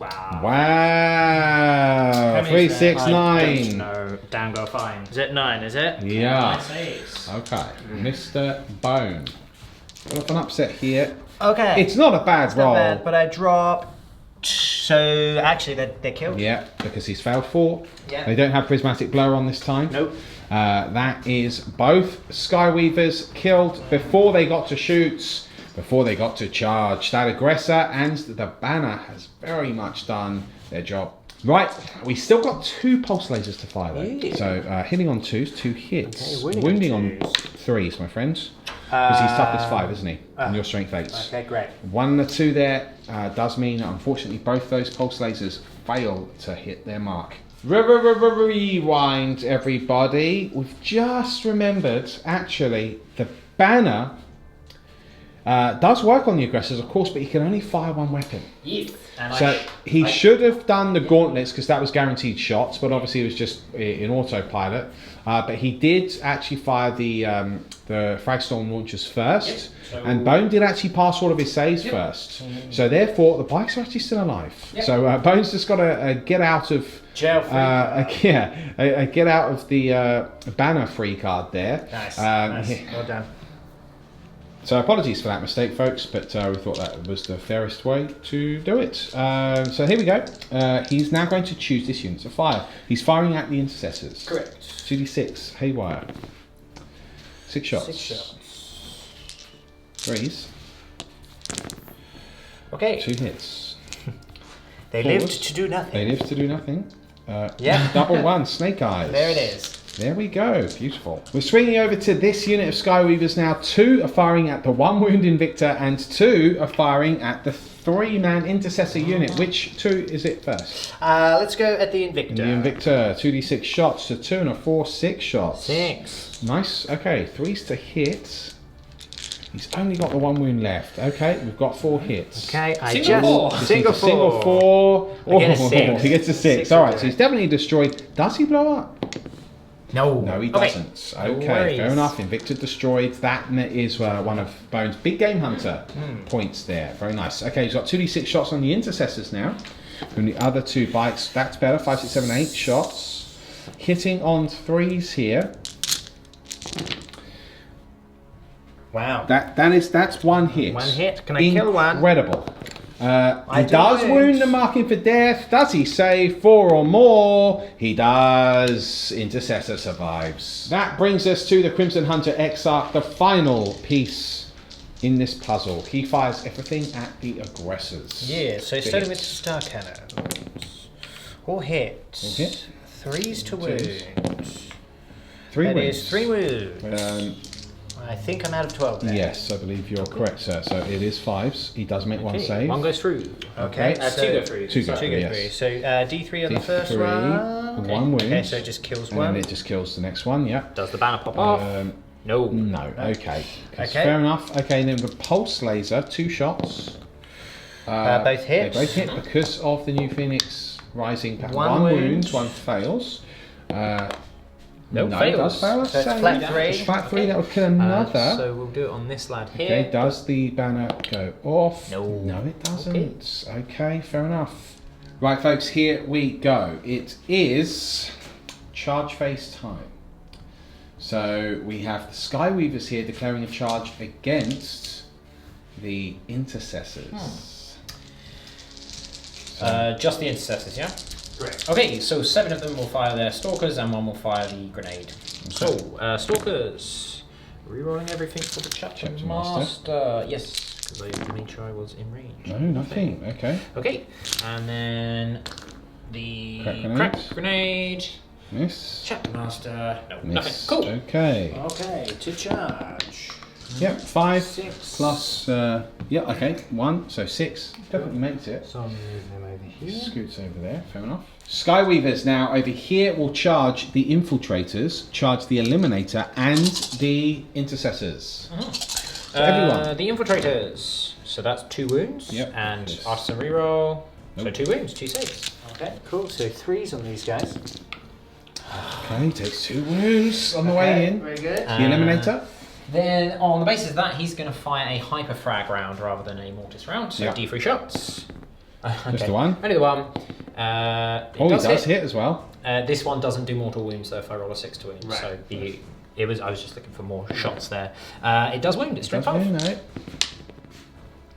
Wow. Wow. many 3, is that? 6, I 9. don't know. Down go fine. Is it 9, is it? Yeah. Saves. Okay. Mr. Bone. Got off an upset here. Okay. It's not a bad It's roll. not bad, but I drop. So actually, they're killed. Yeah, because he's failed 4. Yeah. They don't have Prismatic Blower on this time. Nope. That is both Skyweavers killed before they got to shoot, before they got to charge. That aggressor and the banner has very much done their job. Right, we still got 2 pulse lasers to fire though. Yeah. So hitting on 2s, 2 hits. Okay, wounding on 3s, my friends. Because he's toughness 5, isn't he? And your strength 8s. Okay, great. 1 and a 2 there does mean that unfortunately both those pulse lasers fail to hit their mark. Rewind, everybody. We've just remembered, actually, the banner does work on the aggressors, of course, but he can only fire 1 weapon. Yes. So he should have done the gauntlets because that was guaranteed shots, but obviously it was just in autopilot. But he did actually fire the Fragstorm launchers first, and Bone did actually pass all of his saves first. So therefore, the bikes are actually still alive. So Bone's just got to get out of jail free get out of the banner free card there. Nice. Well done. So apologies for that mistake, folks, but we thought that was the fairest way to do it. So here we go. He's now going to choose this unit to fire. He's firing at the intercessors. Correct. 2d6, haywire. 6 shots. 6 shots. 3s. Okay. 2 hits. They 4s. lived to do nothing. They lived to do nothing. Yeah. Double 1, snake eyes. There it is. There we go, beautiful. We're swinging over to this unit of Skyweavers now. 2 are firing at the 1 wound Invictor and 2 are firing at the 3-man Intercessor unit. Which 2 is it first? Let's go at the Invictor. The Invictor, 2d6 shots, so 2 and a 4, 6 shots. 6. Nice, okay, 3s to hit. He's only got the 1 wound left. Okay, we've got 4 hits. Okay, Single 4. Oh, he gets a 6. Alright, so he's definitely destroyed. Does he blow up? No. No, he doesn't. Okay, fair enough. Invictor destroyed. That is one of Bone's big game hunter points there. Very nice. Okay, he's got 2d6 shots on the intercessors now. From the other 2 bikes, that's better. 5, 6, 7, 8 shots. Hitting on 3s here. Wow. That's 1 hit. 1 hit. Can I kill 1? Incredible. He does wound the marking for death. Does he save 4 or more? He does. Intercessor survives. That brings us to the Crimson Hunter Exarch, the final piece in this puzzle. He fires everything at the aggressors. Yeah, so starting with Starcannons. All hit. 3s to wound. 3 wounds. That is 3 wounds. I think I'm out of 12 there. Yes, I believe you're correct, sir. So it is 5s. He does make 1 save. 1 goes through. Okay. 2 go through. 2 go through, yes. So D3 on the first one. Okay. 1 wound. Okay, so it just kills 1. And then it just kills the next one, yeah. Does the banner pop off? No. No, okay. Fair enough. Okay, then the Pulse Laser, 2 shots. Both hit. They both hit because of the new Phoenix Rising. 1 wound, 1 fails. No, it fails. does fail. So it's flat 3. It's flat 3, that would kill another. So we'll do it on this lad here. Okay, does the banner go off? No. No, it doesn't. Okay, fair enough. Right, folks, here we go. It is charge phase time. So we have the Skyweavers here declaring a charge against the Intercessors. Just the Intercessors, yeah? Correct. Okay, so 7 of them will fire their Stalkers and 1 will fire the Grenade. Okay. So, Stalkers. Rerolling everything for the Chapter Master. Yes, because I made sure I was in range. No, nothing. Okay. Okay, and then the Crack Grenade. Miss. Chapter Master. No, Miss. nothing. Cool. Okay. Okay, to charge. Yep, 5 6 plus, yeah, okay, 1, so 6. Definitely makes it. So I'm moving them over here. Scoots over there, fair enough. Skyweavers now over here will charge the Infiltrators, charge the Eliminator, and the Intercessors. So everyone. The Infiltrators. So that's 2 wounds. Yep. And after some reroll. Nope. So 2 wounds, 2 saves. Okay, cool. So 3s on these guys. Okay, takes 2 wounds on the way in. Very good. The Eliminator. Then, on the basis of that, he's going to fire a Hyper Frag round rather than a Mortis round. So Yeah. D3 shots. Okay. Just the 1. Only the 1. He does hit as well. This one doesn't do mortal wounds though if I roll a 6 to wound. Right. So I was just looking for more shots there. It does wound. It's strength 5. No.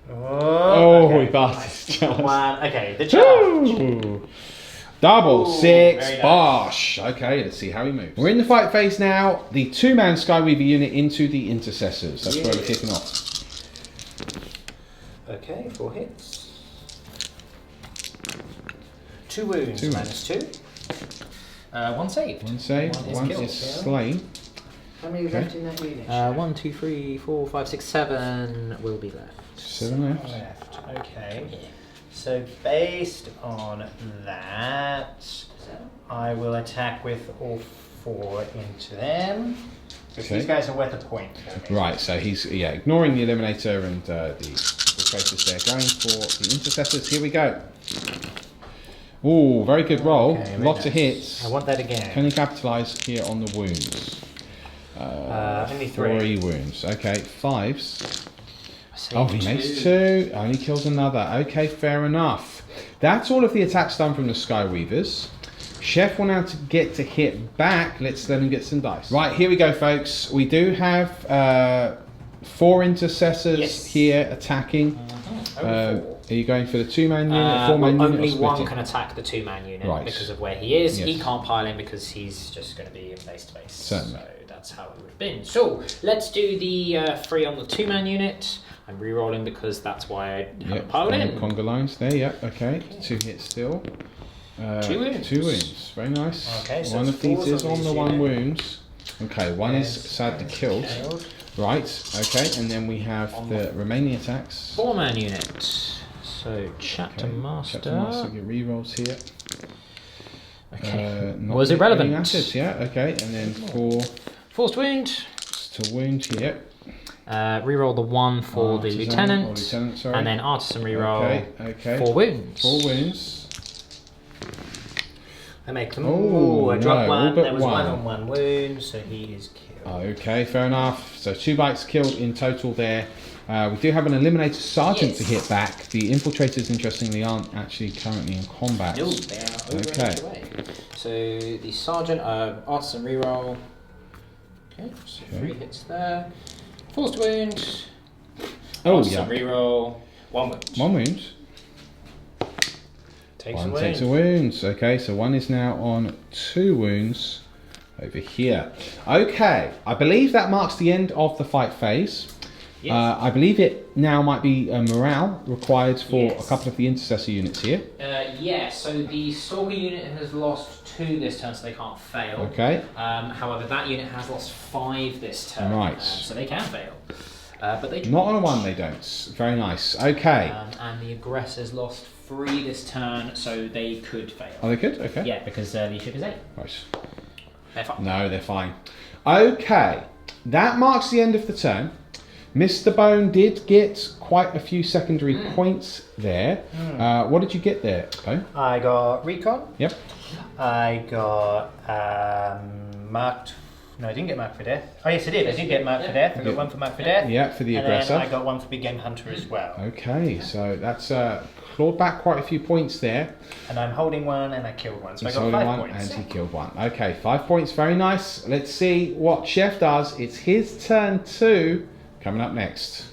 Oh, Okay. He passed his charge. 1. Okay, the charge. Ooh. Double 6 very nice. Bosh. Okay, let's see how he moves. We're in the fight phase now. The 2-man Skyweaver unit into the Intercessors. That's where we're kicking off. Okay, 4 hits. 2 wounds. 2 minus 2. 1 saved. 1 saved. 1 is slain. How many left in that unit? 1, 2, 3, 4, 5, 6, 7 will be left. 7 left. Okay. So based on that, I will attack with all 4 into them. Because these guys are worth a point for me. Right, so he's ignoring the Eliminator and the Infiltrators there, going for the Intercessors. Here we go. Ooh, very good roll. Okay, Lots of hits. I want that again. Can you capitalise here on the wounds? Only 3 wounds. Okay, 5s. Oh, he makes 2. Only kills another. Okay, fair enough. That's all of the attacks done from the Skyweavers. Chef will now to get to hit back. Let's let him get some dice. Right, here we go, folks. We do have 4 Intercessors here attacking. Are you going for the 2-man unit, 4-man unit? Only one can attack the 2-man unit because of where he is. Yes. He can't pile in because he's just going to be in base to base. Certainly. So that's how it would have been. So let's do the 3 on the 2-man unit. I'm re-rolling because that's why I haven't piled in. Conga lines there, okay. 2 hits still. 2 wounds. 2 wounds, very nice. Okay, so 1 of these is on the 1 unit. wounds. Okay, 1 is sadly killed. Right, okay, and then we have the remaining attacks. 4-man unit. So Chapter Master. Chapter Master, get re-rolls here. Okay. Was irrelevant. Assets, yeah, okay, and then 4 Forced wound. to wound here. Reroll the 1 for the lieutenant, sorry. and then artisan reroll. Okay. 4 wounds. 4 wounds. I make them. Oh, I dropped no, 1. There was 1. 1 on 1 wound, so he is killed. Okay, fair enough. So 2 bites killed in total there. We do have an Eliminator Sergeant to hit back. The Infiltrators, interestingly, aren't actually currently in combat. No, they are over away. So the Sergeant, artisan reroll. Okay, so 3 hits there. Forced wound. Artisan reroll. 1 wound. 1 wound. Takes Takes a wound. Okay, so 1 is now on 2 wounds over here. Okay, I believe that marks the end of the fight phase. Yes. I believe it now might be morale required for a couple of the Intercessor units here. So the Stalker unit has lost 2 this turn, so they can't fail. Okay. However, that unit has lost 5 this turn. Right. So they can fail. But they not on a 1, they don't. Very nice. Okay. And the Aggressors lost 3 this turn, so they could fail. Oh, they could? Okay. Yeah, because the ship is 8. Right. They're fine. No, they're fine. Okay. That marks the end of the turn. Mr. Bone did get quite a few secondary points there. What did you get there, Bone? I got Recon. Yep. I got marked. No, I didn't get marked for death. Oh yes, I did. I did get marked for death. I got 1 for marked for death. Yeah, for the and Aggressor. And then I got 1 for Big Game Hunter as well. Okay, so that's clawed back quite a few points there. And I'm holding 1 and I killed 1. So He's I got 5 holding 1 points. and he killed 1. Okay, 5 points, very nice. Let's see what Chef does. It's his turn 2 coming up next.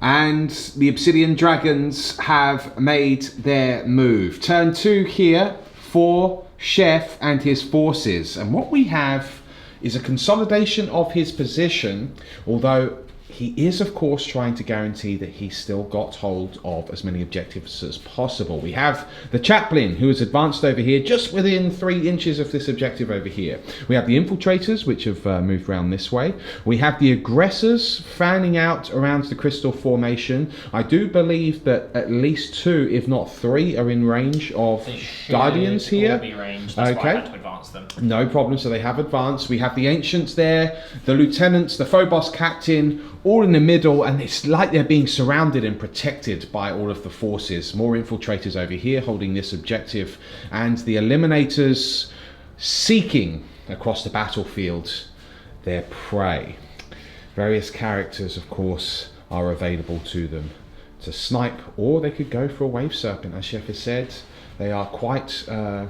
And the Obsidian Dragons have made their move. Turn 2 here for Chef and his forces. And what we have is a consolidation of his position, although he is, of course, trying to guarantee that he's still got hold of as many objectives as possible. We have the Chaplain, who has advanced over here, just within 3 inches of this objective over here. We have the Infiltrators, which have moved around this way. We have the Aggressors fanning out around the Crystal Formation. I do believe that at least 2, if not 3, are in range of Guardians here. Be ranged. That's why I had to advance them. No problem, so they have advanced. We have the Ancients there, the Lieutenants, the Phobos Captain, all in the middle, and it's like they're being surrounded and protected by all of the forces. More Infiltrators over here holding this objective, and the Eliminators seeking across the battlefield their prey. Various characters, of course, are available to them to snipe, or they could go for a Wave Serpent. As Chef has said, they are quite a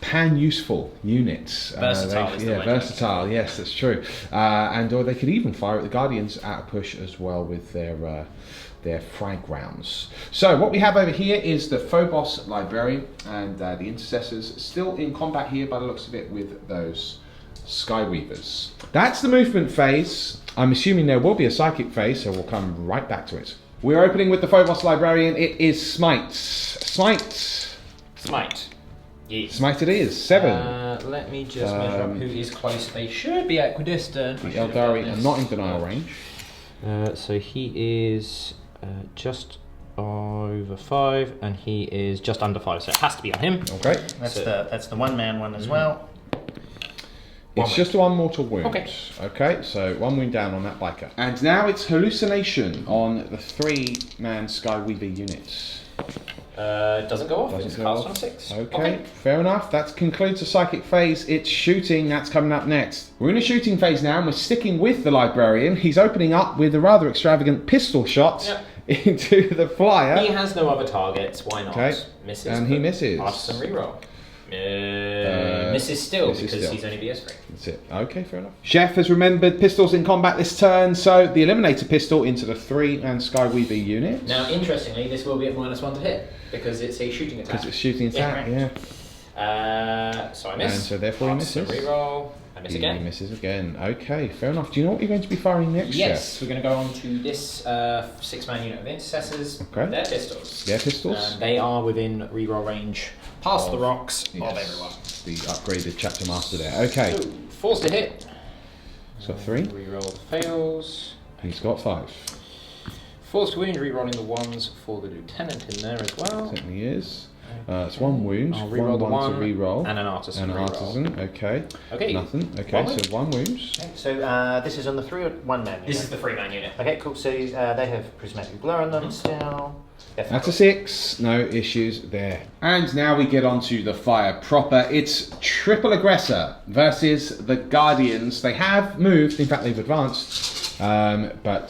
pan-useful units. Versatile, yes, that's true. Or they could even fire at the Guardians at a push as well with their frag rounds. So what we have over here is the Phobos Librarian and the Intercessors still in combat here by the looks of it with those Skyweavers. That's the movement phase. I'm assuming there will be a psychic phase, so we'll come right back to it. We're opening with the Phobos Librarian. It is Smite. Smite. Yes. Smite it is. 7. Let me just measure up who is close. They should be equidistant. The Aeldari are not in denial range. So he is just over 5, and he is just under 5, so it has to be on him. Okay. That's the one-man one as well. It's just one mortal wound. Okay. Okay, so 1 wound down on that biker. And now it's Hallucination on the 3-man Skyweaver unit. Doesn't go off. It's cast on 6. Okay, fair enough. That concludes the psychic phase. It's shooting. That's coming up next. We're in a shooting phase now, and we're sticking with the Librarian. He's opening up with a rather extravagant pistol shot into the flyer. He has no other targets. Why not? Okay. Misses. And he misses. Ask some reroll. Misses still because he's only BS3. That's it. Okay, fair enough. Chef has remembered pistols in combat this turn, so the Eliminator pistol into the 3-man Skyweaver unit. Now, interestingly, this will be at -1 to hit because it's a shooting attack. Because it's shooting attack, So I miss. And so therefore he misses. Reroll. I miss again. He misses again. Okay, fair enough. Do you know what you're going to be firing next, Yes, Chef? we're going to go on to this 6-man unit of intercessors. Okay. Their pistols. Their pistols? They are within reroll range past the rocks of everyone. The upgraded chapter master there. Okay. So, forced to hit. He's got 3. Reroll fails. He's got 5. Forced wound, rerolling the 1s for the lieutenant in there as well. Certainly is. It's 1 wound. I'll reroll the 1 to reroll. and an artisan. And an artisan. Okay. Okay. Nothing. Okay, so 1 wound. Okay, so this is on the 3 or 1-man unit? This is the 3-man unit. Okay, cool. So they have prismatic blur on them still. That's a 6. No issues there. And now we get on to the fire proper. It's triple aggressor versus the Guardians. They have moved. In fact, they've advanced. But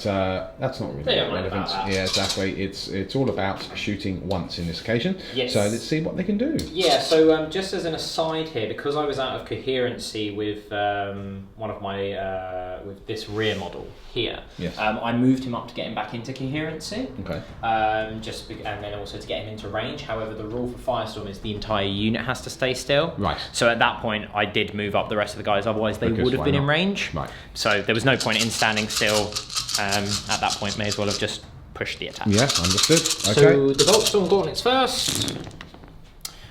that's not really relevant. Yeah, exactly. It's all about shooting once in this occasion. Yes. So let's see what they can do. Yeah. So just as an aside here, because I was out of coherency with one of my with this rear model here, yes. I moved him up to get him back into coherency. Okay. And then also to get him into range. However, the rule for Firestorm is the entire unit has to stay still. Right. So at that point, I did move up the rest of the guys. Otherwise, they would have been in range. Right. So there was no point in standing still. At that point, may as well have just pushed the attack. Yeah, understood. Okay. So the Voltstorm Gauntlets first.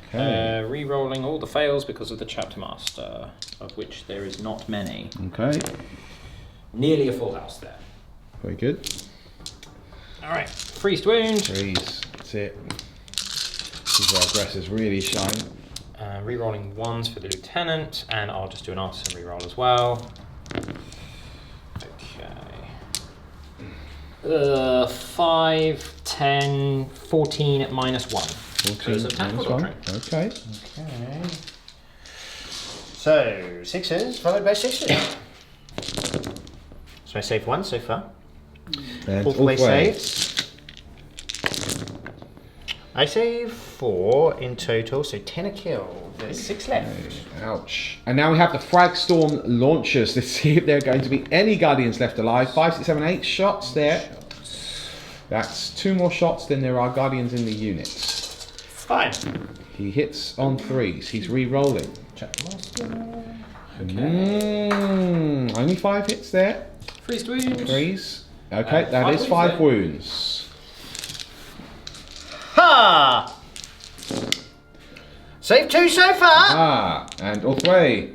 Okay. Re-rolling all the fails because of the Chapter Master, of which there is not many. Okay. Nearly a full house there. Very good. All right. Freezed wound. Freeze. That's it. This is where aggressors really shine. Re-rolling 1s for the lieutenant, and I'll just do an artisan re-roll as well. Okay. 5, 10, 14 at -1. 14 minus 1. Okay. Okay. So 6s followed by 6s. So I saved 1 so far. And Ulthwe Ulthwe. saves. I save 4 in total, so 10 a kill. There's 6 left. Ouch. And now we have the Fragstorm launchers. Let's see if there are going to be any Guardians left alive. 5, 6, 7, 8 shots there. That's 2 more shots than there are Guardians in the unit. Fine. He hits on 3s. He's re-rolling. Only 5 hits there. Freezed wound. 3s. Okay, that is 5 wounds. Ha! Save 2 so far. And Ulthwe.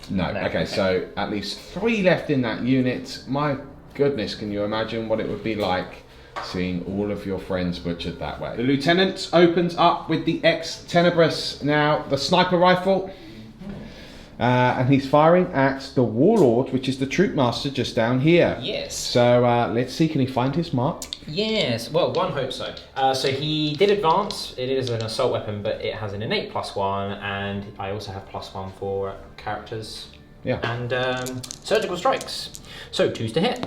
No. Okay, so at least 3 left in that unit. My goodness, can you imagine what it would be like seeing all of your friends butchered that way? The lieutenant opens up with the Ex Tenebris now, the sniper rifle. And he's firing at the Warlord, which is the Troop Master just down here. Yes. So let's see, can he find his mark? Yes, well, one hopes so. So he did advance. It is an assault weapon, but it has an innate +1, and I also have +1 for characters. Yeah. And surgical strikes. So 2s to hit.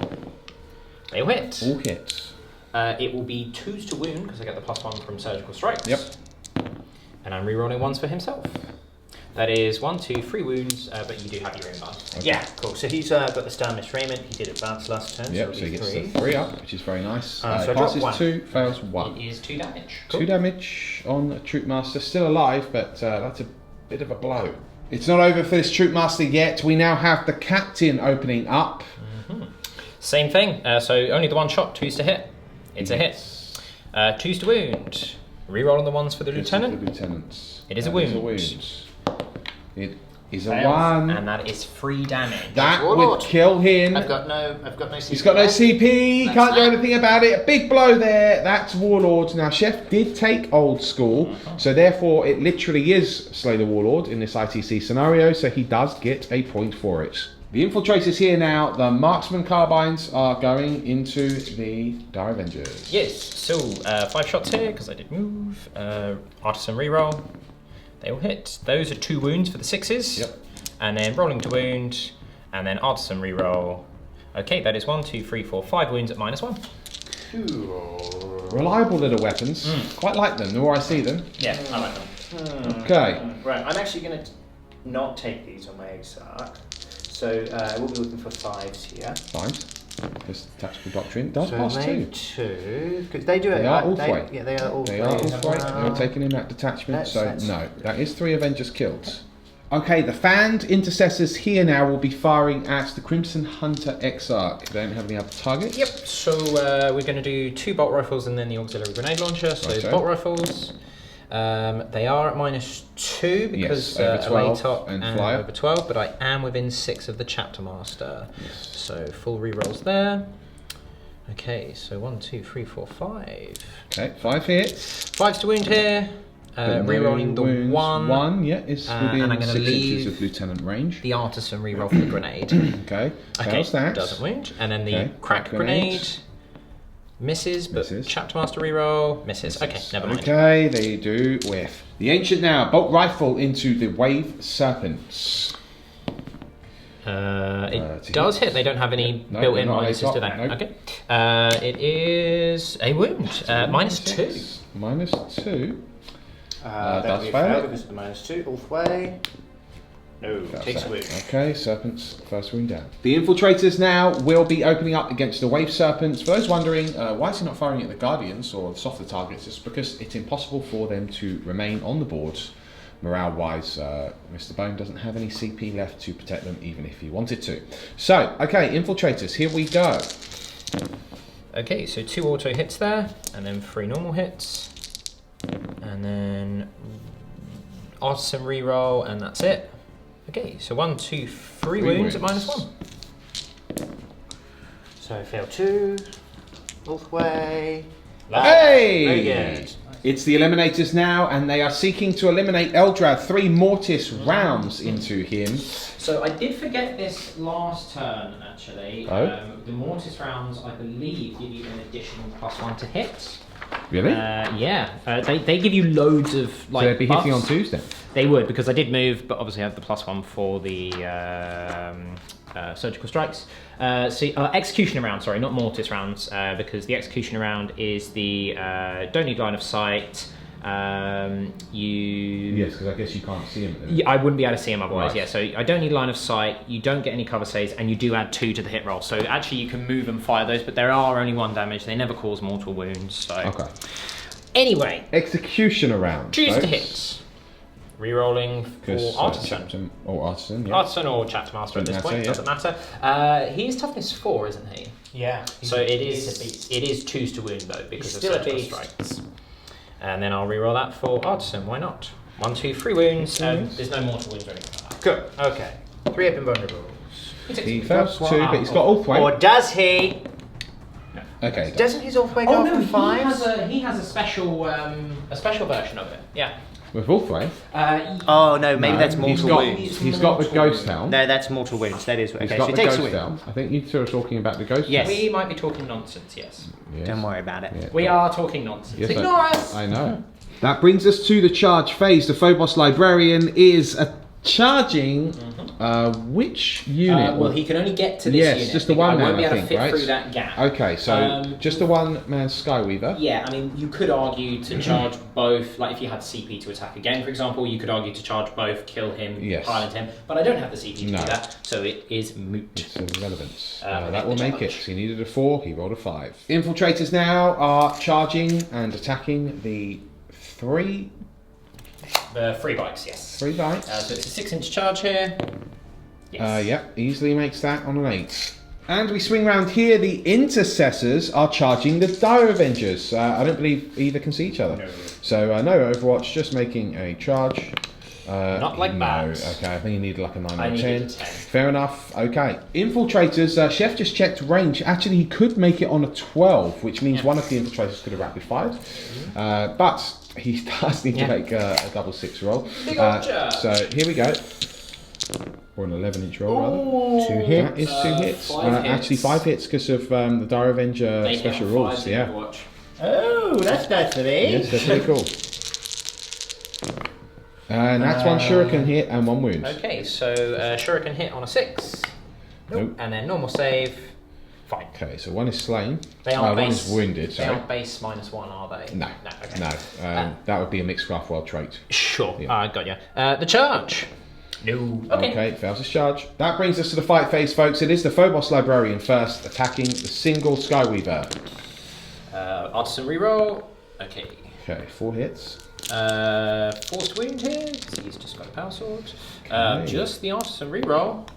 They'll hit. All hits. It will be 2s to wound, because I get the +1 from surgical strikes. Yep. And I'm re-rolling 1s for himself. That is 1, 2, 3 wounds, but you do have your advance. Okay. Yeah, cool. So he's got the Star Misraiment. He did advance last turn. Yep, so he gets the 3 up, which is very nice. So I passes drop 1. 2, fails 1. It is 2 damage. 2 damage on Troop Master. Still alive, but that's a bit of a blow. It's not over for this Troop Master yet. We now have the Captain opening up. Same thing. So only the one shot, 2s to hit. It's a hit. 2s to wound. Rerolling the ones for the Lieutenant. It is a wound. It is a 1. And that is 3 damage. That would kill him. I've got no CP. He's got no CP. Can't do anything about it. A big blow there. That's Warlord. Now, Chef did take Old School, so therefore it literally is Slay the Warlord in this ITC scenario, so he does get a point for it. The Infiltrators here now. The Marksman Carbines are going into the Dire Avengers. Yes, so 5 shots here, because I did move. Artisan reroll. They will hit. Those are 2 wounds for the 6s. Yep. And then rolling to wound, and then artisan reroll. Okay, that is 1, 2, 3, 4, 5 wounds at -1. Cool. Reliable little weapons. Quite like them. The more I see them. Yeah, I like them. Okay. Right, I'm actually going to not take these on my Exarch. So we'll be looking for 5s here. 5s. This tactical doctrine does So pass 2. 2. Because they do it. They are Ulthwe. Yeah, they are Ulthwe. They are Ulthwe. They are taking in that detachment. No, that is 3 Avengers killed. Okay, the fanned intercessors here now will be firing at the Crimson Hunter Exarch. They don't have any other targets. Yep, so we're going to do 2 bolt rifles and then the auxiliary grenade launcher. So bolt rifles. They are at -2 because Alaitoc and over 12, but I am within 6 of the Chapter Master. Yes. So full rerolls there. Okay, so 1, 2, 3, 4, 5. Okay, 5 hits. 5s to wound here. Rerolling the wounds. 1. Yeah, is within and I'm 6 going to inches leave of Lieutenant range. the artisan reroll for the grenade. Okay, That doesn't wound. And then the crack grenade. Misses, but Chapter Master reroll. Misses. Okay, never mind. Okay, they do whiff. The Ancient now, bolt rifle into the Wave Serpents. It does hit. They don't have any built-in minuses to that. Nope. Okay. It is a wound. -2. -2. That will fail because of the -2. Ulthwe. No, takes a wound. Okay, Serpents, first wound down. The Infiltrators now will be opening up against the Wave Serpents. For those wondering, why is he not firing at the Guardians or the softer targets? It's because it's impossible for them to remain on the boards. Morale-wise, Mr. Bone doesn't have any CP left to protect them, even if he wanted to. So, okay, Infiltrators, here we go. Okay, so 2 auto hits there, and then 3 normal hits. And then Artisan reroll, and that's it. Okay, so 1, 2, 3 wounds at -1. So I fail 2. Ulthwe. Hey! Very good. It's the Eliminators now, and they are seeking to eliminate Eldrad. 3 Mortis rounds into him. So I did forget this last turn, actually. The Mortis rounds, I believe, give you an additional +1 to hit. Really? Yeah. They give you loads of like. So they'd be buffs. hitting on 2s then? They would, because I did move, but obviously I have the +1 for the surgical strikes. Executioner round, sorry, not Mortis rounds, because the Executioner round is the don't need line of sight. Yes, because I guess you can't see him. Yeah, I wouldn't be able to see him otherwise. Right. Yeah, so I don't need line of sight. You don't get any cover saves, and you do add 2 to the hit roll. So actually, you can move and fire those, but there are only 1 damage. They never cause mortal wounds. So okay. Anyway, Executioner round. choose to hit. Rerolling for Artisan. Or Artisan, yeah. Artisan or Chapter Master at this point, doesn't matter. He is toughness 4, isn't he? Yeah. So it is 2s to wound though, because of surgical strikes. And then I'll reroll that for Artisan, why not? 1, 2, 3 wounds. There's no mortal wounds or anything like that. Good. Okay. 3 have been vulnerable. He fails 2, but he's got Ulthwe. Or does he? No. Okay. Doesn't his Ulthwe go for 5? He has a special version of it. Yeah. With Ulthwe? Oh no, maybe that's mortal wounds. He's got the Ghosthelm. No, that's mortal wounds. That is okay. He's got So the he takes a Ghosthelm. I think you two are talking about the Ghosthelm. Yes. We might be talking nonsense, yes. Don't worry about it. Yeah. We are talking nonsense. Yes, Ignore us! I know. That brings us to the charge phase. The Phobos Librarian is charging which unit? Well, he can only get to this unit. Yes, just the one man, I won't be able I to think, fit right? through that gap. Okay, so just the one man Skyweaver. Yeah, I mean, you could argue to charge both, like if you had CP to attack again, for example, you could argue to charge both, kill him, pilot him, but I don't have the CP to do that, so it is moot. It's irrelevant. That will make it. So he needed a 4, he rolled a 5. Infiltrators now are charging and attacking the 3 The 3 bites, yes. 3 bites. So it's a 6-inch charge here. Yes. Yep, easily makes that on an 8. And we swing round here. The intercessors are charging the Dire Avengers. I don't believe either can see each other. No. So no Overwatch, just making a charge. Not like that. Okay, I think you need like a 9 or 10. Needed a 10. Fair enough. Okay. Infiltrators, Chef just checked range. Actually, he could make it on a 12, which means one of the infiltrators could have rapid fired. But he does need to make a double 6 roll. So here we go. Or an 11-inch roll, rather. 2 hits. That is 2 hits. 5 hits. Actually, 5 hits because of the Dire Avenger special rules. Yeah. Oh, that's nice for me. Yes, that's really cool. And that's 1 Shuriken hit and 1 wound. Okay, so Shuriken hit on a 6. Nope. And then normal save. Fine. Okay, so 1 is slain. They aren't one is wounded. They Sorry. aren't base -1, are they? No. Okay. No. That would be a mixed Craftworld trait. Sure. Yeah. I got you. The charge. No. Okay, fails his charge. That brings us to the fight phase, folks. It is the Phobos Librarian first, attacking the single Skyweaver. Artisan reroll. Okay. Okay, 4 hits. Forced wound here, because he's just got a power sword. Just the artisan reroll.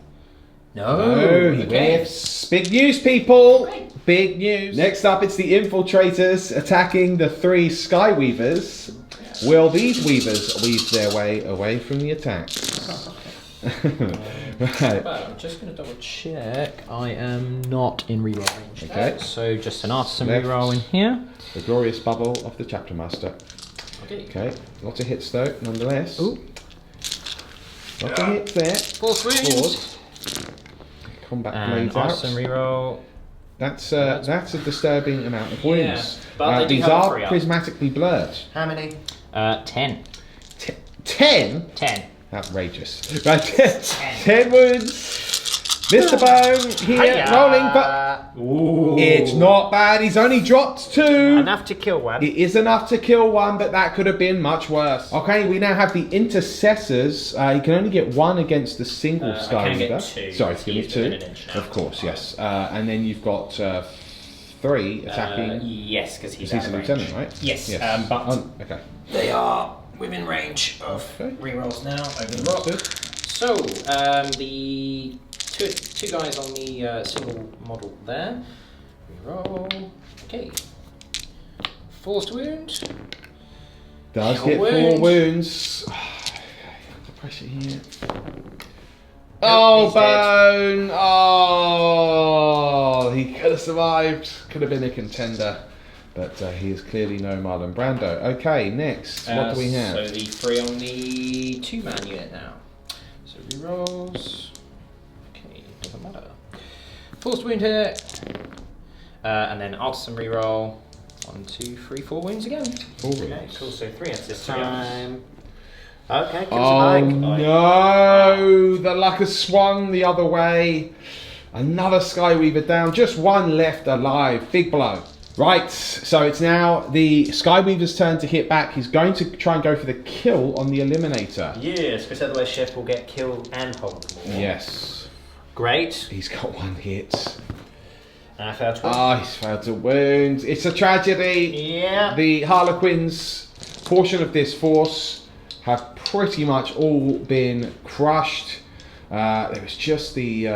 No, he whiffs. Big news, people! Big news. Next up, it's the Infiltrators attacking the 3 Skyweavers. Will these weavers weave their way away from the attacks? Right. But I'm just going to double check. I am not in reroll range. Okay. So just an artisan Left. reroll in here. The glorious bubble of the Chapter Master. Okay, lots of hits though, nonetheless. Ooh. Lots of hits there. Force wounds. Combat And blades out. artisan reroll. That's a disturbing amount of wounds. but they do these have a are 3-up. prismatically blurred. How many? 10. 10? 10. Outrageous. Right, 10 wounds. Mr. Bone here, Hiya. rolling, but it's not bad. He's only dropped 2. Enough to kill one. It is enough to kill 1, but that could have been much worse. Okay, we now have the intercessors. He can only get 1 against the single I can get Skyweaver. 2. Sorry, give me He's 2. within an inch now. Of course, yes. And then you've got 3 attacking. Yes, because he's He's out a of lieutenant, range. right? Yes, Yes. but okay. they are within range of Okay. rerolls now over the rock. Understood. So, the two guys on the single model there. Reroll. Okay. Forced wound. Does Four get 4 wounds. wounds. The pressure here. Oh, he's dead. Bone! Oh, he could have survived. Could have been a contender. But he is clearly no Marlon Brando. Okay, next. What do we have? So the 3 on the 2-man unit now. So rerolls. Okay, doesn't matter. Forced wound here. And then artisan reroll. 1, 2, 3, 4 wounds again. 4 wounds. Okay, cool. So 3 hits this 3 time. Okay, give us a Oh bike. no! The luck has swung the other way. Another Skyweaver down. Just 1 left alive. Big blow. Right, so it's now the Skyweaver's turn to hit back. He's going to try and go for the kill on the Eliminator. Yes, because otherwise Chef will get killed and hold more. Yes. Great. He's got 1 hit. And I failed to Ah, he's failed to wound. It's a tragedy. Yeah. The Harlequins portion of this force have pretty much all been crushed. There was just the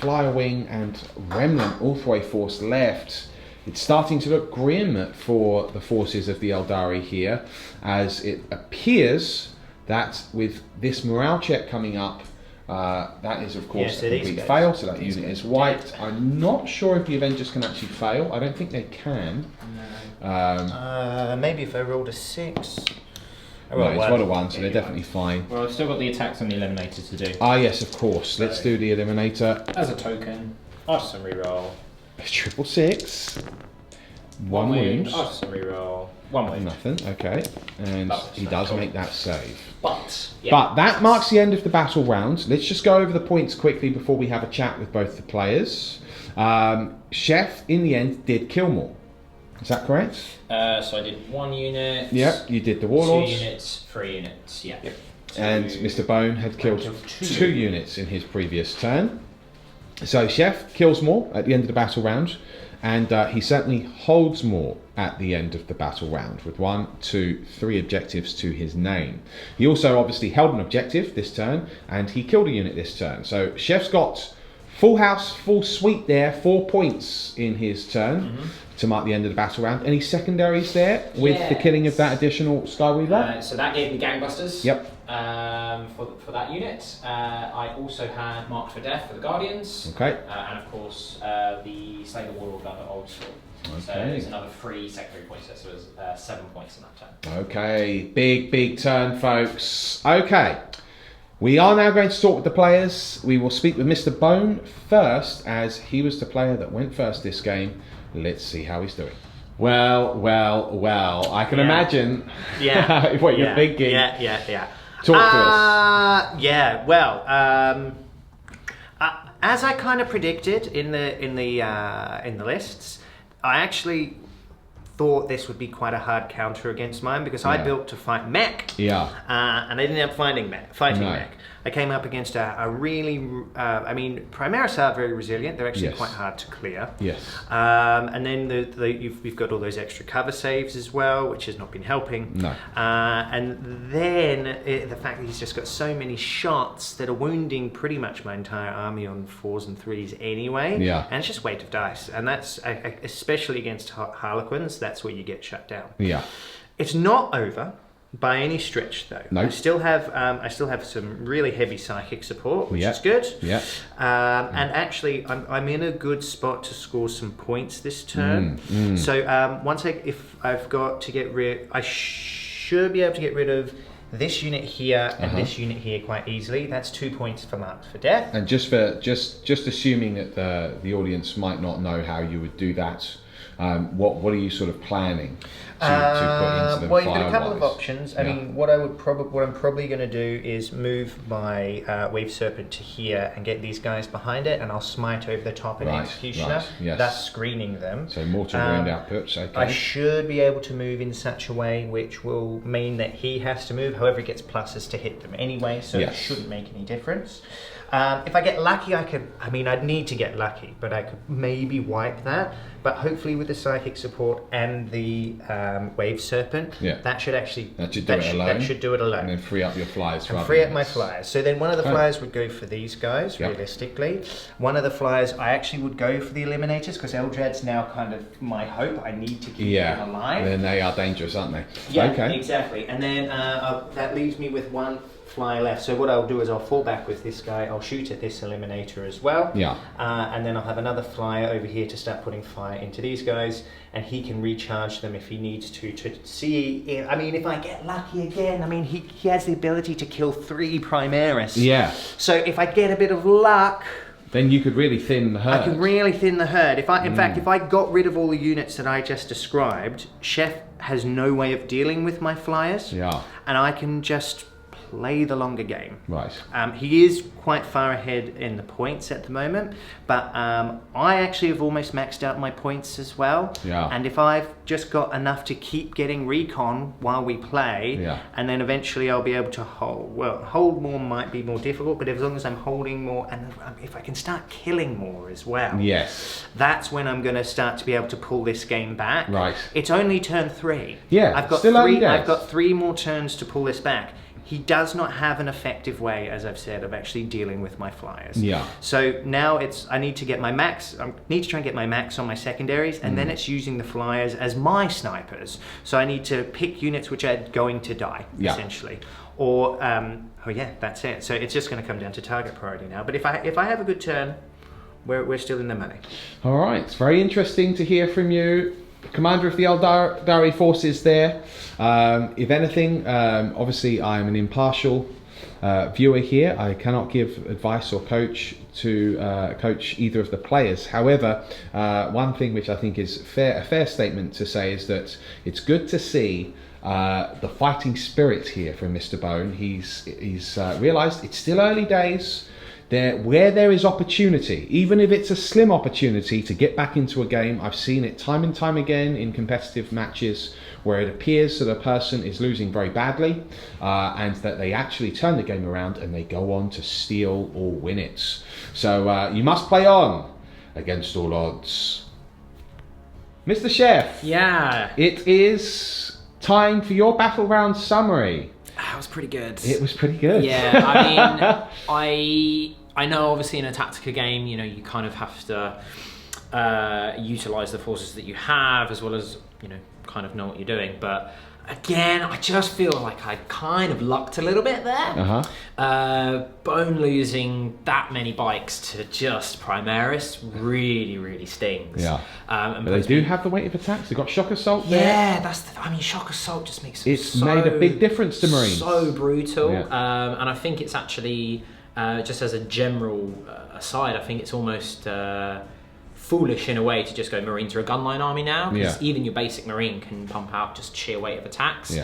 Flyer Wing and Remnant Ulthwe force left. It's starting to look grim for the forces of the Aeldari here, as it appears that with this morale check coming up, that is of course a complete fail, so that unit is wiped. I'm not sure if the Avengers can actually fail. I don't think they can. No. Maybe if I rolled a 6. No, it's 1 to 1, so they're definitely fine. Well, I've still got the attacks on the Eliminator to do. Ah yes, of course. Let's do the Eliminator. As a token, artisan reroll. Triple 6. 1 wound. Artisan reroll. 1 wound. Nothing. Okay, and he does make that save. But that marks the end of the battle round. Let's just go over the points quickly before we have a chat with both the players. Chef, in the end, did kill more. Is that correct? So I did 1 unit. Yep, you did the Warlords. 2 units, 3 units, yeah. Yep. And Mr. Bone had killed 2 units in his previous turn. So Chef kills more at the end of the battle round. and he certainly holds more at the end of the battle round with 1, 2, 3 objectives to his name. He also obviously held an objective this turn, and he killed a unit this turn. So Chef's got full house, full suite there, 4 points in his turn to mark the end of the battle round. Any secondaries there with the killing of that additional Skyweaver? So that gave me Gangbusters. Yep. For that unit. I also had Marked for Death for the Guardians. Okay. And of course the Slayer Warlord under Old School. Okay. So there's another 3 secondary points there, so there's 7 points in that turn. Okay, big turn, folks. Okay, we are now going to talk with the players. We will speak with Mr. Bone first, as he was the player that went first this game. Let's see how he's doing. Well, I can imagine what you're thinking. Yeah. Talk to us. Yeah, well, as I kind of predicted in the lists, I actually thought this would be quite a hard counter against mine, because I built to fight mech. Yeah. And I didn't end up fighting mech. I came up against a really, I mean, Primaris are very resilient. They're actually quite hard to clear. Yes. And then you've got all those extra cover saves as well, which has not been helping. No. And then the fact that he's just got so many shots that are wounding pretty much my entire army on 4s and 3s anyway. Yeah. And it's just weight of dice. And that's, especially against Harlequins, that's where you get shut down. Yeah. It's not over by any stretch, though. No. I still have some really heavy psychic support, which is good. Yeah. And actually, I'm in a good spot to score some points this turn. So if I've got to get rid, I should be able to get rid of this unit here and this unit here quite easily. That's 2 points for Marked for Death. And just assuming that the audience might not know how you would do that. What are you sort of planning to put into them? Well, you've got a couple of options. I mean, what I'm probably going to do is move my Wave Serpent to here and get these guys behind it, and I'll smite over the top in Executioner, thus screening them. So mortal wound outputs. Okay. I should be able to move in such a way which will mean that he has to move. However, he gets pluses to hit them anyway, so it shouldn't make any difference. If I get lucky, I'd need to get lucky, but I could maybe wipe that. But hopefully with the Psychic support and the Wave Serpent, that should do it alone. And then free up your flyers. And free up my flyers. So then one of the flyers would go for these guys, realistically. One of the flyers, I actually would go for the Eliminators, because Eldrad's now kind of my hope. I need to keep them alive. And then they are dangerous, aren't they? Yeah, exactly. And then that leaves me with one fly left. So what I'll do is I'll fall back with this guy. I'll shoot at this Eliminator as well. Yeah. And then I'll have another flyer over here to start putting fire into these guys, and he can recharge them if he needs to see. I mean, if I get lucky again, I mean, he has the ability to kill 3 Primaris. Yeah. So if I get a bit of luck, then you could really thin the herd. I can really thin the herd. In fact, if I got rid of all the units that I just described, Chef has no way of dealing with my flyers. Yeah. And I can just play the longer game. Right. He is quite far ahead in the points at the moment, but I actually have almost maxed out my points as well. Yeah. And if I've just got enough to keep getting Recon while we play, and then eventually I'll be able to hold. Well, hold more might be more difficult, but as long as I'm holding more, and if I can start killing more as well, that's when I'm going to start to be able to pull this game back. Right. It's only turn 3. Yeah. I've got 3 more turns to pull this back. He does not have an effective way, as I've said, of actually dealing with my flyers. Yeah. So now I need to get my max. I need to try and get my max on my secondaries, and then it's using the flyers as my snipers. So I need to pick units which are going to die, essentially. Or that's it. So it's just going to come down to target priority now. But if I have a good turn, we're still in the money. All right. It's very interesting to hear from you. Commander of the Aeldari forces there. If anything, obviously I'm an impartial viewer here. I cannot give advice or coach either of the players. However, one thing which I think is a fair statement to say is that it's good to see the fighting spirit here from Mr. Bone. He's realised it's still early days. Where there is opportunity, even if it's a slim opportunity to get back into a game, I've seen it time and time again in competitive matches where it appears that a person is losing very badly and that they actually turn the game around and they go on to steal or win it. So you must play on against all odds. Mr. Chef. Yeah. It is time for your battle round summary. That was pretty good. It was pretty good. Yeah, I mean, I know obviously in a Tactica game, you know, you kind of have to utilize the forces that you have as well as, you know what you're doing. But again, I just feel like I kind of lucked a little bit there. Bone losing that many bikes to just Primaris really, really stings. Yeah. But they do have the weight of attacks. They've got Shock Assault there. Yeah, Shock Assault just makes it made a big difference to Marines. So brutal. Yeah. And I think it's actually, just as a general aside, I think it's almost foolish in a way to just go Marines are a gunline army now, because even your basic Marine can pump out just sheer weight of attacks.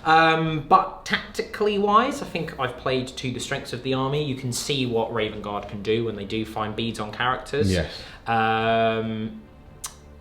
But tactically wise, I think I've played to the strengths of the army. You can see what Raven Guard can do when they do find beads on characters. Yes.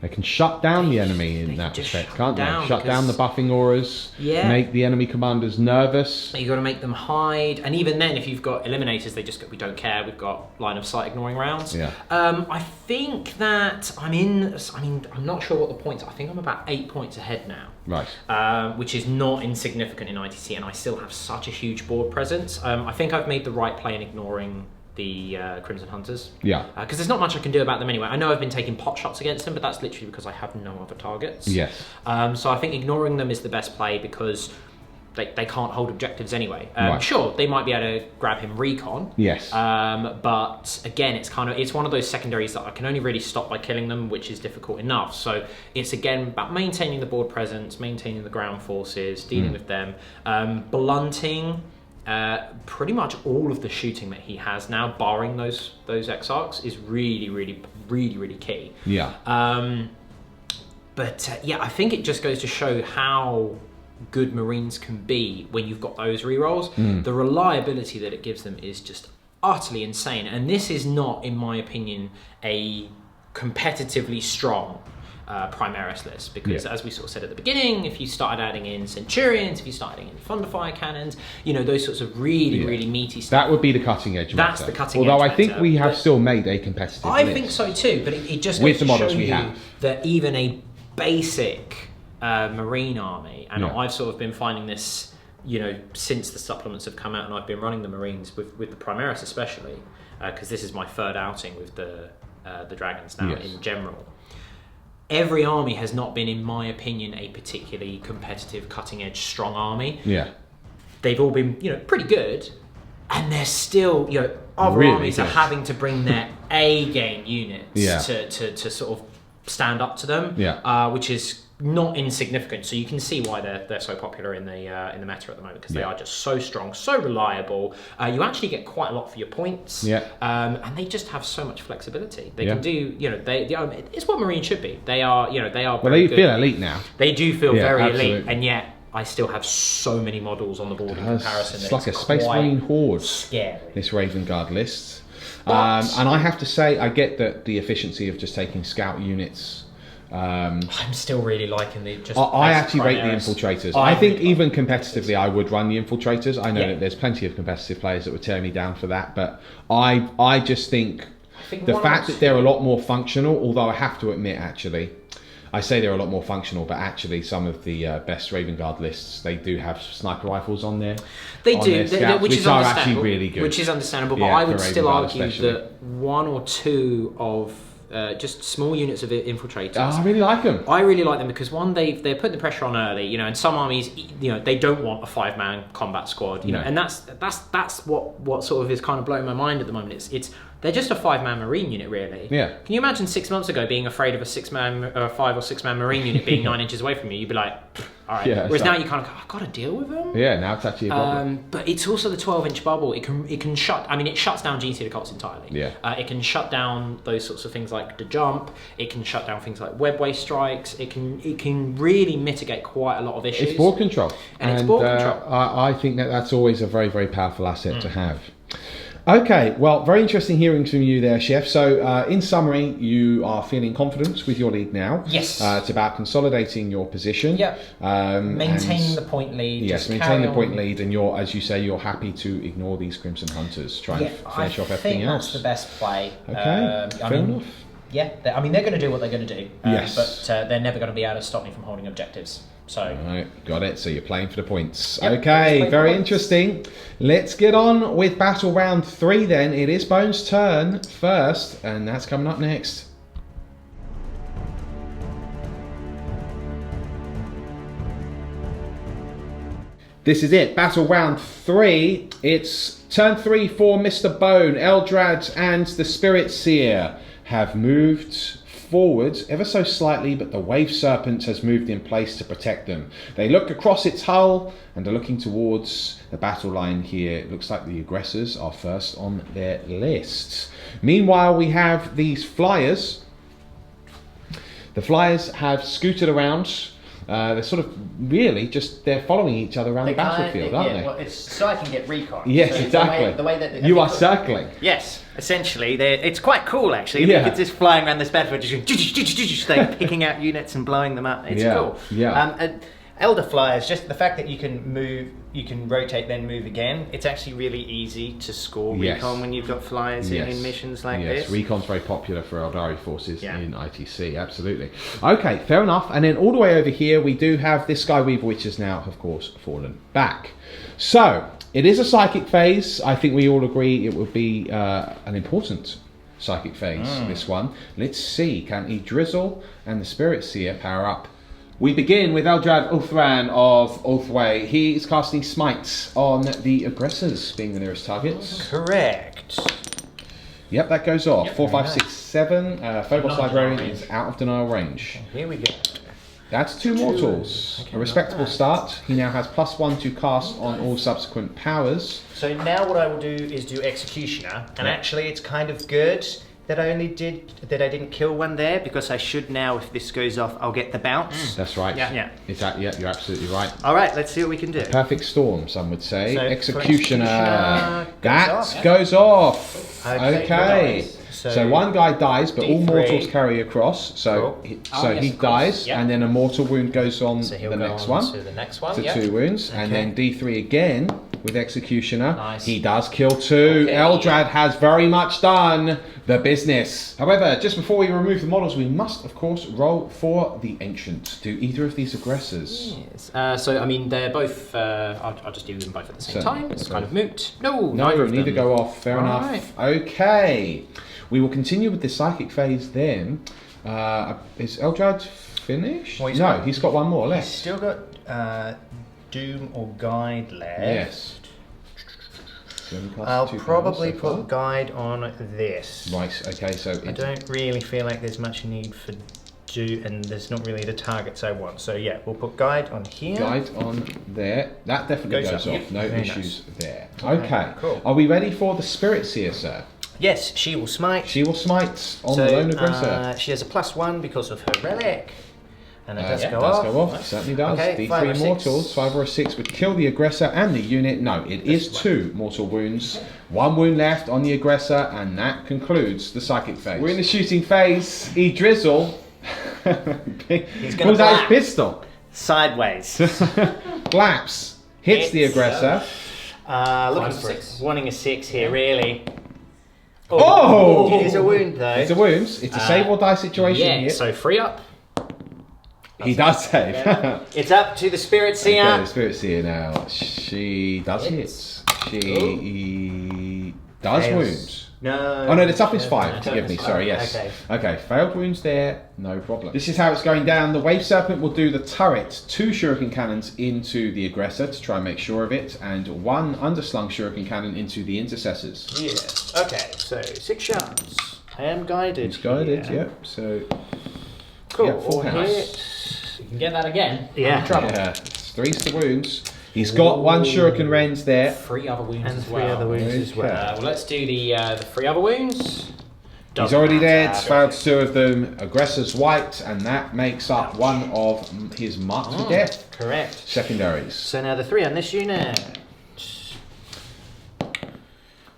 They can shut down the enemy in that respect, can't they? Shut down the buffing auras, make the enemy commanders nervous. You've got to make them hide, and even then, if you've got eliminators, they just go, we don't care, we've got line of sight ignoring rounds. I think that I'm not sure what the points are. I think I'm about 8 points ahead now. Right. Which is not insignificant in ITC, and I still have such a huge board presence. I think I've made the right play in ignoring the Crimson Hunters. Yeah. Because there's not much I can do about them anyway. I know I've been taking pot shots against them, but that's literally because I have no other targets. Yes. So I think ignoring them is the best play because they can't hold objectives anyway. Right. Sure, they might be able to grab him Recon. Yes. But again, it's one of those secondaries that I can only really stop by killing them, which is difficult enough. So it's again about maintaining the board presence, maintaining the ground forces, dealing with them, blunting pretty much all of the shooting that he has now, barring those Exarchs, is really, really, really, really key. Yeah. But I think it just goes to show how good Marines can be when you've got those rerolls. The reliability that it gives them is just utterly insane. And this is not, in my opinion, a competitively strong Primaris list, because as we sort of said at the beginning, if you started adding in Centurions, if you started adding in Thunderfire Cannons, you know, those sorts of really, really meaty stuff. That would be the cutting edge. That's the cutting edge. Although I think we have still made a competitive list. I think so too, but it just goes with the to models show we you have that even a basic Marine army, and I've sort of been finding this, you know, since the supplements have come out, and I've been running the Marines with the Primaris especially, because this is my third outing with the Dragons now in general. Every army has not been, in my opinion, a particularly competitive, cutting-edge, strong army. Yeah. They've all been, you know, pretty good, and they're still, you know, other armies are having to bring their A-game units to sort of stand up to them, which is not insignificant. So you can see why they're so popular in the meta at the moment, because they are just so strong, so reliable. You actually get quite a lot for your points, and they just have so much flexibility. They can do, you know, it's what Marines should be. They are, you know, they are. Well, they feel elite now. They do feel very elite, and yet I still have so many models on the board in comparison. It's like a Space Marine horde. Scary. This Raven Guard list, and I have to say, I get that the efficiency of just taking scout units. I'm still really liking the. I actually rate the infiltrators. I think even competitively, I would run the infiltrators. I know that there's plenty of competitive players that would tear me down for that, but I just think the fact that they're a lot more functional. Although I have to admit, actually, I say they're a lot more functional, but actually some of the best Raven Guard lists, they do have sniper rifles on there. They do, which is are actually really good. Which is understandable, but I would still argue that one or two of just small units of infiltrators. I really like them. I really like them because one, they're putting the pressure on early, you know, and some armies, you know, they don't want a 5-man combat squad, you know, and that's what sort of is kind of blowing my mind at the moment. It's they're just a 5-man Marine unit, really. Yeah. Can you imagine 6 months ago being afraid of a 5 or 6-man Marine unit being 9 inches away from you? You'd be like, all right. Yeah, whereas now you kind of go, I've got to deal with them. Yeah, now it's actually a problem. But it's also the 12-inch bubble. It can shut. I mean, it shuts down GC cults entirely. Yeah. It can shut down those sorts of things like the jump. It can shut down things like webway strikes. It can really mitigate quite a lot of issues. It's board control, and it's board control. I think that's always a very, very powerful asset to have. Okay, well, very interesting hearing from you there, Chef. So, in summary, you are feeling confident with your lead now. Yes. It's about consolidating your position. Yep. Maintaining the point lead. Yes, maintaining the point lead, and you're, as you say, you're happy to ignore these Crimson Hunters. Try and finish off everything else. That's the best play. Okay, fair enough. yeah, I mean, they're going to do what they're going to do. Yes. But they're never going to be able to stop me from holding objectives. So. Right, got it. So you're playing for the points. Yep, okay, very interesting. Let's get on with battle round 3 then. It is Bone's turn first, and that's coming up next. This is it, battle round 3. It's turn 3 for Mr. Bone. Eldrad and the Spiritseer have moved forward ever so slightly, but the Wave Serpent has moved in place to protect them. They look across its hull and are looking towards the battle line here. It looks like the aggressors are first on their list. Meanwhile, we have these flyers. The flyers have scooted around. They're sort of really just, they're following each other around the battlefield, aren't they? Well, it's so I can get recon. Yes, so exactly. The way that you are circling. Yes, essentially. It's quite cool, actually. Yeah. It's just flying around this battlefield, just like picking out units and blowing them up. It's cool. Yeah. Elder flyers, just the fact that you can move, you can rotate, then move again. It's actually really easy to score recon when you've got flyers in missions like this. Recon's very popular for Aeldari forces in ITC, absolutely. Okay, fair enough. And then all the way over here, we do have this Skyweaver, which has now, of course, fallen back. So, it is a psychic phase. I think we all agree it would be an important psychic phase, this one. Let's see, can Drizzle and the Spiritseer power up? We begin with Eldrad Ulthran of Ulthwe. He is casting Smite on the aggressors, being the nearest targets. Correct. Yep, that goes off. 4, 5, 6, 7. Phobos Librarian is out of denial range. Here we go. That's 2 mortals. A respectable start. He now has +1 to cast on all subsequent powers. So now what I will do is do Executioner, and actually it's kind of good that I didn't kill one there, because I should now, if this goes off, I'll get the bounce. That's right. Yeah. You're absolutely right. All right, let's see what we can do. Perfect storm, some would say. So Executioner. That goes off. Okay. So one guy dies, but all mortals carry across. So he dies, and then a mortal wound goes on the next one. To the next one. To 2 wounds, and then D3 again with Executioner. He does kill 2. Eldrad has very much done the business. However, just before we remove the models, we must, of course, roll for the Ancient. Do either of these aggressors? Yes. So, I mean, they're both... I'll just do them both at the same time. It's kind of moot. No, neither go off. Fair enough. Okay. We will continue with the Psychic phase then. Is Eldrad finished? Well, he's got one more left. He's still got Doom or Guide left. Yes. I'll probably put Guide on this. Right, okay, so... I don't really feel like there's much need for and there's not really the targets I want. So yeah, we'll put Guide on here. Guide on there. That definitely goes off. No issues there. Okay, cool. Are we ready for the Spiritseer, sir? Yes, she will smite. She will smite on the lone aggressor. She has a +1 because of her relic. And it does go off. Nice. Certainly does. Okay, D3 mortals, 5 or 6 would kill the aggressor and the unit. No, it is 2 mortal wounds. 1 wound left on the aggressor, and that concludes the psychic phase. We're in the shooting phase. Drizzle pulls out his pistol. Sideways. Glaps. Hits the aggressor. Wanting a 6 here, really. Oh! It is a wound, though. It's a wound. It's a save or die situation here. So free up. He does save. It's up to the Spiritseer. Okay, the Spiritseer now. She does hit. She does wound. No. Oh no, the tough is 5. Forgive me. Sorry. Yes. Okay. Failed wounds there. No problem. This is how it's going down. The Wave Serpent will do the turret. 2 Shuriken cannons into the aggressor to try and make sure of it, and 1 underslung Shuriken cannon into the intercessors. Yes. Okay. So 6 shots. I am guided. It's guided. Yep. So. Cool. Yep, 4 hits. You can get that again. Yeah. Yeah. 3's the wounds. He's got 1 Shuriken Rends there. 3 other wounds and as 3 well. other wounds as well. Well, let's do the 3 other wounds. He's already dead. Failed 2 of them. Aggressor's wiped, and that makes up 1 of his marked for death. Correct. Secondaries. So now the 3 on this unit.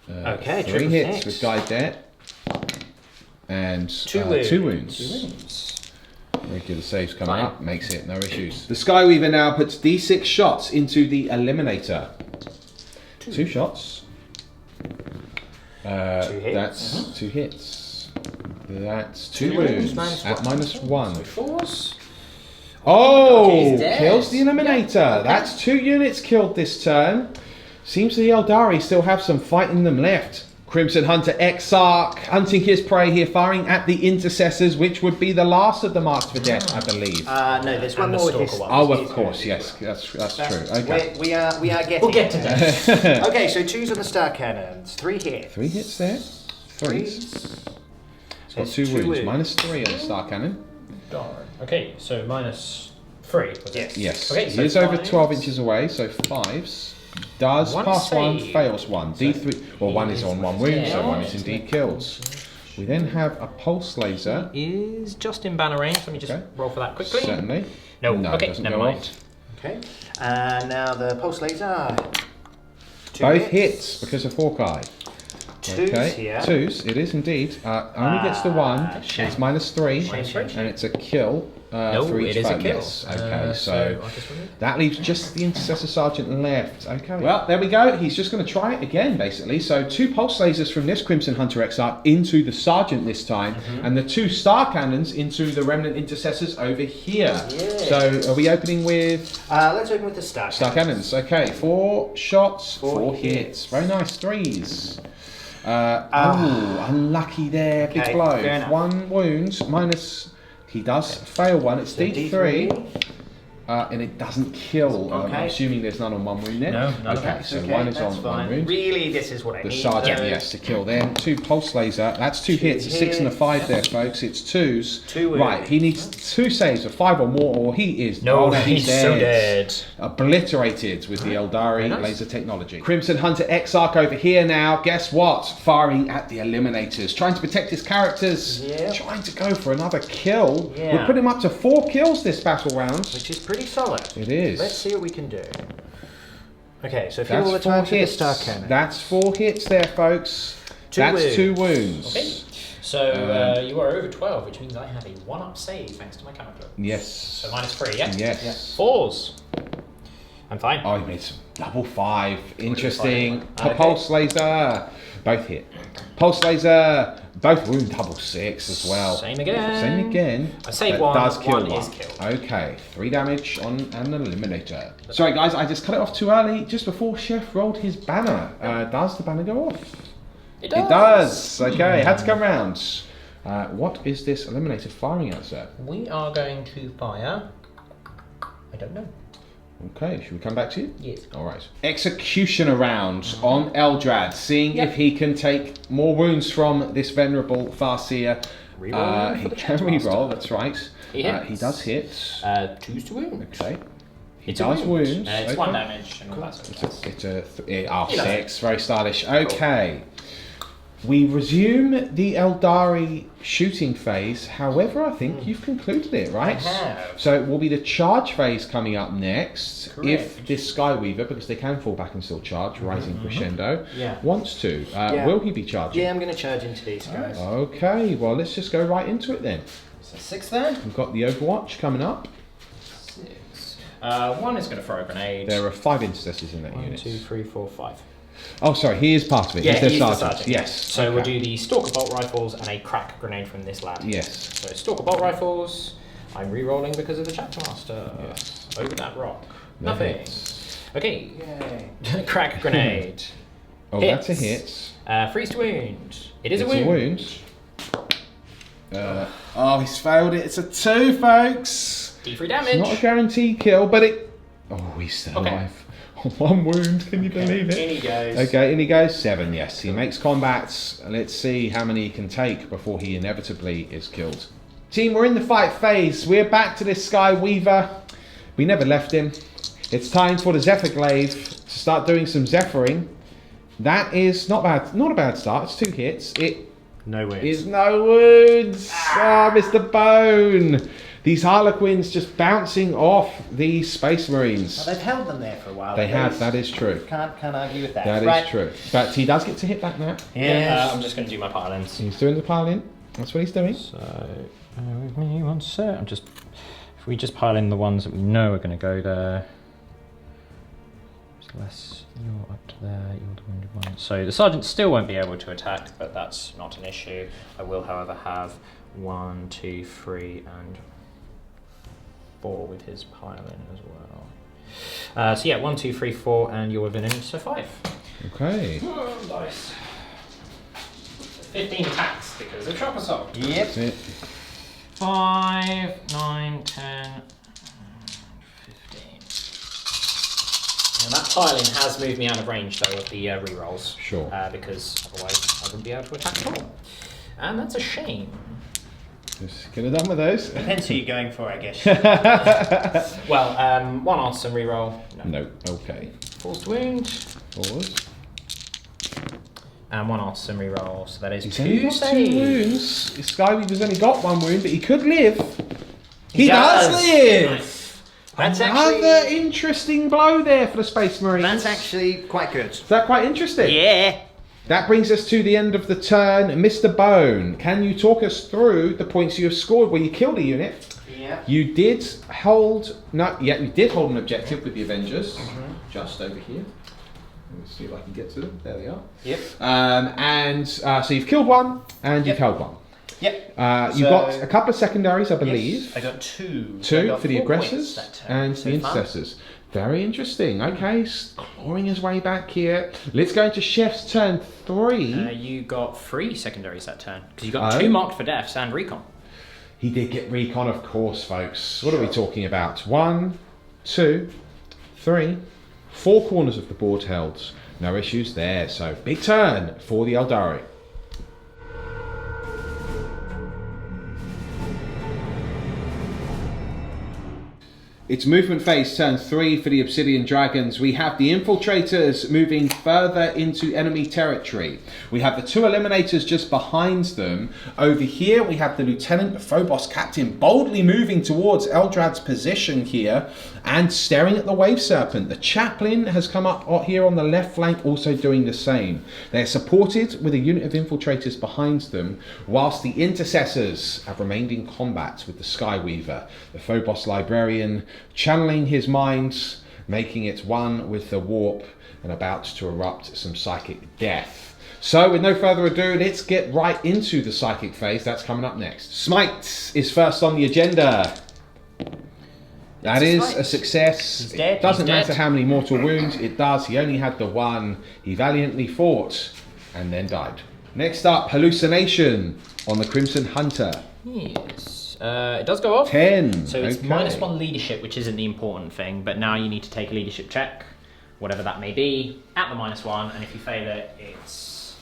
Okay. 3 hits with Guide there. And 2 wounds. Regular saves coming up, makes it no issues. The Skyweaver now puts D6 shots into the Eliminator. 2 shots. 2 hits. That's 2 hits. That's 2 wounds at -1. So 4s. Oh, Okay, kills the Eliminator. Yeah, okay. That's 2 units killed this turn. Seems the Aeldari still have some fight in them left. Crimson Hunter Exarch hunting his prey here, firing at the Intercessors, which would be the last of the Marked for Death, I believe. No, there's one more with this. Oh, of course, yes, that's true. Okay. We are getting. We'll get to that. Okay, so 2s on the Starcannons, 3 hits. 3 hits there. 3s. It's got 2 wounds. -3 on the Starcannon. Darn. Okay, so -3. Was it? Yes. Okay, He so is over 5s. 12 inches away, so 5s. Does One pass 1, save. fails 1. D3. Well, 1 is on 1 wound, so 1 is indeed killed. We then have a Pulse Laser. Is just in banner range. Let me just Okay. roll for that quickly. Certainly. No, it okay, doesn't never go mind. off. Okay. And now the Pulse Laser. 2 Both hits because of Hawkeye. 2s here. 2s, it is indeed. Only gets the 1. shame. It's -3, Shame. and it's a kill. No, for each it is a foe. kill. Yes. Okay, So so I just remembered. that leaves just the Intercessor Sergeant left. Okay. Well, there we go. He's just going to try it again, basically. So 2 Pulse Lasers from this Crimson Hunter Exarch into the Sergeant this time, and the 2 Starcannons into the Remnant Intercessors over here. Yeah. So are we opening with Let's open with the Starcannons. Starcannons? Okay, 4 shots, 4 4 hits. hits. Very nice, 3s. Unlucky there. Okay, Big blow. fair enough. 1 wound minus. He does fail 1. It's So D3. And it doesn't kill. I'm Okay. assuming there's none on 1 wound there. No, none of Okay, that. so Okay, 1 is that's on fine. 1 wound. Really, this is what I The need. Sergeant, though. yes, to kill them. 2 Pulse Laser. That's 2 hits. A 6 and a 5 there, folks. It's 2s. 2 wounds. Right, he needs 2 saves of 5 or more, or he is He's so dead. Obliterated with the Aeldari nice. laser technology. Crimson Hunter Exarch over here now. Guess what? Firing at the Eliminators. Trying to protect his characters. Yep. Trying to go for another kill. Yeah. We'll put him up to 4 kills this battle round. Which is pretty solid. It is. Let's see what we can do. Okay, so fuel That's all the 4 time for the hits. Starcannon. That's 4 hits there, folks. 2 That's wounds. 2 wounds. Okay. So you are over 12, which means I have a 1-up save thanks to my Catapult. Yes. So -3, yeah? Yes. 4s. I'm fine. Oh, he made some double 5. Interesting. Okay. Pulse Laser. Both hit. Pulse Laser. Both wound double 6 as well. Same again. Same again. I save but 1, does kill 1 one. is killed. Okay, 3 damage on an Eliminator. Sorry guys, I just cut it off too early, just before Chef rolled his banner. Does the banner go off? It does. It does. Okay, had to come round. What is this Eliminator firing at, sir? We are going to fire. I don't know. Okay, should we come back to you? Yes. Alright. Executioner round on Eldrad, seeing if he can take more wounds from this venerable Farseer. Reroll He for the can Catmaster. reroll, that's right. He hits. He does hit. 2s to wound. Okay. He It's a does wound. wounds. It's okay. 1 damage and all that sort of stuff. It's a You know. 6, very stylish. Okay. We resume the Aeldari shooting phase. However, I think you've concluded it, right? I have. So it will be the charge phase coming up next. Correct. If this Skyweaver, because they can fall back and still charge, rising crescendo, Yeah. wants to. Yeah. Will he be charging? Yeah, I'm going to charge into these guys. Okay, well, let's just go right into it then. So 6 there. We've got the Overwatch coming up. 6. 1 is going to throw a grenade. There are 5 intercessors in that 1, unit. 2, 3, 4, 5. Oh, sorry, he is part of it. Yeah, he's their he's the sergeant. sergeant. Yes. So we'll okay. do the Stalker Bolt Rifles and a Crack Grenade from this lab. Yes. So Stalker Bolt Rifles. I'm re-rolling because of the Chapter Master. Yes. Over that rock. That Nothing. hits. Okay. Yay. Crack Grenade. Oh, Hits. that's a hit. Freeze to wound. It is It's a wound. Oh, he's failed it. It's a 2, folks. D3 It's not a damage. guaranteed kill, but it... Oh, he's still Okay. alive. 1 wound, can you believe it? In he goes. Okay, in he goes. 7, yes. He makes combats. Let's see how many he can take before he inevitably is killed. Team, we're in the fight phase. We're back to this Skyweaver. We never left him. It's time for the Zephyrglaive to start doing some Zephyring. That is not bad. Not a bad start. It's 2 hits. It No wounds. is no wounds. Ah, Mr. Bone. These Harlequins just bouncing off the Space Marines. Well, they've held them there for a while. They have, that is true. Can't argue with that. That is Right. true. But he does get to hit that now. Yes. I'm just going to do my pile-ins. He's doing the pile in. That's what he's doing. So, with me one sec. If we just pile in the ones that we know are going to go there. Just Unless you're up to there, you're the wounded one. So the sergeant still won't be able to attack, but that's not an issue. I will, however, have 1, 2, 3, and 4 with his pile in as well. So yeah, 1, 2, 3, 4, and you're within an inch, so 5. Okay. Nice. 15 attacks because of Sharp Assault. Yep. 5, 9, 10, 15. Now that tiling has moved me out of range though of the rerolls. Sure. Because otherwise I wouldn't be able to attack at all. And that's a shame. Just get it done with those. Depends who you're going for, I guess. Well, 1 artisan reroll. No. Okay. Forced wound. Pause. And 1 artisan reroll, so that is He's 2 only got saves. 2 wounds. Skyweaver's only got 1 wound, but he could live. He does live! Nice. That's Another actually interesting blow there for the Space Marines. That's actually quite good. Is that quite interesting? Yeah. That brings us to the end of the turn. Mr. Bone, can you talk us through the points you have scored where you killed a unit? Yeah. You did hold... No, yeah, you did hold an objective with the Avengers. Just over here. Let's see if I can get to them. There they are. Yep. So you've killed 1 and you've held 1. Yep. You've got a couple of secondaries, I believe. Yes, I got 2. 2 for the aggressors and the intercessors. Very interesting. Okay, clawing his way back here. Let's go into Chef's turn 3. you got 3 secondaries that turn because you got 2 marked for deaths and recon. He did get recon, of course, folks. What are we talking about? 1, 2, 3, 4 corners of the board held. No issues there. So big turn for the Aeldari. It's movement phase, turn 3 for the Obsidian Dragons. We have the Infiltrators moving further into enemy territory. We have the 2 Eliminators just behind them. Over here we have the Lieutenant, the Phobos Captain, boldly moving towards Eldrad's position here and staring at the Wave Serpent. The Chaplain has come up here on the left flank, also doing the same. They're supported with a unit of Infiltrators behind them, whilst the Intercessors have remained in combat with the Skyweaver. The Phobos Librarian channeling his mind, making it one with the warp and about to erupt some psychic death. So with no further ado, let's get right into the psychic phase. That's coming up next. Smite is first on the agenda. That is a success. He's dead. Doesn't matter how many mortal wounds it does. He only had the 1. He valiantly fought and then died. Next up, Hallucination on the Crimson Hunter. Yes. It does go off. 10. So it's okay. -1 leadership, which isn't the important thing, but now you need to take a leadership check, whatever that may be, at the -1, and if you fail it, it's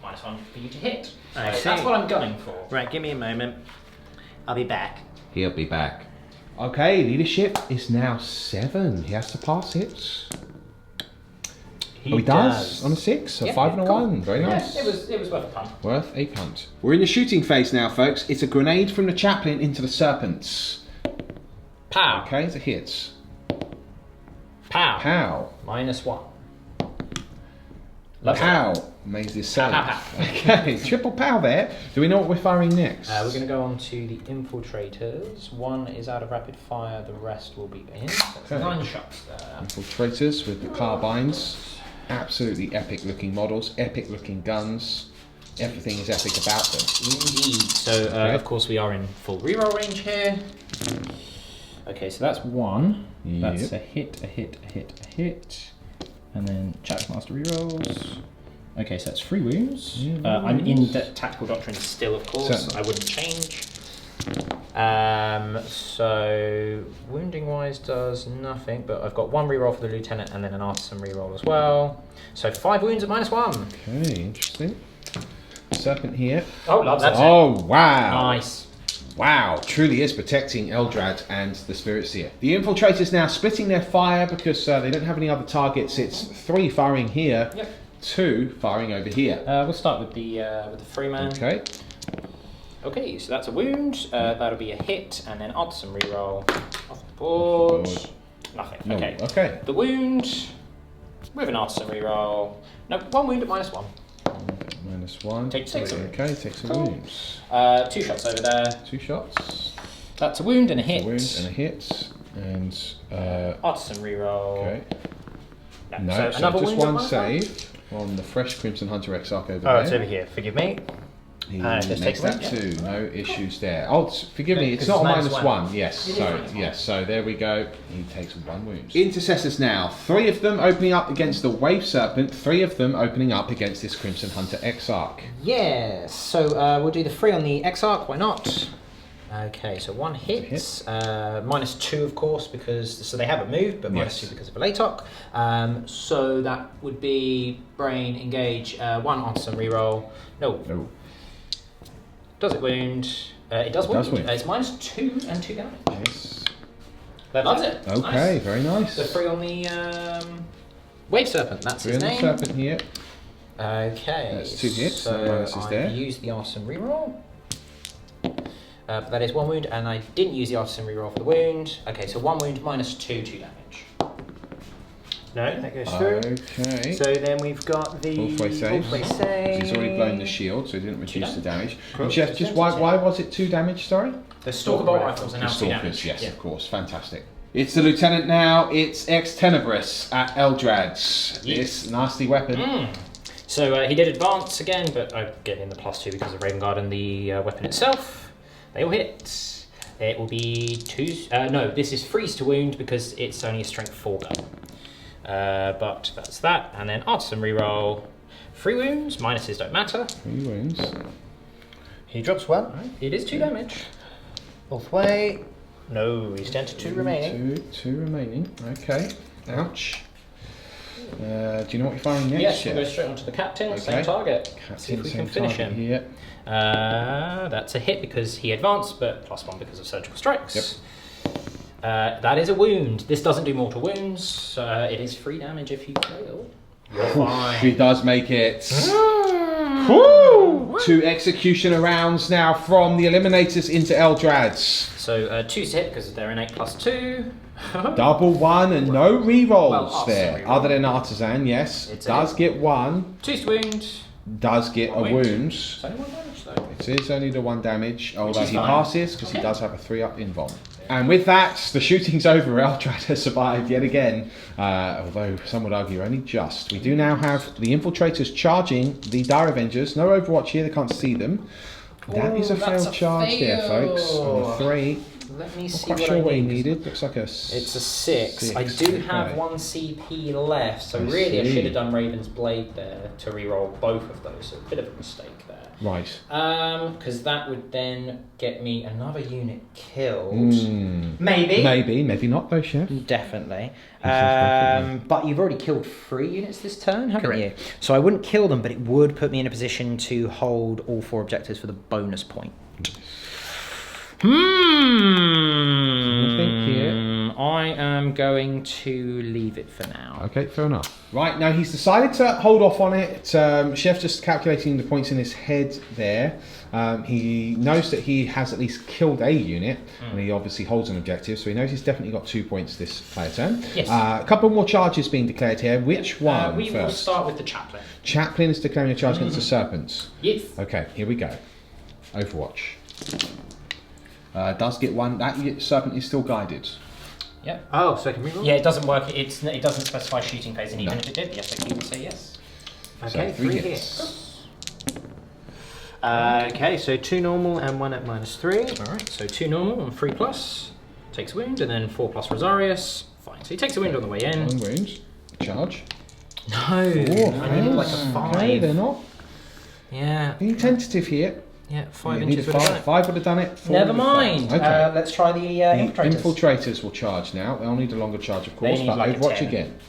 -1 for you to hit. So that's what I'm gunning for. Right, give me a moment. I'll be back. He'll be back. Okay, leadership is now 7. He has to pass it. He does on a 6, a 5 and a 1. Very nice. Yeah, it was worth a punt. Worth a punt. We're in the shooting phase now, folks. It's a grenade from the Chaplain into the Serpents. Pow. Okay, it's a hit. Pow. Pow. -1. Pow. Makes this save. Pow, pow, pow. Okay, triple pow there. Do we know what we're firing next? We're going to go on to the Infiltrators. 1 is out of rapid fire, the rest will be in. So Okay. 9 shots there. Infiltrators with the carbines. Absolutely epic looking models, epic looking guns. Everything is epic about them. Indeed. So, of course, we are in full reroll range here. Okay, so that's 1. Yep. That's a hit, a hit, a hit, a hit. And then Jackmaster rerolls. Okay, so that's 3 wounds. Yeah, I'm in Tactical Doctrine still, of course. Certainly. I wouldn't change. So wounding wise does nothing, but I've got 1 reroll for the Lieutenant and then an Artisan reroll as well. So 5 wounds at -1. Okay, interesting. Serpent here. Oh, loves it. Oh, wow. Nice. Wow, truly is protecting Eldrad and the Spiritseer. The Infiltrators now splitting their fire because they don't have any other targets. It's 3 firing here, 2 firing over here. We'll start with the Freeman. Okay. Okay, so that's a wound. That'll be a hit, and then Artisan reroll off the board. Nothing. No. Okay. Okay. The wound with an Artisan reroll. No, 1 wound at -1. -1. Take 6 wounds. Okay, take some wounds. 2 shots over there. 2 shots. That's a wound and a hit. A wound and a hit. And Artisan reroll. okay. No, so just one save on the fresh Crimson Hunter Exarch over there. Oh, it's over here. Forgive me. He makes that 2. No issues there. Oh, forgive me. It's not a -1. Yes. So there we go. He takes 1 wound. Intercessors now. 3 of them opening up against the Wave Serpent. 3 of them opening up against this Crimson Hunter Exarch. Yes. So we'll do the 3 on the Exarch. Why not? Okay, so 1 hits, -2 of course because they haven't moved, but -2 because of Alaitoc. So that would be Brain engage 1 on some reroll. No. Does it wound? It does wound. It's -2 and 2 damage. Yes. That's it. Okay, nice. Very nice. So 3 on the Wave Serpent. That's his name. 3 on the Serpent here. Okay. That's 2 hits. So I used the arson reroll. But that is 1 wound, and I didn't use the artisan reroll for the wound. Okay, so 1 wound -2 damage. No, that goes through. Okay. So then we've got the Ulthwe save. He's already blown the shield, so he didn't reduce the damage. Jeff, just why was it 2 damage? Sorry. The Stalker Bolt Rifles are now 2 damage. Yes, of course. Fantastic. It's the Lieutenant now. It's Ex Tenebris at Eldrad. This nasty weapon. So he did advance again, but I get him the +2 because of Raven Guard and the weapon itself. They will hit. It will be 2. No, this is freeze to wound because it's only a strength 4 gun. But that's that. And then artisan reroll. 3 wounds. Minuses don't matter. 3 wounds. He drops 1. Right. It is 2 damage. Ulthwe. No, he's down to 2 remaining. 2 remaining. Okay. Ouch. Do you know what you're firing next? Yes, we'll go straight onto the captain. Same target. See if we can finish him. Here. That's a hit because he advanced, but +1 because of surgical strikes. Yep. That is a wound. This doesn't do mortal wounds. It is 3 damage if you fail. You're fine. He does make it. 2 executioner rounds now from the Eliminators into Eldrads. So 2 to hit because they're innate +2. Double 1 and no rerolls there. Other than Artisan, yes. Does get 1. 2 wound. Does get a wound. It's only 1 damage though. It is only the 1 damage, although he passes because he does have a 3-up invuln. And with that, the shooting's over. Eldrad has survived yet again, although some would argue only just. We do now have the Infiltrators charging the Dire Avengers. No Overwatch here, they can't see them. That is a failed charge there, folks. On a 3. Let me see. Not quite sure what he needed. Looks like a. It's a 6. I do have 1 CP left, so really I should have done Raven's Blade there to reroll both of those. So a bit of a mistake there. Right. Because that would then get me another unit killed. Maybe. Maybe not though, Chef. Definitely. But you've already killed 3 units this turn, haven't you? So I wouldn't kill them, but it would put me in a position to hold all 4 objectives for the bonus point. I am going to leave it for now. Okay, fair enough. Right, now he's decided to hold off on it. Chef just calculating the points in his head there. He knows that he has at least killed a unit, and he obviously holds an objective, so he knows he's definitely got 2 points this player turn. Yes. A couple more charges being declared here. Which one we first? will start with the Chaplain. Chaplain is declaring a charge against the Serpents. Yes. Okay, here we go. Overwatch. Does get 1. That Serpent is still guided. Yep. Oh, so can we roll? Yeah, it doesn't work. It doesn't specify shooting phase, and even if it did, yes, I can say yes. Okay, so 3 hits. Okay, so 2 normal and 1 at -3. Alright, so 2 normal and 3+. Takes a wound, and then 4+ Rosarius. Fine, so he takes a wound on the way in. 1 wound. Charge. No, I needed like a 5. Okay, they're not. Yeah. Being tentative here. Yeah, 5 inches would have done it. 5 would have done it. 4 Never mind. Okay. Let's try the Infiltrators. Infiltrators will charge now. They'll need a longer charge, of course, but like Overwatch again.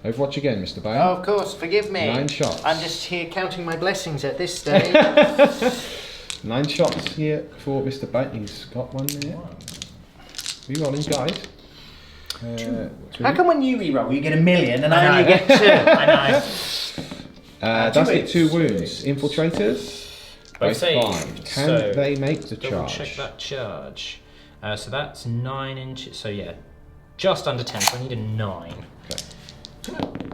Overwatch again, Mr. Bale. Oh, of course, forgive me. 9 shots. I'm just here counting my blessings at this stage. 9 shots here for Mr. Bale. He's got 1 there. Rerolling guide. 2. How come when you reroll you get a million and I only get 2? I know. Does get 2 wounds. Infiltrators. Both saved. 5. Can they make the charge? Check that charge. So that's 9 inches. So yeah, just under 10. So I need a 9. Okay. 7.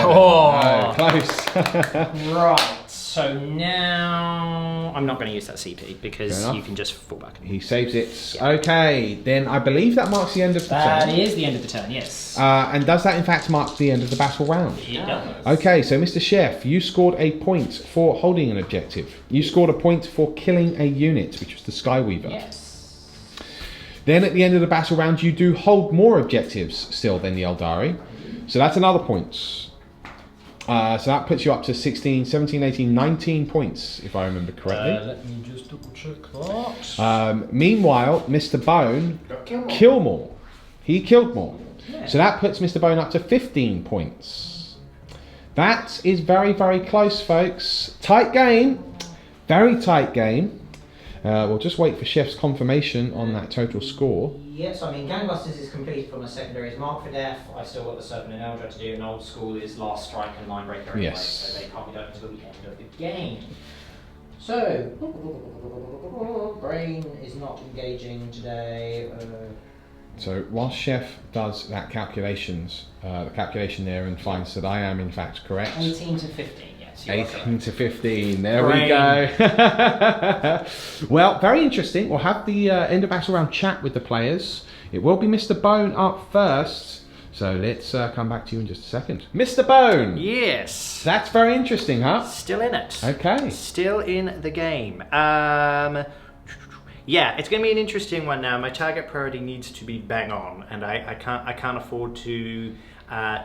Oh, No, close. right. So now I'm not going to use that CP because you can just fall back. He saves it. Yeah. Okay, then I believe that marks the end of the turn. That is the end of the turn, yes. And does that in fact mark the end of the battle round? It does. Okay, so Mr. Chef, you scored a point for holding an objective. You scored a point for killing a unit, which was the Skyweaver. Yes. Then at the end of the battle round, you do hold more objectives still than the Aeldari. So that's another point. So that puts you up to 16, 17, 18, 19 points, if I remember correctly. Let me just double check that. Meanwhile, Mr. Bone killed more. He killed more. Yeah. So that puts Mr. Bone up to 15 points. That is very, very close, folks. Tight game. Very tight game. We'll just wait for Chef's confirmation on that total score. Yes, I mean, Gangbusters is completed from a secondary Mark for Death. I've still got the Serpent and Eldrad to do, and Old School is Last Strike and Line Breaker anyway, so they can't be done until the end of the game. So, Brain is not engaging today. So while Chef does that the calculation there and finds that I am in fact correct. 18 to 15. 18 to 15, there we go. Well, very interesting. We'll have the end of battle round chat with the players. It will be Mr. Bone up first. So let's come back to you in just a second. Mr. Bone! Yes. That's very interesting, huh? Still in it. Okay. Still in the game. Yeah, it's going to be an interesting one now. My target priority needs to be bang on, and I can't afford to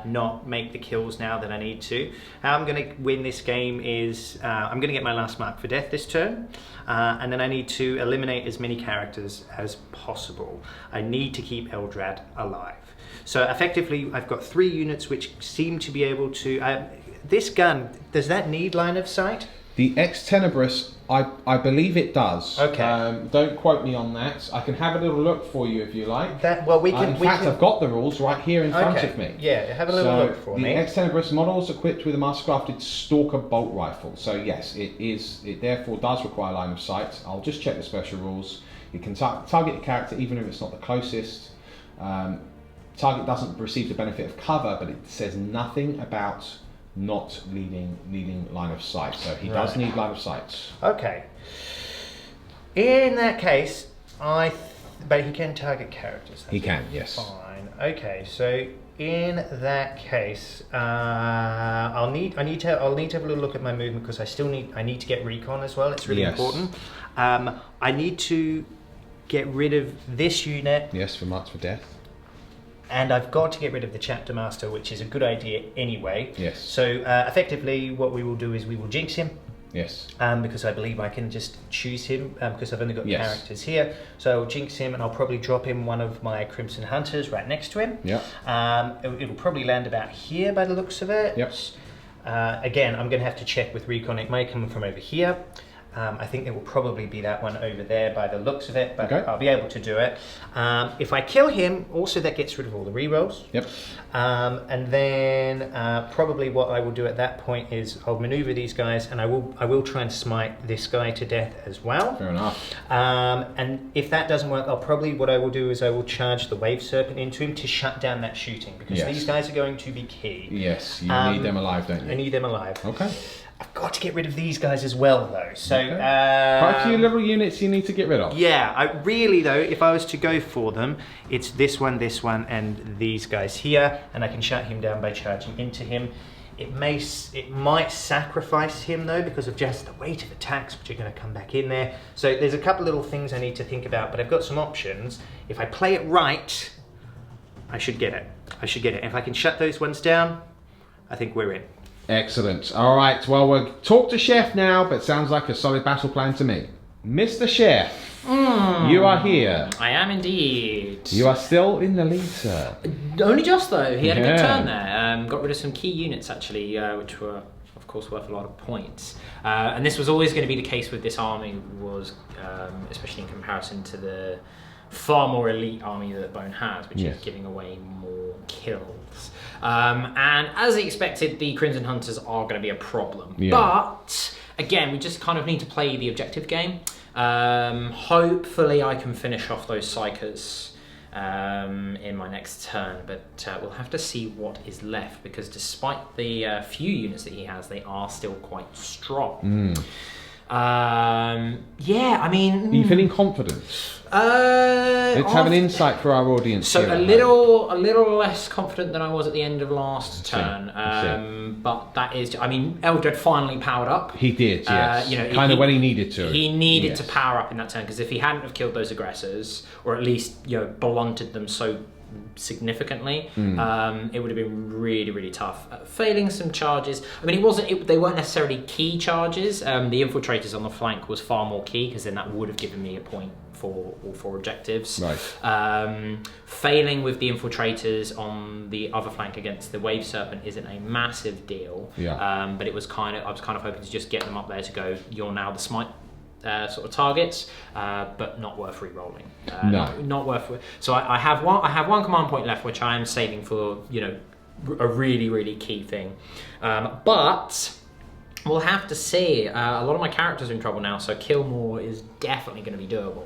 not make the kills now that I need to. How I'm going to win this game is I'm going to get my last mark for death this turn, and then I need to eliminate as many characters as possible. I need to keep Eldrad alive. So effectively, I've got 3 units which seem to be able to... this gun, does that need line of sight? The Ex Tenebris, I believe it does. Okay. Don't quote me on that. I can have a little look for you if you like. In fact, I've got the rules right here in front of me. Yeah, have a little look for me. The Ex Tenebris model is equipped with a mastercrafted Stalker bolt rifle. So yes, it therefore does require line of sight. I'll just check the special rules. You can target a character even if it's not the closest. Target doesn't receive the benefit of cover, but it says nothing about not needing line of sight, so he does need line of sight. Okay. In that case, but he can target characters. He can, yes. Fine. Okay, so in that case, I'll need to have a little look at my movement because I need to get Recon as well. It's really important. I need to get rid of this unit. Yes, for Marks for Death. And I've got to get rid of the Chapter Master, which is a good idea anyway. Yes. So effectively what we will do is we will Jinx him. Yes. Because I believe I can just choose him because I've only got characters here. So I'll Jinx him and I'll probably drop him one of my Crimson Hunters right next to him. Yeah. It'll probably land about here by the looks of it. Yep. Again, I'm going to have to check with Recon. It may come from over here. I think it will probably be that one over there by the looks of it, but I'll be able to do it. If I kill him, also that gets rid of all the rerolls. Yep. And then probably what I will do at that point is I'll maneuver these guys, and I will try and smite this guy to death as well. Fair enough. And if that doesn't work, what I will do is I will charge the Wave Serpent into him to shut down that shooting, because these guys are going to be key. Yes, you need them alive, don't you? I need them alive. Okay. I've got to get rid of these guys as well, though. So quite a few little units you need to get rid of. Yeah, I really though, if I was to go for them, it's this one, and these guys here, and I can shut him down by charging into him. It might sacrifice him though because of just the weight of attacks, which are going to come back in there. So there's a couple little things I need to think about, but I've got some options. If I play it right, I should get it. If I can shut those ones down, I think we're in. Excellent. All right, well, we'll talk to Chef now, but sounds like a solid battle plan to me. Mr. Chef, you are here. I am indeed. You are still in the lead, sir. Only just, though. He had a good turn there. Got rid of some key units, actually, which were, of course, worth a lot of points. And this was always going to be the case with this army, especially in comparison to the far more elite army that Bone has, which is giving away more kills. And as expected, the Crimson Hunters are going to be a problem. Yeah. But, again, we just kind of need to play the objective game. Hopefully I can finish off those Psychers in my next turn, but we'll have to see what is left, because despite the few units that he has, they are still quite strong. Yeah, I mean... Are you feeling confident? Let's have an insight for our audience. So a little less confident than I was at the end of last turn. But that is, I mean, Eldrad finally powered up. He did, yes. Kind of when he needed to. He needed to power up in that turn, because if he hadn't have killed those aggressors, or at least blunted them so significantly, it would have been really, really tough. Failing some charges. I mean, they weren't necessarily key charges. The infiltrators on the flank was far more key, because then that would have given me a point for all 4 objectives. Right. Failing with the infiltrators on the other flank against the Wave Serpent isn't a massive deal. Yeah. But I was kind of hoping to just get them up there to go, you're now the Smite sort of targets, but not worth re-rolling. No, not worth. So I have one command point left, which I am saving for a really, really key thing. But we'll have to see. A lot of my characters are in trouble now, so kill more is definitely going to be doable.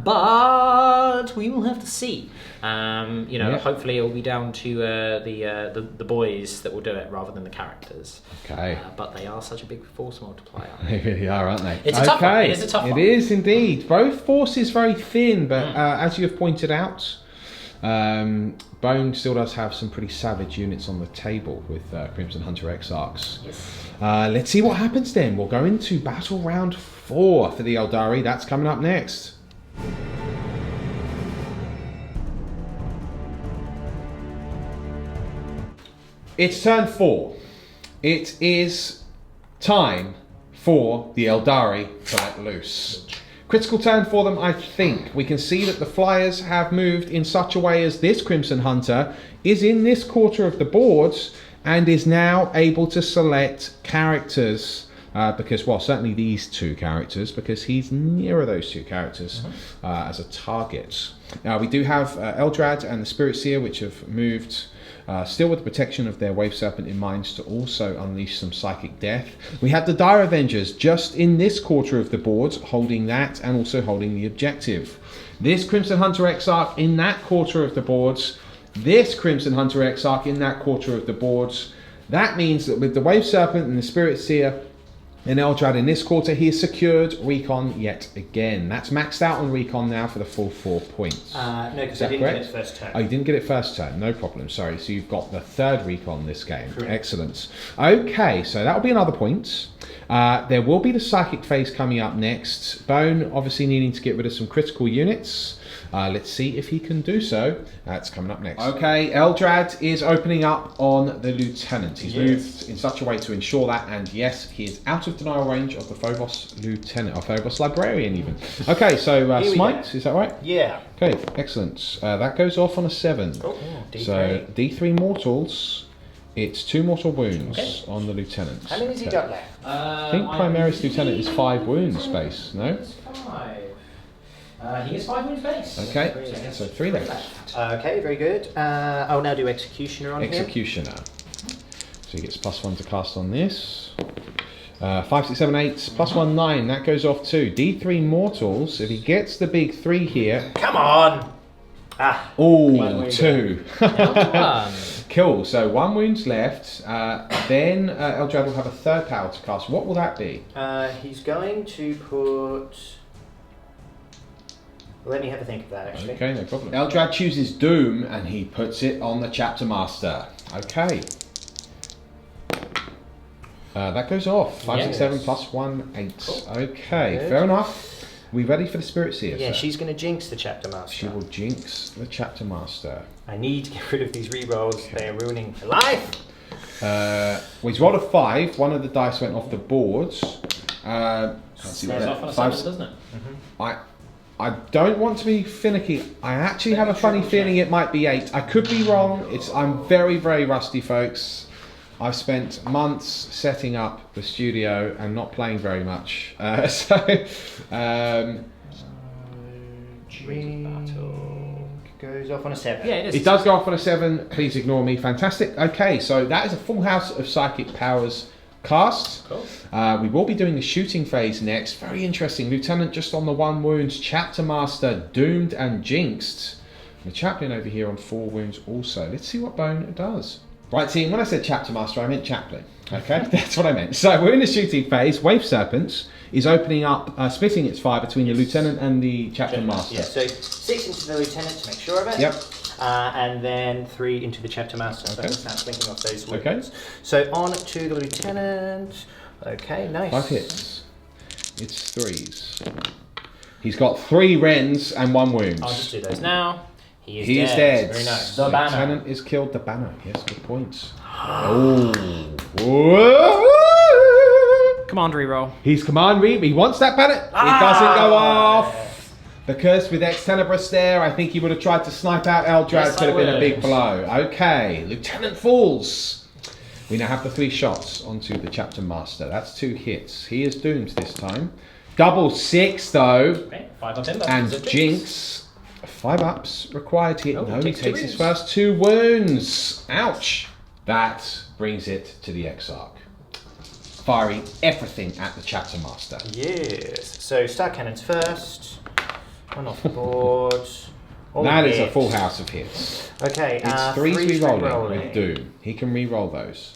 But we will have to see. Hopefully it will be down to the boys that will do it rather than the characters. Okay. But they are such a big force multiplier. They really are, aren't they? It's a tough one. It is a tough one. It is indeed. Both forces very thin, but as you have pointed out, Bone still does have some pretty savage units on the table with Crimson Hunter Exarchs. Yes. Let's see what happens then. We'll go into battle round 4 for the Aeldari. That's coming up next. It's turn 4. It is time for the Aeldari to let loose. Critical turn for them, I think. We can see that the Flyers have moved in such a way as this Crimson Hunter is in this quarter of the boards and is now able to select characters. Because, well, certainly these 2 characters, because he's nearer those 2 characters as a target. We do have Eldrad and the Spiritseer, which have moved still with the protection of their Wave Serpent in mind to also unleash some Psychic Death. We have the Dire Avengers just in this quarter of the board, holding that and also holding the objective. This Crimson Hunter Exarch in that quarter of the boards. This Crimson Hunter Exarch in that quarter of the boards. That means that with the Wave Serpent and the Spiritseer and Eldrad in this quarter, he has secured Recon yet again. That's maxed out on Recon now for the full 4 points. No, because I didn't get it first turn. Oh, you didn't get it first turn. No problem. Sorry. So you've got the 3rd Recon this game. Correct. Excellent. Okay, so that'll be another point. There will be the Psychic phase coming up next. Bone obviously needing to get rid of some critical units. Let's see if he can do so. That's coming up next. Okay, Eldrad is opening up on the Lieutenant. He's moved in such a way to ensure that, and yes, he is out of denial range of the Phobos Lieutenant, or Phobos Librarian even. Okay, so Smite, is that right? Yeah. Okay, excellent. That goes off on a 7. Oh, D3. So D3 mortals. It's 2 mortal wounds on the Lieutenant. How many has he got left? I think Primaris Lieutenant is 5 wounds space, no? It's 5. He is 5 wounds base. Okay, so 3 left. Okay, very good. I'll now do Executioner on Executioner. So he gets +1 to cast on this. 5, 6, 7, 8, +1, 9. That goes off too. D3 mortals. If he gets the big 3 here. Come on! Oh, 2. Cool. So 1 wound's left. Then Eldrad will have a 3rd power to cast. What will that be? He's going to put. Let me have a think of that, actually. Okay, no problem. Eldrad chooses Doom and he puts it on the Chapter Master. Okay. That goes off. 5, 6, 7, +1, 8. Cool. Okay, good. Fair enough. We ready for the Spiritseer? Yeah, she's going to jinx the Chapter Master. She will jinx the Chapter Master. I need to get rid of these rerolls. Okay. They are ruining my life. Well, he's rolled a 5. One of the dice went off the boards. Can't see what off on a 7, doesn't it? I don't want to be finicky. I actually have a funny feeling it might be 8. I could be wrong. I'm very, very rusty, folks. I've spent months setting up the studio and not playing very much. Goes off on a 7. Yeah, it is. It does go off on a 7. Please ignore me. Fantastic. Okay, so that is a full house of psychic powers cast. Cool. We will be doing the shooting phase next. Very interesting. Lieutenant just on the 1 wounds. Chapter Master doomed and jinxed. The Chaplain over here on 4 wounds also. Let's see what Bone does. Right team, when I said Chapter Master, I meant Chaplain. Okay, that's what I meant. So we're in the shooting phase. Wave Serpents is opening up, splitting its fire between the Lieutenant and the Chaplain Master. Yeah, so 6 into the Lieutenant to make sure of it. Yep. And then 3 into the Chapter Master. So Okay. that's linking off those wounds. Okay. So on to the Lieutenant. Okay, nice. 5 hits. It's 3s. He's got 3 rends and 1 wound. I'll just do those now. He is dead. Very nice. The The banner. Lieutenant is killed. The banner. Yes, good points. Oh. Whoa. Command reroll. He's command read. He wants that banner. It doesn't go off. Because with Excalibur there, I think he would have tried to snipe out Eldrad. Yes, Could have been a would. big blow. Okay. Lieutenant falls. We now have the 3 shots onto the Chapter Master. That's 2 hits. He is doomed this time. Double 6 though. Okay, 5 up in And Jinx. 5 ups required hit. Oh, No, he takes 2 takes his wounds. first 2 wounds. Ouch. That brings it to the Exarch. Firing everything at the Chapter Master. Yes. So Starcannons first. 1 off the board. All That is a hits. full house of hits. Okay, It's 3s threes re-rolling with Doom. He can re-roll those.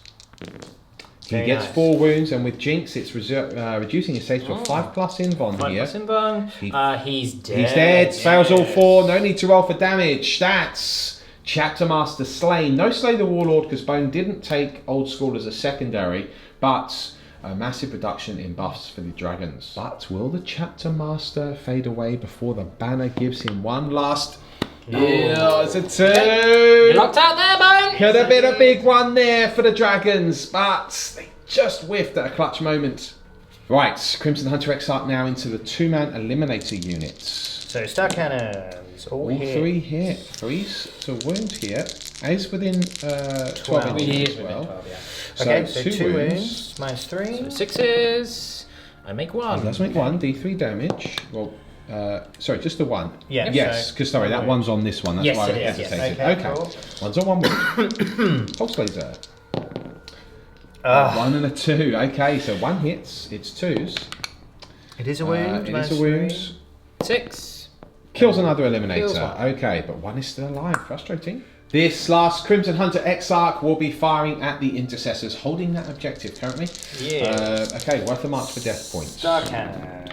He Very gets nice. 4 wounds, and with Jinx, it's reducing his save to a 5+ invuln 5 here. plus invuln. He- He's dead. He's dead. Fails all Yes. 4. No need to roll for damage. Stats. Chapter Master slain. No Slay the Warlord because Bone didn't take Old School as a secondary, but a massive reduction in buffs for the dragons. But will the Chapter Master fade away before the banner gives him one last? Yeah, it's a 2. You're locked out there, Bone. Could have been a big one there for the dragons, but they just whiffed at a clutch moment. Right, Crimson Hunter Exarch now into the 2-man Eliminator units. So Starcannons. All All hit. 3 hit. 3s to wound here. Is within 12 12. inches Is as within well. 12, yeah. So, Okay, so 2 2 wounds. wounds. Minus 3. So 6s. I make He 1. does make 1 D3 damage. Well, sorry, just the 1. Yeah, Yes, so- because sorry, that one's on this one. That's Yes, why I it is, yes. hesitated. Okay, Okay. cool. One's on 1 wound. Pulse Laser. 1 and a 2. Okay, so 1 hits. It's 2s. It is a wound. It minus is a wound. 6. Kills another eliminator. Kills one. Okay, but 1 is still alive. Frustrating. This last Crimson Hunter Exarch will be firing at the Intercessors, holding that objective currently. Yeah. Okay, worth a march for death points. Starcannon.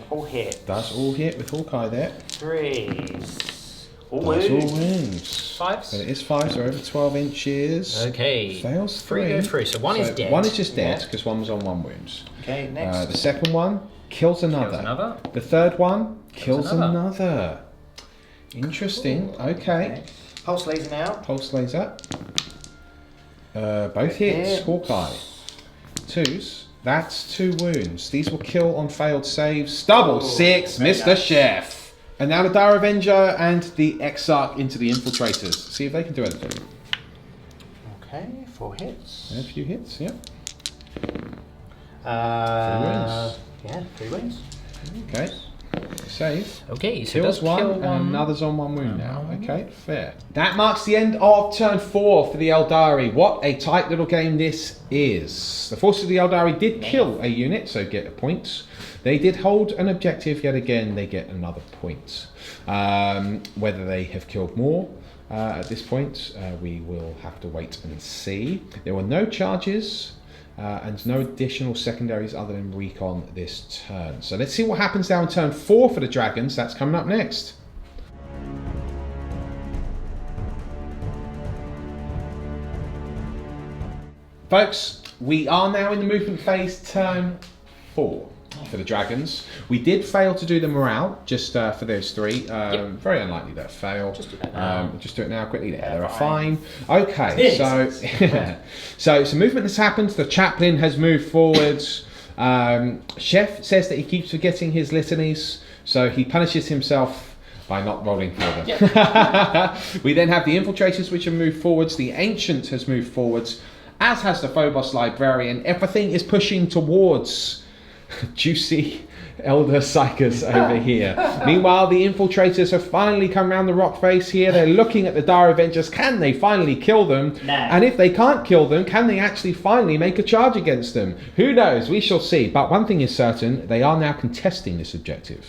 All hit. Does all hit with Hawkeye there. 3s. All Does all wounds. wounds. 5s. So it is 5, so over 12 inches. Okay. Fails 3 3. go through. So 1 is dead. 1 is just dead Yeah. because 1 was on 1 wound. Okay, next. The second one kills another. Kills another. The third one kills Kills another. another. Interesting. Okay. Pulse laser now. Pulse laser. Both hits. Hawkeye. 2s. That's 2 wounds. These will kill on failed saves. Double 6, very Mr. nice. Chef. And now the Dire Avenger and the Exarch into the Infiltrators. See if they can do anything. Okay, 4 hits. A few hits, yeah. 3 wins. Yeah, 3 wins. Okay. Save. Okay, so Kills does one, kill and one. another's on 1 wound now. Okay, fair. That marks the end of turn 4 for the Aeldari. What a tight little game this is. The forces of the Aeldari did kill a unit, so get a point. They did hold an objective yet again, they get another point. Whether they have killed more at this point, we will have to wait and see. There were no charges. And no additional secondaries other than Recon this turn. So let's see what happens now in turn 4 for the Dragons. That's coming up next. Folks, we are now in the movement phase, turn 4 for the Dragons. We did fail to do the morale, just for those 3. Very unlikely that fail. Just do that now. Just do it now quickly. There, Yeah, they're fine. fine. Okay, so so movement has happened. The Chaplain has moved forwards. Chef says that he keeps forgetting his litanies, so he punishes himself by not rolling for them. We then have the Infiltrators, which have moved forwards. The Ancient has moved forwards, as has the Phobos Librarian. Everything is pushing towards juicy Elder Psychers over here. Meanwhile, the Infiltrators have finally come round the rock face here. They're looking at the Dire Avengers. Can they finally kill them? No. And if they can't kill them, can they actually finally make a charge against them? Who knows? We shall see. But one thing is certain, they are now contesting this objective.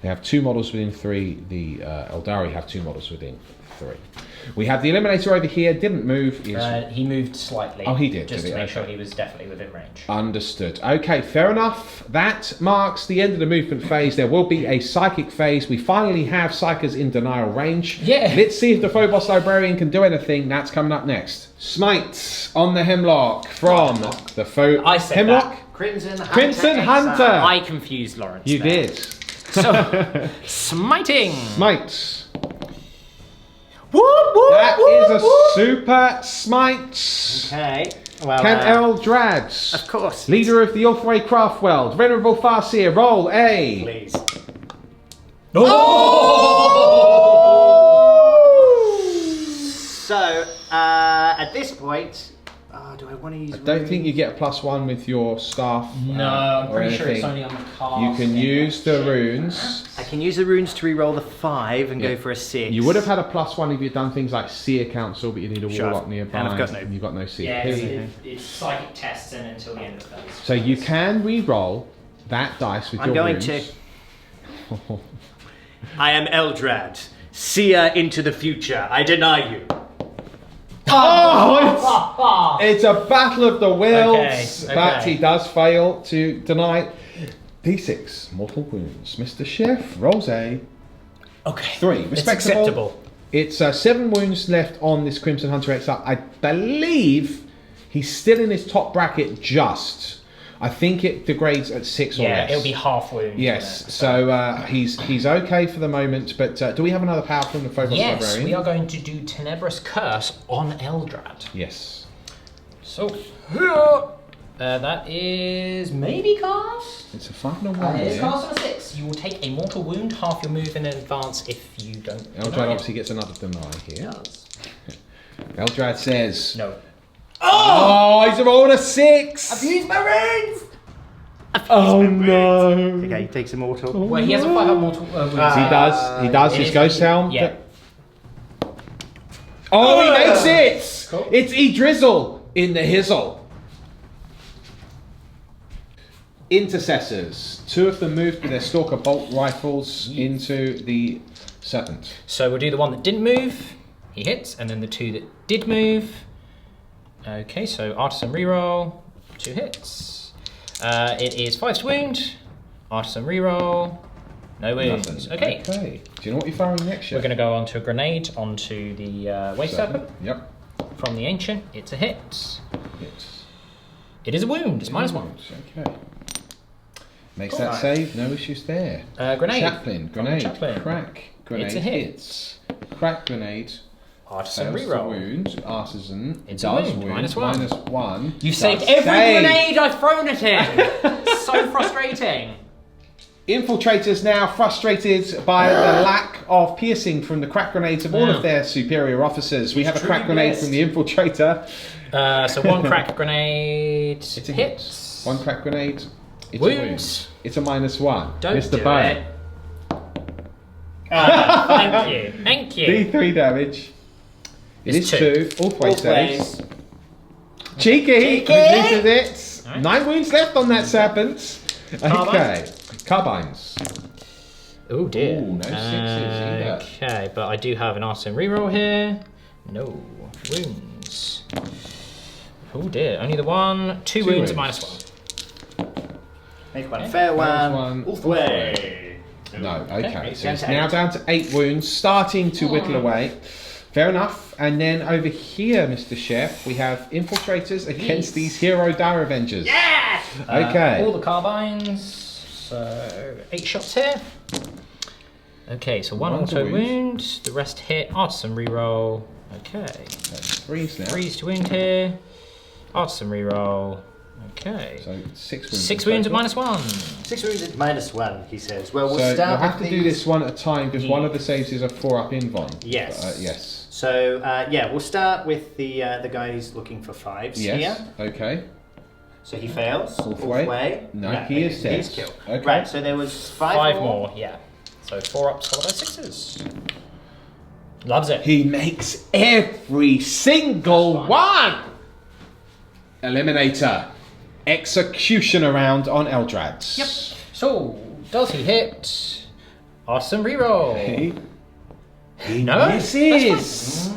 They have 2 models within 3. The Aeldari have 2 models within 3. We have the Eliminator over here. Didn't move. He moved slightly. Oh, he did. Just to make sure he was definitely within range. Understood. Okay, fair enough. That marks the end of the movement phase. There will be a psychic phase. We finally have Psykers in denial range. Yeah. Let's see if the Phobos Librarian can do anything. That's coming up next. Smite on the Hemlock from the I said Hemlock. that. Crimson Hunter. I confused Lawrence. You there. did. So, smiting. Smite. Whoop, whoop, That whoop, is a whoop. super smite. Okay. Well, Can Eldrad, of course. leader of the Ulthwe Craftworld, venerable Farseer, roll a. Please. So, at this point, do I want to use? I don't think you get a +1 with your staff. No, I'm or pretty sure it's anything. only on the cast. You can use the runes. I can use the runes to re-roll the 5 and go for a 6. You would have had a +1 if you'd done things like Seer Council, but you need a Sure. Warlock nearby. And I've got no- and you've got no Seer. Yeah, it's psychic tests in until the end of phase. So you can re-roll that dice with I'm your going runes. to. I am Eldrad, seer into the future. I deny you. Oh, it's a battle of the wills, Okay, but okay. he does fail to deny. D6 mortal wounds. Mr. Chef rolls a Okay. 3. It's Respectable. acceptable. It's 7 wounds left on this Crimson Hunter XR. I believe he's still in his top bracket just. I think it degrades at 6 or Yeah, less. it'll be half wound. Yes, so he's okay for the moment, but do we have another power from the Phobos Yes, Librarian? we are going to do Tenebrous Curse on Eldrad. Yes. So, that is maybe cast? It's a final one. It is here. cast on a 6. You will take a mortal wound, half your move in advance if you don't. Eldrad obviously gets another deny here. Eldrad says... No. Oh, he's rolled a 6! I've used my runes! Oh no! Okay, he takes a mortal. Well, he has a 5 mortal wounds. He does. it His is- Ghost Helm. Yeah. Oh, he makes it! Cool. It's E-Drizzle in the Hizzle. Intercessors. 2 of them moved with their Stalker Bolt rifles into the Serpent. So we'll do the one that didn't move. He hits, and then the 2 that did move. Okay, so Artisan reroll, 2 hits. It is 5 to wound. Artisan reroll, no wounds. Nothing. Okay. Do you know what you're firing next year? We're going to go on to a grenade onto the Waste Serpent Yep. from the Ancient. It's a hit. Hits. It is a wound. It's -1. Okay. Makes that save. No issues there. Grenade. Chaplain. Grenade. Chaplain. Crack. Grenade. It's a hit. Hits. Crack. Grenade. Artisan Fails to reroll. wound. Artisan. It's a does wound. wound. -1. -1. You've Does saved every save. grenade I've thrown at him. So frustrating. Infiltrators now frustrated by the lack of piercing from the crack grenades of all of their superior officers. We have a crack grenade from the infiltrator. So 1 crack grenade It's a hits. hit. 1 crack grenade. It's Wounds. a wound. It's a -1. Don't Mr. do Bone. it. Thank you. Thank you. D3 damage. It It's is 2. Ulthwe saves. ways. Cheeky! Cheeky! Reduces it. Alright. 9 wounds left on that serpent. Okay. Carbines. Oh dear. Ooh, no 6s either. Okay, but I do have an artisan reroll here. No wounds. Oh dear, only the 1. 2 wounds, wounds. Make one fair one. Ulthwe. No, okay. It's So down it's to now 8. down to 8 wounds, starting to whittle away. Fair enough. And then over here, Mr. Chef, we have infiltrators against these hero dire Avengers. Yes! Okay. All the carbines. So 8 shots here. Okay, so 1 One's a auto wound. wound. The rest hit. Artisan reroll. Okay. That's 3s now. 3s to wound here. Artisan reroll. Okay. So 6 wounds. 6 in wounds at total. -1. 6 wounds at -1, he says. Well, we'll So start you'll have with to do these. this one at a time because one of the saves is a 4-up invuln. Yes. Yes. So, yeah, we'll start with the guy who's looking for 5s Yes. here. Okay. So he fails. Ulthwe? No, he is dead. He's killed. Okay. Right, so there was 5 5 more, yeah. So 4 ups followed by 6s. Loves it. He makes every single one! Eliminator. Executioner round on Eldrad. Yep. So, does he hit? Awesome reroll. He No, misses.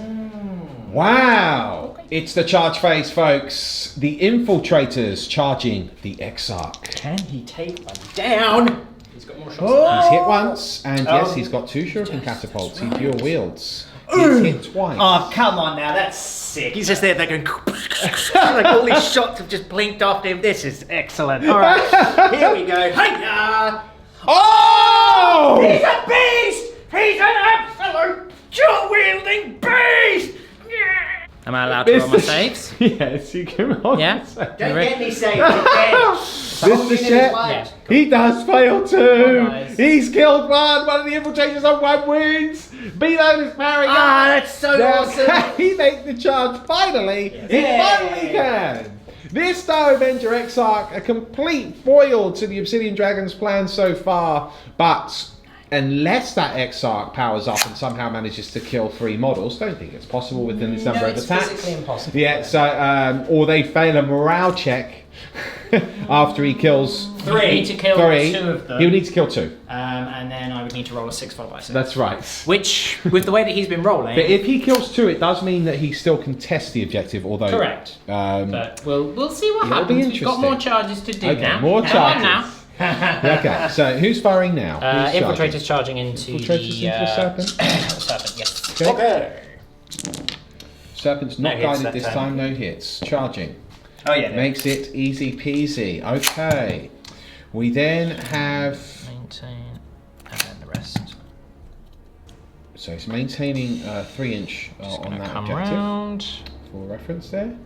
Wow. It's the charge phase, folks. The infiltrators charging the Exarch. Can he take one down? He's got more shots. He's hit once, and yes, he's got 2 Shuriken catapults. He dual wields. He's hit twice. Oh, come on now, that's sick. He's just there going, like all these shots have just blinked off him. This is excellent. All right, here we go. Hiya! Oh! He's a beast! He's an absolute dual-wielding beast! Am I allowed to roll my saves? Yes, you can roll. Yeah? Don't get me saved again. Mr. Shep, Yeah. he does fail too. Oh, nice. He's killed one. One of the infiltrators on 1 wounds. Below is married. Ah, that's so awesome. Can he make the charge finally? Yes. He finally can. This though, Avenger Exarch, a complete foil to the Obsidian Dragon's plan so far, but unless that Exarch powers up and somehow manages to kill 3 models, don't think it's possible within this number of attacks. Physically impossible. Yeah, so or they fail a morale check after he kills 3. You need to kill 3. 2 of them. He would need to kill 2. And then I would need to roll a 6 followed by 6. That's right. Which, with the way that he's been rolling... But if he kills 2, it does mean that he still contests the objective, although... Correct. But we'll see what it'll be happens. We've got interesting. more charges to do Okay, now. more Come on charges. now. Okay, so who's firing now? Who's Infiltrators charging into Infiltrators the... into the Serpent? Serpent, yes. Okay. Serpent's not No hits guided that this time. time, no hits. Charging. Oh yeah. Makes it easy peasy. Okay. We then have... Maintain, and then the rest. So it's maintaining 3-inch Just on gonna that come objective. round. For reference there.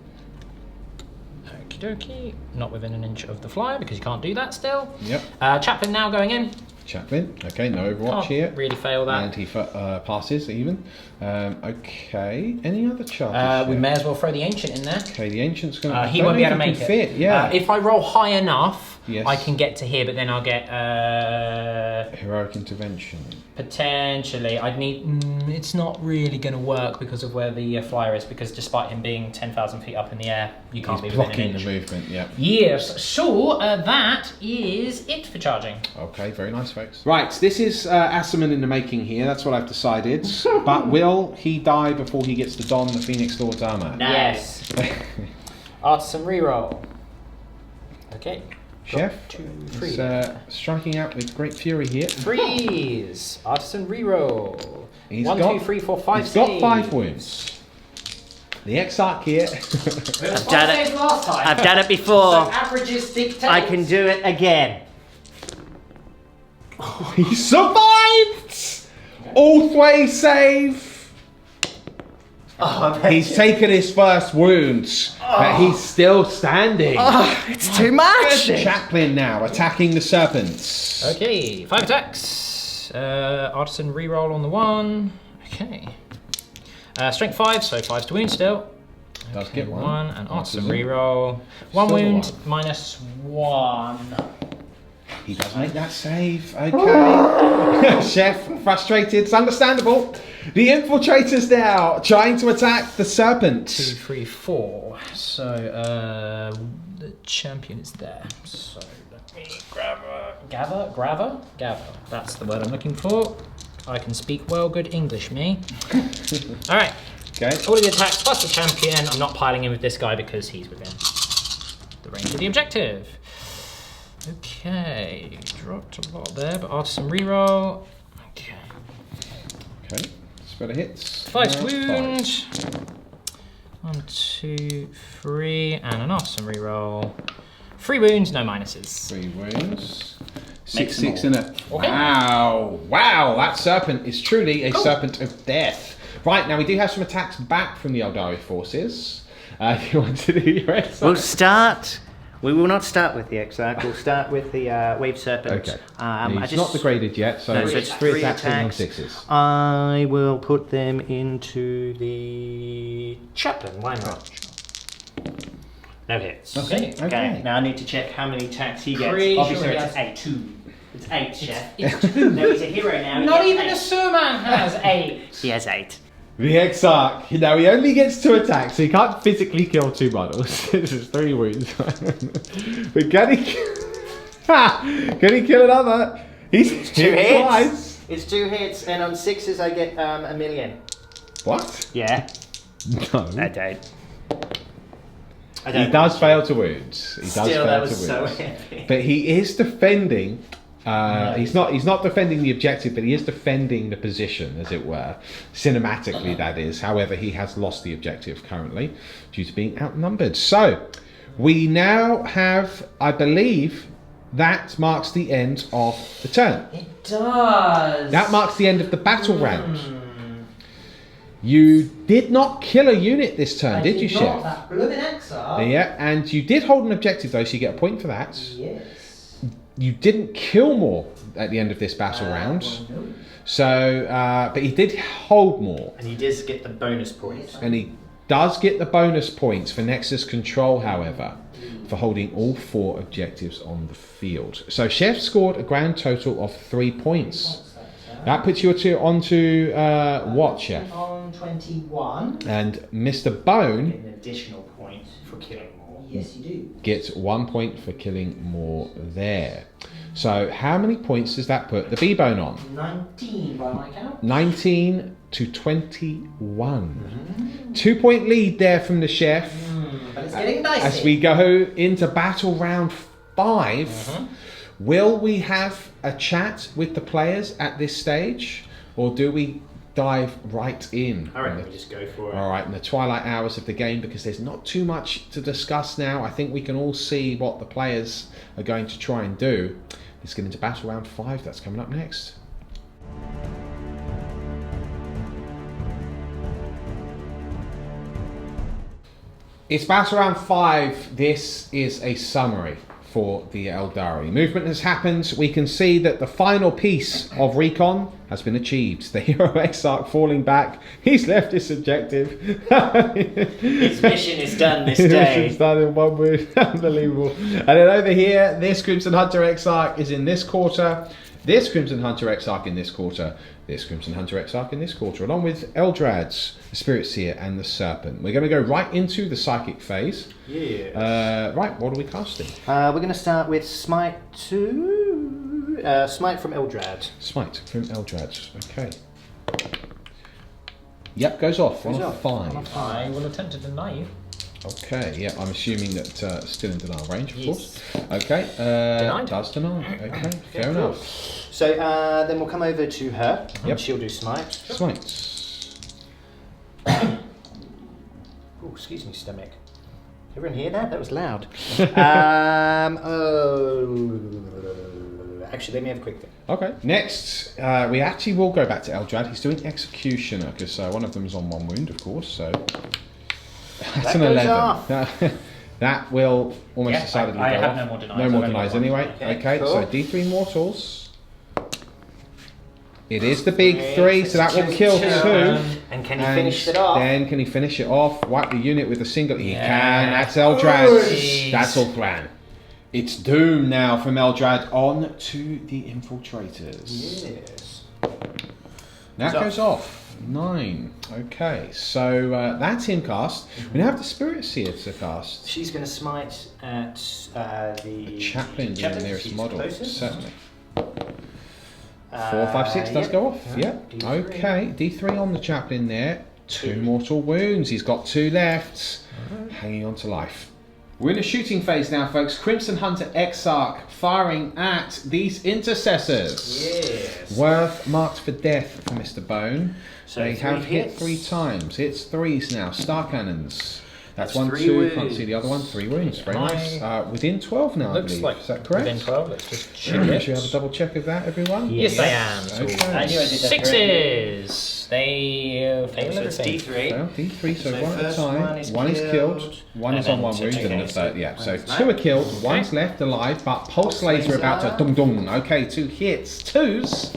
Okie dokie. Not within an inch of the flyer because you can't do that still. Yep. Chaplain now going in. Chaplain. Okay, no Overwatch Can't here. really fail that. And he passes even. Okay. Any other charges? We here? may as well throw the Ancient in there. Okay, the Ancient's going to... He won't be able to make it. Fit. Yeah. If I roll high enough, Yes. I can get to here, but then I'll get Heroic intervention. potentially. I'd need. It's not really going to work because of where the flyer is. Because despite him being 10,000 feet up in the air, you can't He's be within an blocking the inch. movement. Yeah. Yes. So that is it for charging. Okay, very nice, folks. Right, this is Asserman in the making here. That's what I've decided. But will he die before he gets to don the Phoenix Lord's armor? Yes. Artisan reroll. Okay. Chef 2, 3. is striking out with great fury here. Freeze. Artisan reroll. He's 1, got- 2, 3, 4, 5. He's got 5 wounds. The Exarch here. I've done it. Last time. I've done it before. So averages dictate. I can do it again. He survived! Ulthwe save! Oh, He's taken his first wound, but he's still standing. it's too much. Chaplain now attacking the serpents. Okay, 5 attacks. Artisan reroll on the 1. Okay. Strength 5, so 5's to wound still. Does Okay, get 1 and artisan Artisan. reroll. 1 Still wound, one. -1. He does make that save. Okay. Chef, frustrated. It's understandable. The infiltrators now trying to attack the serpent. 2, 3, 4. So the champion is there. So let me gather. That's the word I'm looking for. I can speak well good English, me. All right. Okay. All of the attacks plus the champion. I'm not piling in with this guy because he's within the range of the objective. Okay, dropped a lot there, but artisan reroll. Okay. Okay. Spread of hits. 5 Five. wound. 1, 2, 3, and an artisan reroll. 3 wounds, no minuses. 3 wounds. Makes 6 them in it. Okay. Wow. Wow, that serpent is truly a serpent of death. Right, now we do have some attacks back from the Aeldari forces. If you want to do your Exarch. We will not start with the Exarch. We'll start with the Wave Serpent. Okay. I He's not degraded yet, so, No, so it's it's 3 3 attacks and attacks. 6s. I will put them into the Chaplain. Why not? No hits. Okay. Now I need to check how many attacks he gets. Pretty Obviously, sure he it's has 8. 2. It's 8, Chef. It's 2. No, he's a hero now. He Not gets even 8. a Surman has 8. He has 8. The Exarch. Now he only gets 2 attacks, so he can't physically kill 2 models. This is 3 wounds. But can he kill another? He's 2 hit hits. twice. It's 2 hits, and on 6s I get a million. What? Yeah. No. I don't. He does fail to wound. But he is defending. He's not defending the objective, but he is defending the position, as it were. Cinematically, that is. However, he has lost the objective currently due to being outnumbered. So, we now have, I believe, that marks the end of the turn. It does. That marks the end of the battle round. You did not kill a unit this turn, did you, Chef? That blooming Exarch. Yeah, and you did hold an objective though, so you get a point for that. Yes. You didn't kill more at the end of this battle round. Well, no. So, but he did hold more. And he does get the bonus points. And he does get the bonus points for Nexus Control, however, for holding all 4 objectives on the field. So Chef scored a grand total of 3 points. That puts you onto what, Chef? On 21. And Mr. Bone... An additional point for killing more. Yes, you do. Gets 1 point for killing more there. So how many points does that put the B-Bone on? 19 by my count. 19 to 21. 2 point lead there from the Chef. But it's getting dicey. As we go into battle round 5, will we have a chat with the players at this stage? Or do we dive right in? I reckon we just go for it. Alright, in the twilight hours of the game, because there's not too much to discuss now. I think we can all see what the players are going to try and do. Let's get into battle round 5. That's coming up next. It's battle round 5. This is a summary for the Aeldari. Movement has happened. We can see that the final piece of Recon has been achieved. The hero Exarch falling back. He's left his objective. His mission is done this day. His mission's done in 1 wound. Unbelievable. And then over here, this Crimson Hunter Exarch is in this quarter. This Crimson Hunter Exarch in this quarter. This Crimson Hunter Exarch in this quarter. Along with Eldrads, the Spiritseer and the Serpent. We're going to go right into the Psychic phase. Yeah. Right, what are we casting? We're going to start with Smite 2. Smite from Eldrad. Smite from Eldrad. Okay. Yep, goes off on a 5. I will attempt to deny you. Okay, yeah, I'm assuming that still in denial range, of course. Yes. Okay, Denied. does deny. Okay, fair cool. enough. So then we'll come over to her. Yep. And she'll do Smite. Smite. Oh, excuse me, stomach. Everyone hear that? That was loud. Actually, let me have a quick thing. Okay. Next, we actually will go back to Eldrad. He's doing Executioner, because one of them is on 1 wound, of course, so... That's an 11. That will almost decidedly go I have off. no more denies. No more denies anyway. Okay, cool. so D3 mortals. It is the big 3, so that will kill 2. And can he finish it off? Then can he finish it off? Wipe the unit with a single. He can. That's Eldrad. That's Ulthran. It's Doom now from Eldrad on to the Infiltrators. Yes. That goes off. 9. Okay, so that's him cast. We now have the Spiritseer to cast. She's going to smite at the Chaplain, the nearest model. Closest. Certainly. 4, 5, 6 does go off. Yep. D3. Okay, D3 on the Chaplain there. 2 mortal wounds. He's got 2 left. Hanging on to life. We're in a shooting phase now, folks. Crimson Hunter Exarch firing at these intercessors. Yes. Worth marked for death for Mr. Bone. So they have hit hits. 3 times. It's 3s now. Starcannons. That's 1, 3 2. wounds. Can't see the other one. 3 wounds. Very nice. Within 12 now, I Looks believe. like Is that correct? within 12. Let's just check Should it. we have a double check of that, everyone? Yes, I am. Okay. I knew I did that 6s. They fail So it's everything. D3. Well, D3, so So one at a first time. one is killed, killed, one and is on then 1 two wound, taken. and the third, yeah. So One's 2 are left. killed, one's left alive, but Pulse Laser about to dung dung. Okay, 2 hits, 2s.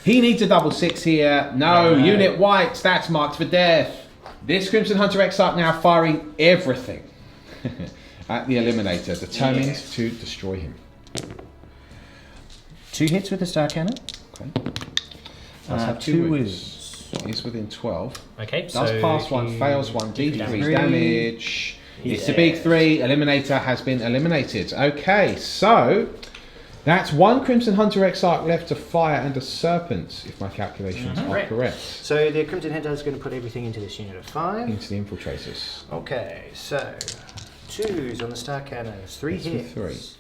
He needs a double 6 here. No, unit wiped, that's marked for death. This Crimson Hunter Exarch now firing everything at the Eliminator, determined to destroy him. 2 hits with the Starcannon. Okay. Does have 2 wounds. He's within 12. Okay, Does so pass 1, fails 1, D3 damage. It's Yeah. a big 3. Eliminator has been eliminated. Okay, so That's 1 Crimson Hunter Exarch left to fire and a Serpent, if my calculations are correct. So the Crimson Hunter is going to put everything into this unit of 5. Into the Infiltrators. Okay, so 2s on the Starcannons, 3 hits.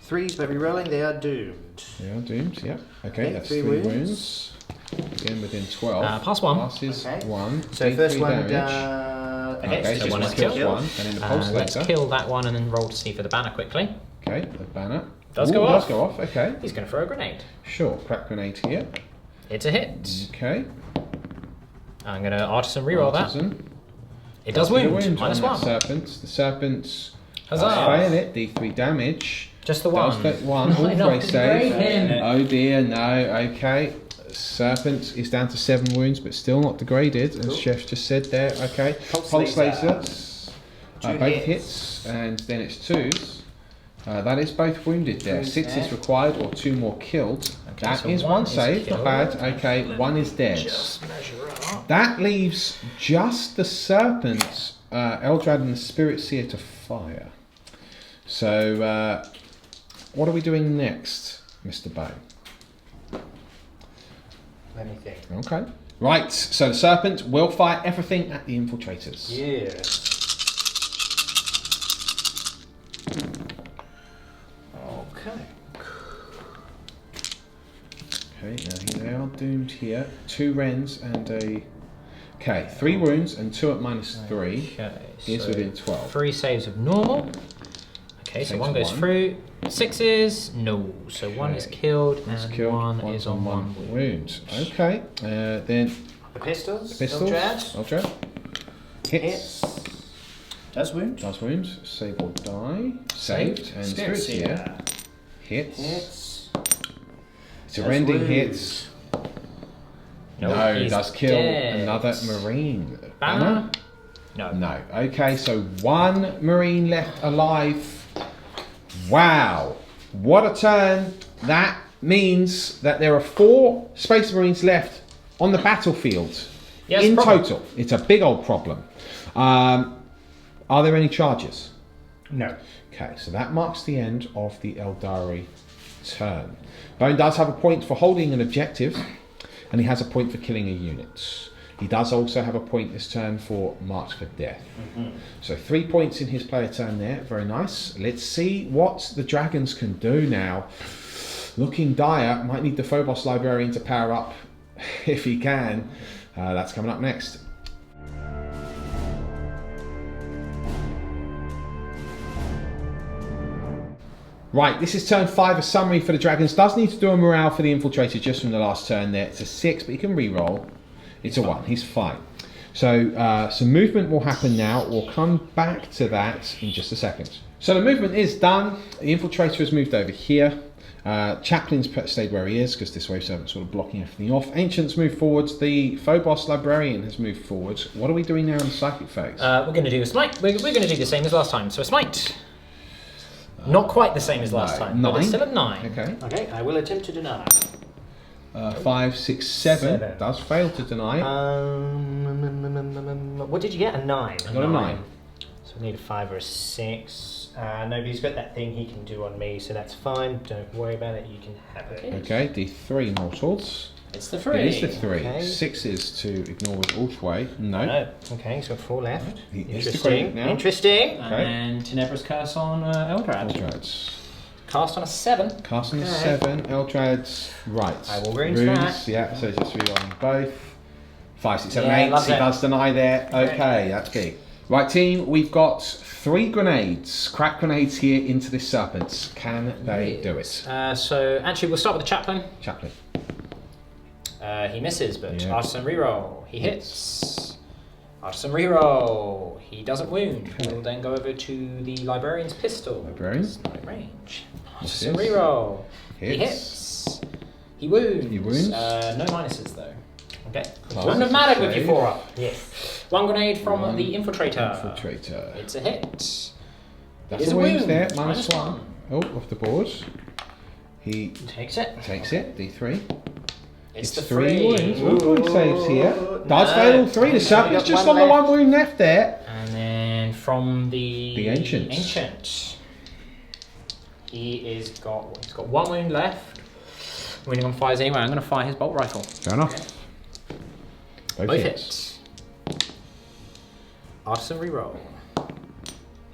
3s, but re-rolling, they are doomed. They are doomed, yeah. Okay, that's 3 wounds. Again within 12. Pass 1. Passes 1. So first one damage. Okay, so one is kills killed. 1, and then the pulse Let's later. kill that one and then roll to see for the banner quickly. Okay, the banner. Does go off. Does go off, okay. He's going to throw a grenade. Sure, crack grenade here. It's a hit. Okay. I'm going to Artisan reroll that. It does wound. wound. -1. Serpents. The serpents Huzzah. fail it. D3 damage. Just the one. Does that one. Ulthwe save. Oh dear, no. Okay. Serpent is down to 7 wounds, but still not degraded, as Chef just said there. Okay. Pulse laser. Both hits, and then it's 2s. That is both wounded there. 6 is required, or 2 more killed. Okay, That so is 1 save, not bad. Okay, 1 is dead. Just measure up. That leaves just the Serpent, Eldrad and the Spiritseer to fire. So, what are we doing next, Mr. Bone? Let me think. Okay. Right, so the Serpent will fire everything at the Infiltrators. Yeah. Okay. Okay, now they are doomed here. 2 Rens and a... Okay, 3 wounds and 2 at -3. Okay, Is within 12. 3 saves of normal. Okay, so Takes 1 goes 1. through. 6s, no. So 1 is killed, and Killed. 1 One's is on 1 wound. Okay, then The pistols. Pistols. Eldrad. Hits. Does wound. Does wound. Save or die. Saved. And Spiritseer. Hits. It's a rending hit. No, he's does kill dead. another Marine. Banner? No. No. Okay, so 1 Marine left alive. Wow. What a turn. That means that there are 4 Space Marines left on the battlefield. Yes, in problem. total. It's a big old problem. Are there any charges? No. Okay, so that marks the end of the Aeldari turn. Bone does have a point for holding an objective, and he has a point for killing a unit. He does also have a point this turn for March for Death. So 3 points in his player turn there, very nice. Let's see what the Dragons can do now. Looking dire, might need the Phobos Librarian to power up if he can. That's coming up next. Right, this is turn 5, a summary for the Dragons. Does need to do a morale for the Infiltrator just from the last turn there. It's a 6, but he can re-roll. It's a 1, he's fine. So some movement will happen now. We'll come back to that in just a second. So the movement is done. The Infiltrator has moved over here. Chaplain's stayed where he is because this Wave Servant's sort of blocking everything off. Ancients move forwards. The Phobos Librarian has moved forwards. What are we doing now in the Psychic phase? We're going to do a Smite. We're going to do the same as last time. So a Smite. Not quite the same as last time, but it's still a 9. Okay. Okay, I will attempt to deny. 5, 6, 7 does fail to deny. What did you get? A 9. I got a 9. So I need a 5 or a 6. No, but he's got that thing he can do on me, so that's fine. Don't worry about it. You can have it. Okay, D3 mortals. It's the 3. It is the 3. Okay. 6 is to ignore with Ulthwe. No. No. Okay, he's got 4 left. He is degraded now. Interesting. Okay. And Tenebra's Curse on Eldrad. Eldrads. Cast on a 7. Cast on a 7. Eldrads. Right. I will runes that. Yeah, so just rerolling both. 5, 6, 7, Yeah, 8. loves He it. does deny there. Okay, that's big. Right, team, we've got 3 grenades. Crack grenades here into this Serpent. Can they do it? So actually, we'll start with the Chaplain. Chaplain. He misses, but Yeah. Artisan reroll. He hits. Artisan reroll. He doesn't wound. Okay. We'll then go over to the Librarian's Pistol. Librarian. It's not in range. Misses. Artisan reroll. He Hits. hits. He wounds. He wounds. No minuses though. Okay. Class Wouldn't have mattered with save. your 4 up. Yes. 1 grenade from One the Infiltrator. Infiltrator. It's a hit. That's It is a wound there. Minus -1. Oh, off the board. He Takes it. takes it. D3. It's the 3 3. wounds. All 3 saves here. Does No. fail all 3. The Serpent is got just one on the left. 1 wound left there. And then from the The Ancient. Ancient. He's got 1 wound left. Wounding on fires anyway. I'm going to fire his bolt rifle. Fair enough. Okay. Both hits. Artisan reroll.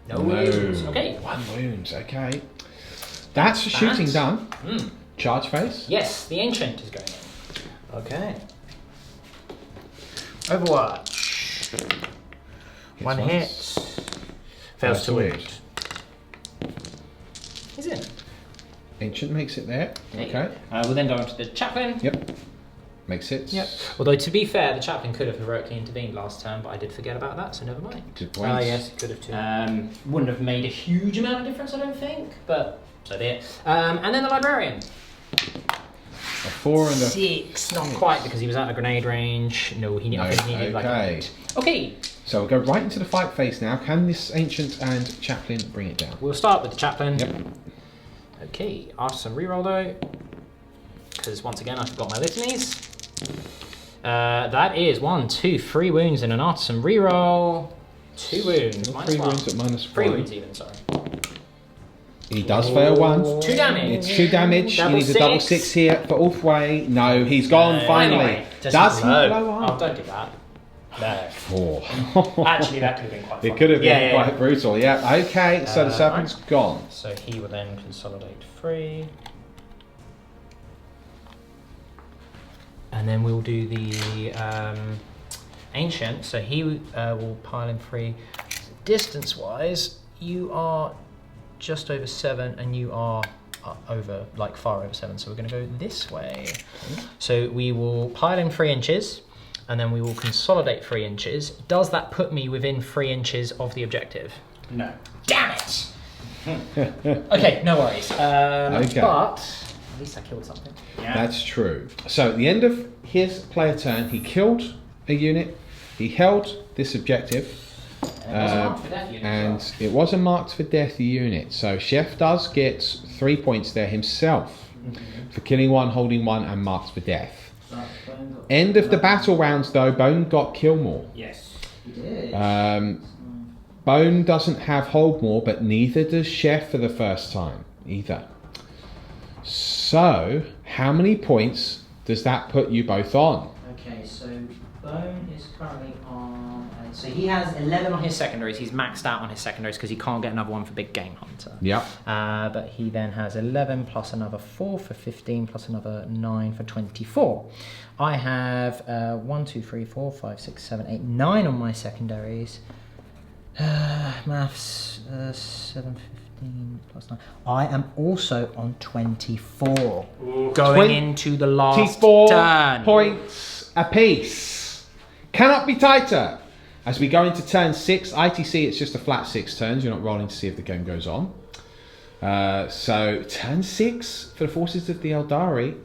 No wounds. Okay. 1 wound. Okay. That's the shooting done. Charge phase. Yes, the Ancient is going in. Okay. Overwatch. One hit. Fails to wound. He's in. Ancient makes it there. Okay. We'll then go on to the Chaplain. Yep. Makes it. Yep. Although to be fair, the Chaplain could have heroically intervened last turn, but I did forget about that, so never mind. Good point. Yes, it could have too. Wouldn't have made a huge amount of difference, I don't think, but so be it. And then the Librarian. A 4 and a 6. Not quite, because he was out of grenade range. No, he needed like a 8. Okay. So we'll go right into the fight phase now. Can this Ancient and Chaplain bring it down? We'll start with the Chaplain. Yep. Okay, Artisan reroll though, because once again I forgot my litanies. That is 1, 2, 3 wounds in an Artisan reroll. 2 wounds. -3 wounds at -1. 3 wounds even, sorry. He does fail once. 2 damage. It's 2 damage. You need a double 6 here for Ulthwe. No, he's gone finally. Anyway, does he blow up? Oh, don't do that. No. 4. Actually, that could have been quite fun. It could have been quite brutal, yeah. Okay, so the Serpent's gone. So he will then consolidate 3. And then we'll do the Ancient. So he will pile in 3. Distance-wise, you are just over 7 and you are over, like far over 7. So we're going to go this way. So we will pile in 3 inches. And then we will consolidate 3 inches. Does that put me within 3 inches of the objective? No. Damn it! Okay, no worries. Okay. But at least I killed something. Yeah. That's true. So at the end of his player turn, he killed a unit. He held this objective. And it was a marked for death unit. So Chef does get 3 points there himself for killing 1, holding 1, and marked for death. End of the battle rounds though, Bone got kill more. Yes. He did. Bone doesn't have hold more, but neither does Chef for the first time either. So, how many points does that put you both on? Okay, so Bone is currently on. So he has 11 on his secondaries. He's maxed out on his secondaries because he can't get another one for Big Game Hunter. Yeah. But he then has 11 plus another 4 for 15 plus another 9 for 24. I have 1, 2, 3, 4, 5, 6, 7, 8, 9 on my secondaries. Maths, 7, 15 plus 9. I am also on 24. Going into the last 24 turn. points apiece. Cannot be tighter. As we go into turn 6, ITC, it's just a flat 6 turns. You're not rolling to see if the game goes on. So turn 6 for the forces of the Aeldari.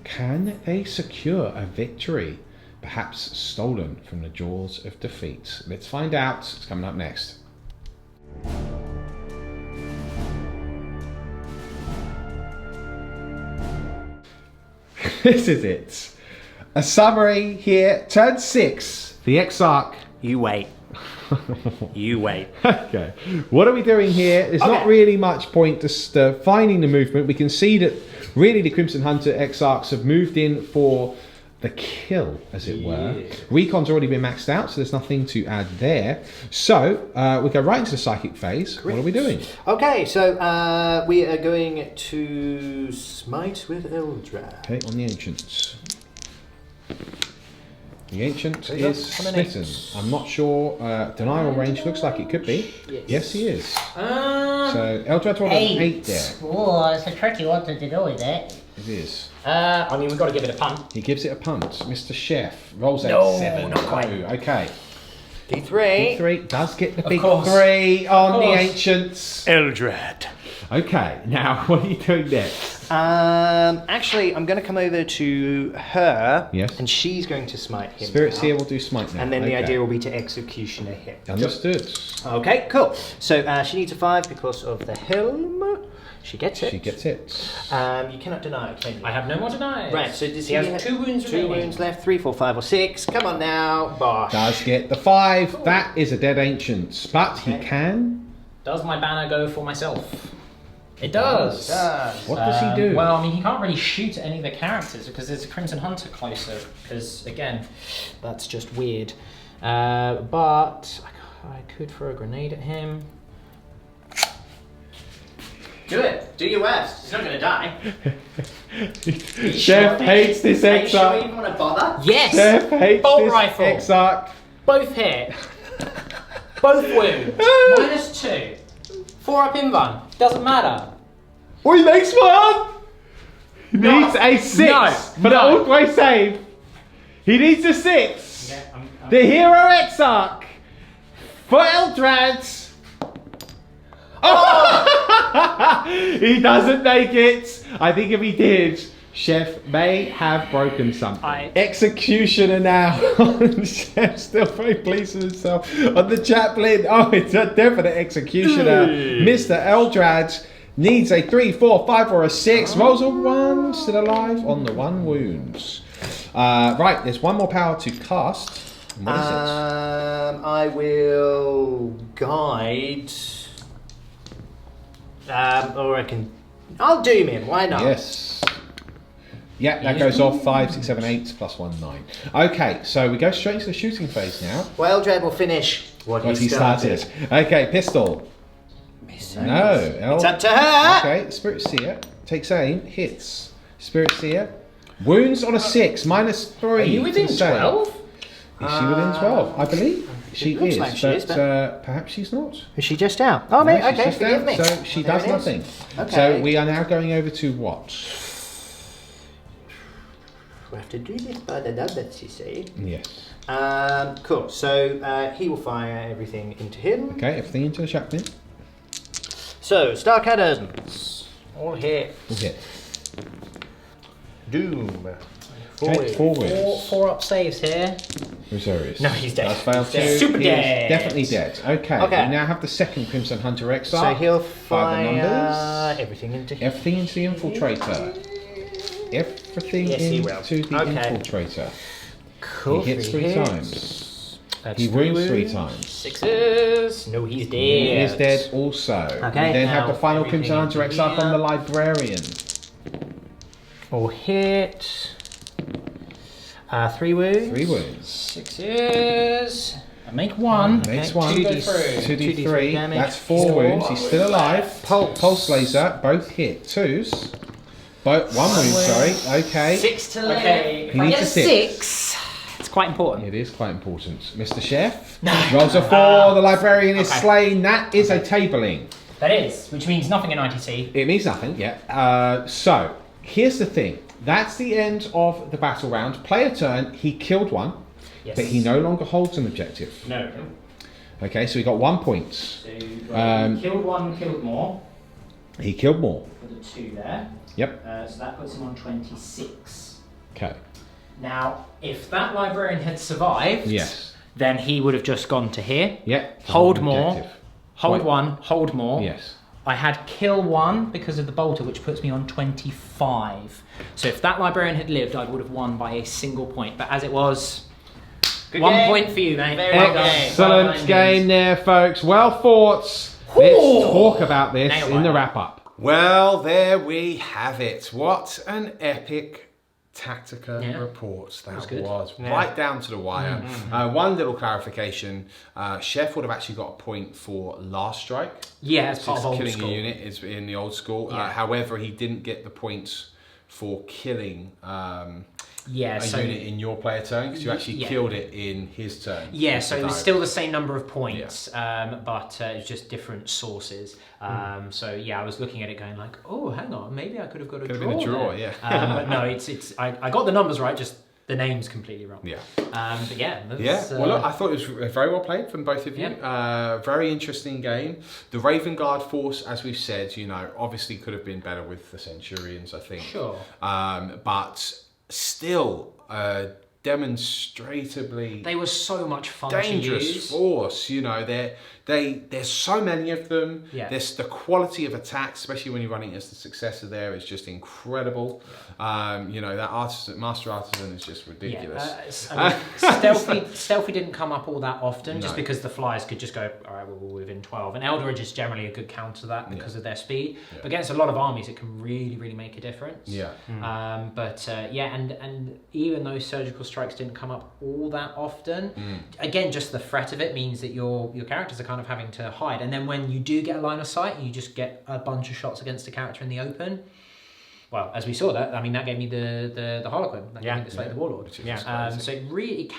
Can they secure a victory? Perhaps stolen from the jaws of defeat. Let's find out. It's coming up next. This is it. A summary here. Turn 6. The Exarch. You wait. You wait. Okay. What are we doing here? There's not really much point to finding the movement. We can see that really the Crimson Hunter Exarchs have moved in for the kill, as it were. Recon's already been maxed out, so there's nothing to add there. So we go right into the psychic phase. Great. What are we doing? Okay, so we are going to smite with Eldrad. Okay, on the Ancients. The Ancient is smitten. I'm not sure. Denial range looks like it could be. Yes, he is. So Eldrad's rolled an 8 there. Oh, it's a tricky one to do with it. It is. I mean, we've got to give it a punt. He gives it a punt. Mr. Chef rolls out No, 7. not quite. Oh, okay. D3. D3 does get the big course. 3 on the Ancients. Eldrad. Okay, now what are you doing next? Actually, I'm going to come over to her. Yes. And she's going to smite him. Spiritseer will do smite now. And then the idea will be to executioner hit. Understood. Okay, cool. So she needs a 5 because of the helm. She gets it. She gets it. You cannot deny it, can you? I have no more denies. Right, so does he has 2 wounds remaining. 2 wounds left, 3, 4, 5 or 6. Come on now, bosh. Does get the 5. That is a dead Ancient, but he can. Does my banner go for myself? It does. What does he do? Well, I mean, he can't really shoot at any of the characters because there's a Crimson Hunter closer. Because again, that's just weird. But I could throw a grenade at him. Do it. Do your worst. He's not going to die. Chef hates this Are you sure Exarch. you even want to bother? Yes. Chef hates Bolt this rifle. Exarch. Both hit. Both wound. -2. 4 up invuln. Doesn't matter. Oh, he makes one! He needs a 6 for the Ulthwe save. He needs a 6. Yeah, The hero Exarch for Eldrad. Oh! He doesn't make it. I think if he did, Chef may have broken something. Executioner now. Chef still very pleased with himself. On the chaplain. Oh, it's a definite executioner. Mr. Eldrad needs a 3, 4, 5 or a 6. Rolls a 1. Still alive on the 1 wounds. Right, there's one more power to cast. What is it? I will guide. Or I can. I'll doom him. Why not? Yes. Yeah, that goes off 5, 6, 7, 8 plus 1, 9. Okay, so we go straight into the shooting phase now. Well, Eldrad will finish what he started. Okay, pistol. No. It's up to her. Okay, Spiritseer takes aim, hits. Spiritseer wounds on a 6, -3. Are you within to save. 12? Is she within 12? I believe she looks is, like she is, but perhaps she's not. Is she just out? Oh, No, mate. she's Okay, just forgive out, me. So she Well, does there it is. nothing. Okay. So we are now going over to what? We have to do this by the numbers, you see. Yes. Cool. So he will fire everything into him. Okay, everything into the chaplain. So Starcannons. All hit. We'll hit. Doom. Okay, 4 wounds. 4 up saves here. Reservist. No, he's dead. That's failed He's dead. too. Super He is dead. definitely dead. Okay, Okay. we now have the second Crimson Hunter So Exarch. he'll By the numbers. fire everything into him. Everything into the infiltrator. Everything Yes, he will. into the Okay. infiltrator. Cool. He hits 3 hits. times. That's He 3 wounds 3 wounds. times. 6s. No, he's dead. He is dead also. Okay, We then have now the final everything Crimson Hunter into Exarch here. on the Librarian. All hit. 3 wounds. 3 wounds. 6s. I make 1. Makes Okay, 1. 2d3 damage. That's 4 wounds. He's still alive. Pulse laser. Both hit. 2s. 1 wound, sorry. Okay. 6 to live. Okay, He needs a 6. It's quite important. It is quite important. Mr. Chef rolls a 4. The Librarian is slain. That is a tabling. That is, which means nothing in ITC. It means nothing, yeah. So, here's the thing. That's the end of the battle round. Player turn, he killed 1, Yes. but he no longer holds an objective. No. Okay, so he got 1 point. So killed 1, killed more. He killed more. For the 2 there. Yep. So that puts him on 26. Okay. Now, if that Librarian had survived, Yes. then he would have just gone to here. Yeah. Hold An more. objective. Hold Wait. 1, hold more. Yes. I had kill 1 because of the bolter, which puts me on 25. So if that Librarian had lived, I would have won by a single point. But as it was, Good 1 game. point for you, mate. Excellent game there, folks. Well fought. Let's talk about this Nail in the biter. wrap-up. Well, there we have it. What an epic Tactica report that good. was. Right down to the wire. One little clarification. Chef would have actually got a point for last strike. Yeah, as part of old killing school. a unit is in the old school. However, he didn't get the points for killing Yeah, a so unit in your player turn because you actually killed it in his turn. yeah, with so the it was die. still the same number of points, but it was just different sources. So yeah, I was looking at it going like, oh, hang on, maybe I could have got a Could draw. have been a draw, there. yeah. But no, it's I got the numbers right, just the name's completely wrong. Yeah. But yeah, Yeah, that's, well, look, I thought it was very well played from both of you. Very interesting game. The Raven Guard force, as we've said, you know, obviously could have been better with the Centurions, I think. Sure. But still, demonstrably they were so much fun dangerous to use. force. You know, there's so many of them. Yeah. There's the quality of attack, especially when you're running as the successor there, is just incredible. Yeah. You know, that master artisan is just ridiculous. Yeah. Stealthy didn't come up all that often, just because the flyers could just go, all right, we're within 12. And Eldari is generally a good counter to that because of their speed. Yeah. But against a lot of armies, it can really, really make a difference. Yeah. And even though surgical strikes didn't come up all that often, again, just the threat of it means that your characters are kind of having to hide. And then when you do get a line of sight, you just get a bunch of shots against a character in the open. Well, as we saw that, I mean, that gave me the Harlequin. That gave me the Slay the Warlord. So it really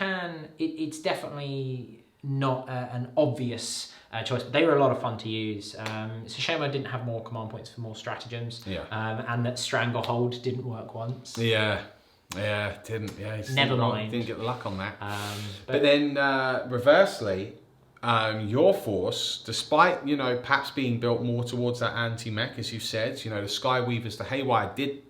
it's definitely not an obvious choice, but they were a lot of fun to use. It's a shame I didn't have more command points for more stratagems. And that Stranglehold didn't work once. Didn't get the luck on that. But then reversely, your force, despite perhaps being built more towards that anti-mech, as you said, the Skyweavers, the Haywire did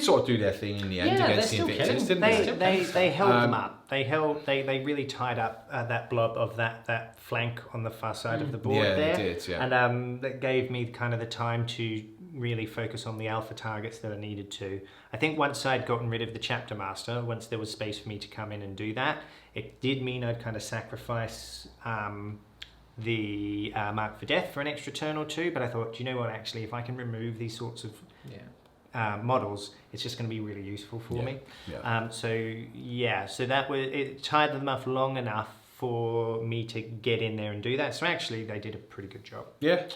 sort of do their thing in the end against the Invictus, didn't they? They held them up. They really tied up that blob of that flank on the far side of the board there. They did, And that gave me kind of the time to really focus on the alpha targets that I needed to. I think once I'd gotten rid of the Chapter Master, once there was space for me to come in and do that, it did mean I'd kind of sacrifice the Mark for Death for an extra turn or two, but I thought, do you know what, actually, if I can remove these sorts of models, it's just going to be really useful for me. So that was, it tied them off long enough for me to get in there and do that. So actually, they did a pretty good job. Yeah,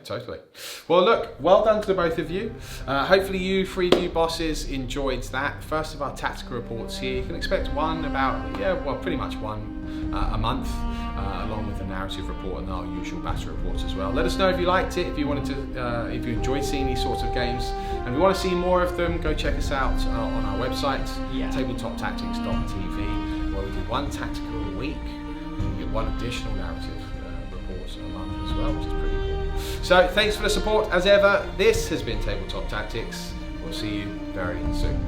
totally. Well, look, well done to the both of you. Hopefully you Freeview bosses enjoyed that. First of our tactical reports here. You can expect pretty much one a month, along with the narrative report and our usual battle reports as well. Let us know if you liked it, if you wanted to, if you enjoyed seeing these sorts of games, and if you want to see more of them, go check us out on our website, tabletoptactics.tv, where we do one tactical a week. You get one additional narrative report a month as well, which is pretty cool. So thanks for the support as ever. This has been Tabletop Tactics. We'll see you very soon.